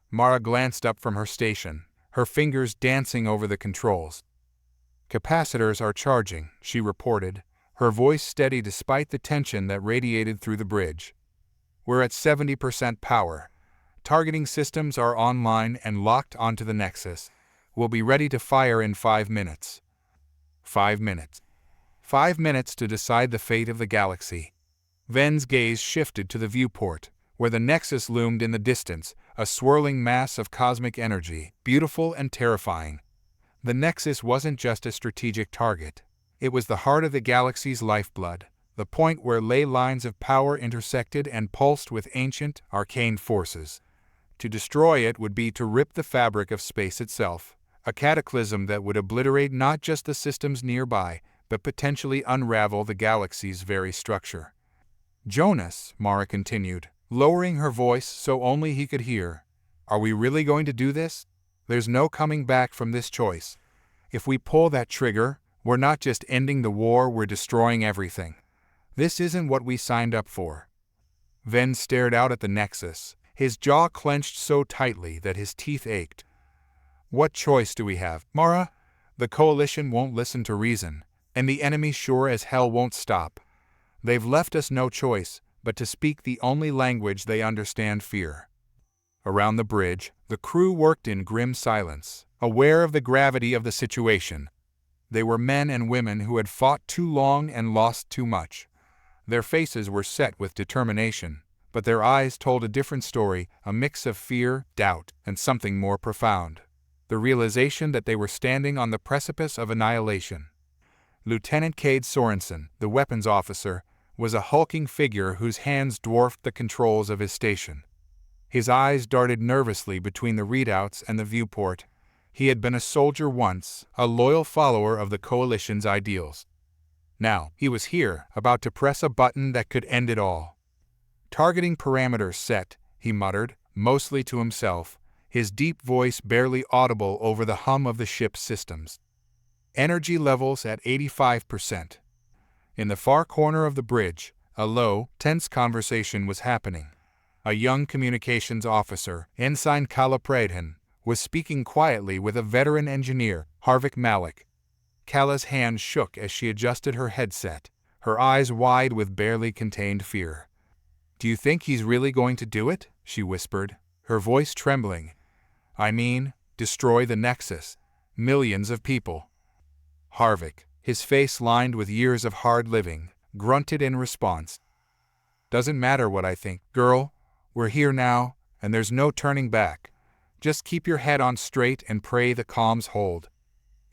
Mara glanced up from her station, her fingers dancing over the controls. "Capacitors are charging," she reported, her voice steady despite the tension that radiated through the bridge. "We're at 70% power. Targeting systems are online and locked onto the Nexus. We'll be ready to fire in 5 minutes." 5 minutes. 5 minutes to decide the fate of the galaxy. Ven's gaze shifted to the viewport, where the Nexus loomed in the distance, a swirling mass of cosmic energy, beautiful and terrifying. The Nexus wasn't just a strategic target. It was the heart of the galaxy's lifeblood, the point where ley lines of power intersected and pulsed with ancient, arcane forces. To destroy it would be to rip the fabric of space itself, a cataclysm that would obliterate not just the systems nearby, but potentially unravel the galaxy's very structure. "Jonas," Mara continued, lowering her voice so only he could hear, "are we really going to do this? There's no coming back from this choice. If we pull that trigger, we're not just ending the war, we're destroying everything. This isn't what we signed up for." Ven stared out at the Nexus, his jaw clenched so tightly that his teeth ached. "What choice do we have, Mara? The Coalition won't listen to reason, and the enemy sure as hell won't stop. They've left us no choice but to speak the only language they understand: fear." Around the bridge, the crew worked in grim silence, aware of the gravity of the situation. They were men and women who had fought too long and lost too much. Their faces were set with determination, but their eyes told a different story, a mix of fear, doubt, and something more profound: the realization that they were standing on the precipice of annihilation. Lieutenant Cade Sorensen, the weapons officer, was a hulking figure whose hands dwarfed the controls of his station. His eyes darted nervously between the readouts and the viewport. He had been a soldier once, a loyal follower of the Coalition's ideals. Now, he was here, about to press a button that could end it all. "Targeting parameters set," he muttered, mostly to himself, his deep voice barely audible over the hum of the ship's systems. "Energy levels at 85%. In the far corner of the bridge, a low, tense conversation was happening. A young communications officer, Ensign Kalapradhan, was speaking quietly with a veteran engineer, Harvick Malik. Kala's hand shook as she adjusted her headset, her eyes wide with barely contained fear. "Do you think he's really going to do it?" she whispered, her voice trembling. "I mean, destroy the Nexus. Millions of people." Harvick, his face lined with years of hard living, grunted in response. "Doesn't matter what I think, girl. We're here now, and there's no turning back. Just keep your head on straight and pray the comms hold.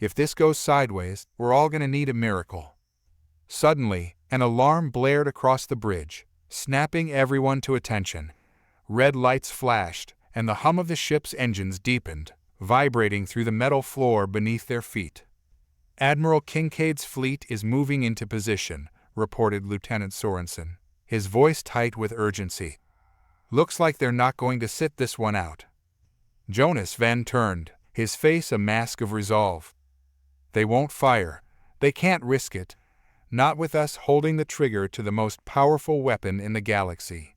If this goes sideways, we're all gonna need a miracle." Suddenly, an alarm blared across the bridge, snapping everyone to attention. Red lights flashed, and the hum of the ship's engines deepened, vibrating through the metal floor beneath their feet. "Admiral Kincaid's fleet is moving into position," reported Lieutenant Sorensen, his voice tight with urgency. "Looks like they're not going to sit this one out." Jonas Ven turned, his face a mask of resolve. "They won't fire. They can't risk it. Not with us holding the trigger to the most powerful weapon in the galaxy."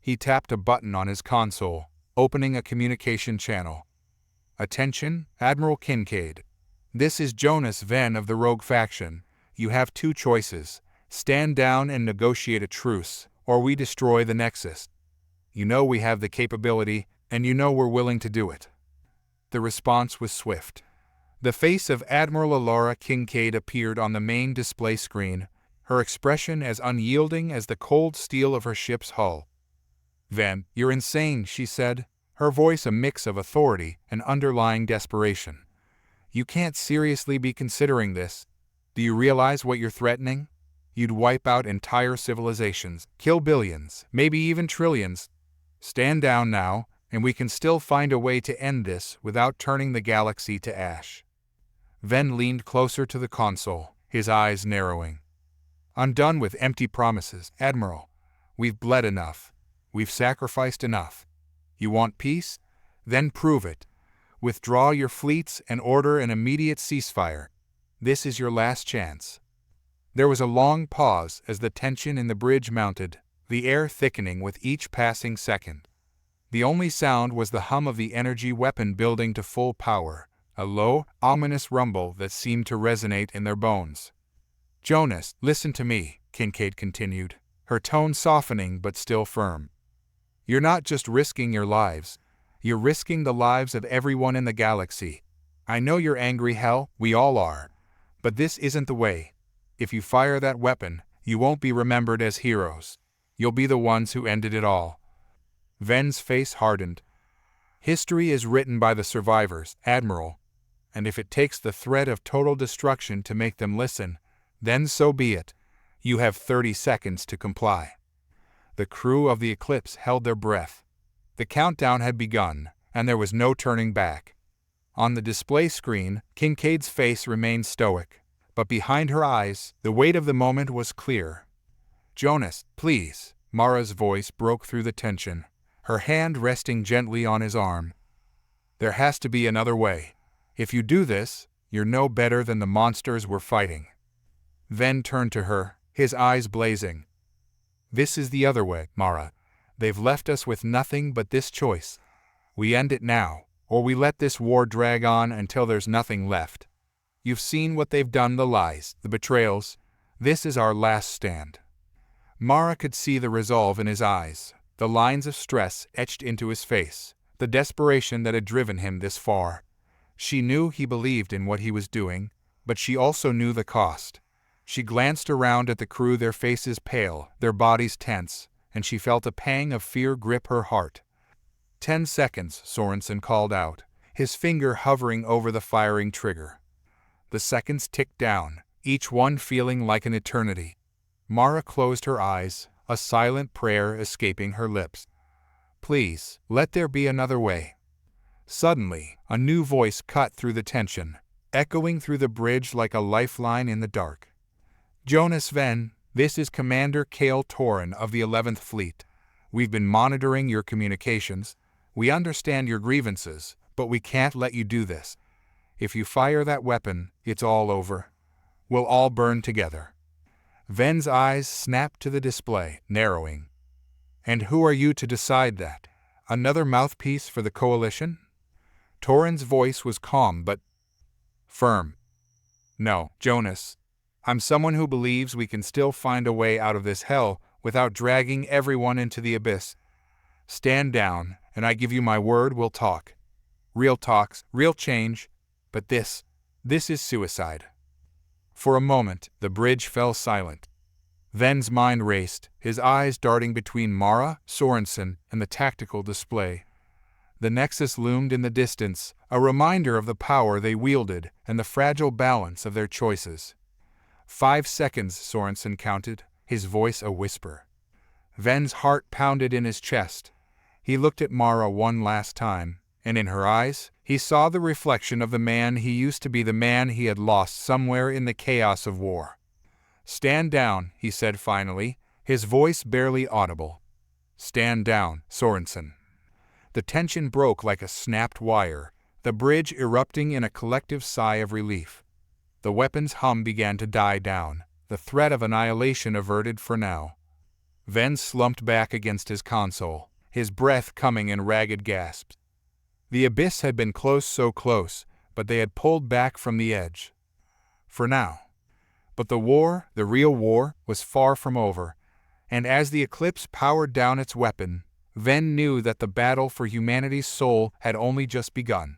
He tapped a button on his console, opening a communication channel. "Attention, Admiral Kincaid. This is Jonas Ven of the Rogue faction. You have two choices: stand down and negotiate a truce, or we destroy the Nexus. You know we have the capability, and you know we're willing to do it." The response was swift. The face of Admiral Elena Kincaid appeared on the main display screen, her expression as unyielding as the cold steel of her ship's hull. "Ven, you're insane," she said, her voice a mix of authority and underlying desperation. "You can't seriously be considering this. Do you realize what you're threatening? You'd wipe out entire civilizations, kill billions, maybe even trillions. Stand down now, and we can still find a way to end this without turning the galaxy to ash." Ven leaned closer to the console, his eyes narrowing. "I'm done with empty promises, Admiral. We've bled enough. We've sacrificed enough. You want peace? Then prove it. Withdraw your fleets and order an immediate ceasefire. This is your last chance." There was a long pause as the tension in the bridge mounted, the air thickening with each passing second. The only sound was the hum of the energy weapon building to full power, a low, ominous rumble that seemed to resonate in their bones. Jonas, listen to me, Kincaid continued, her tone softening but still firm. You're not just risking your lives. You're risking the lives of everyone in the galaxy. I know you're angry, hell, we all are. But this isn't the way. If you fire that weapon, you won't be remembered as heroes. You'll be the ones who ended it all. Ven's face hardened. History is written by the survivors, Admiral. And if it takes the threat of total destruction to make them listen, then so be it. You have 30 seconds to comply. The crew of the Eclipse held their breath. The countdown had begun, and there was no turning back. On the display screen, Kincaid's face remained stoic, but behind her eyes, the weight of the moment was clear. Jonas, please, Mara's voice broke through the tension, her hand resting gently on his arm. There has to be another way. If you do this, you're no better than the monsters we're fighting. Ven turned to her, his eyes blazing. This is the other way, Mara. They've left us with nothing but this choice. We end it now, or we let this war drag on until there's nothing left. You've seen what they've done, the lies, the betrayals. This is our last stand. Mara could see the resolve in his eyes, the lines of stress etched into his face, the desperation that had driven him this far. She knew he believed in what he was doing, but she also knew the cost. She glanced around at the crew, their faces pale, their bodies tense, and she felt a pang of fear grip her heart. 10 seconds, Sorensen called out, his finger hovering over the firing trigger. The seconds ticked down, each one feeling like an eternity. Mara closed her eyes, a silent prayer escaping her lips. Please, let there be another way. Suddenly, a new voice cut through the tension, echoing through the bridge like a lifeline in the dark. Jonas Ven, this is Commander Kale Torin of the 11th Fleet. We've been monitoring your communications. We understand your grievances, but we can't let you do this. If you fire that weapon, it's all over. We'll all burn together. Ven's eyes snapped to the display, narrowing. And who are you to decide that? Another mouthpiece for the Coalition? Torin's voice was calm but firm. No, Jonas. I'm someone who believes we can still find a way out of this hell without dragging everyone into the abyss. Stand down, and I give you my word we'll talk. Real talks, real change, but this is suicide. For a moment, the bridge fell silent. Ven's mind raced, his eyes darting between Mara, Sorensen, and the tactical display. The Nexus loomed in the distance, a reminder of the power they wielded and the fragile balance of their choices. 5 seconds, Sorensen counted, his voice a whisper. Ven's heart pounded in his chest. He looked at Mara one last time, and in her eyes, he saw the reflection of the man he used to be, the man he had lost somewhere in the chaos of war. Stand down, he said finally, his voice barely audible. Stand down, Sorensen. The tension broke like a snapped wire, the bridge erupting in a collective sigh of relief. The weapon's hum began to die down, the threat of annihilation averted for now. Ven slumped back against his console, his breath coming in ragged gasps. The abyss had been close, so close, but they had pulled back from the edge. For now. But the war, the real war, was far from over, and as the Eclipse powered down its weapon, Ven knew that the battle for humanity's soul had only just begun.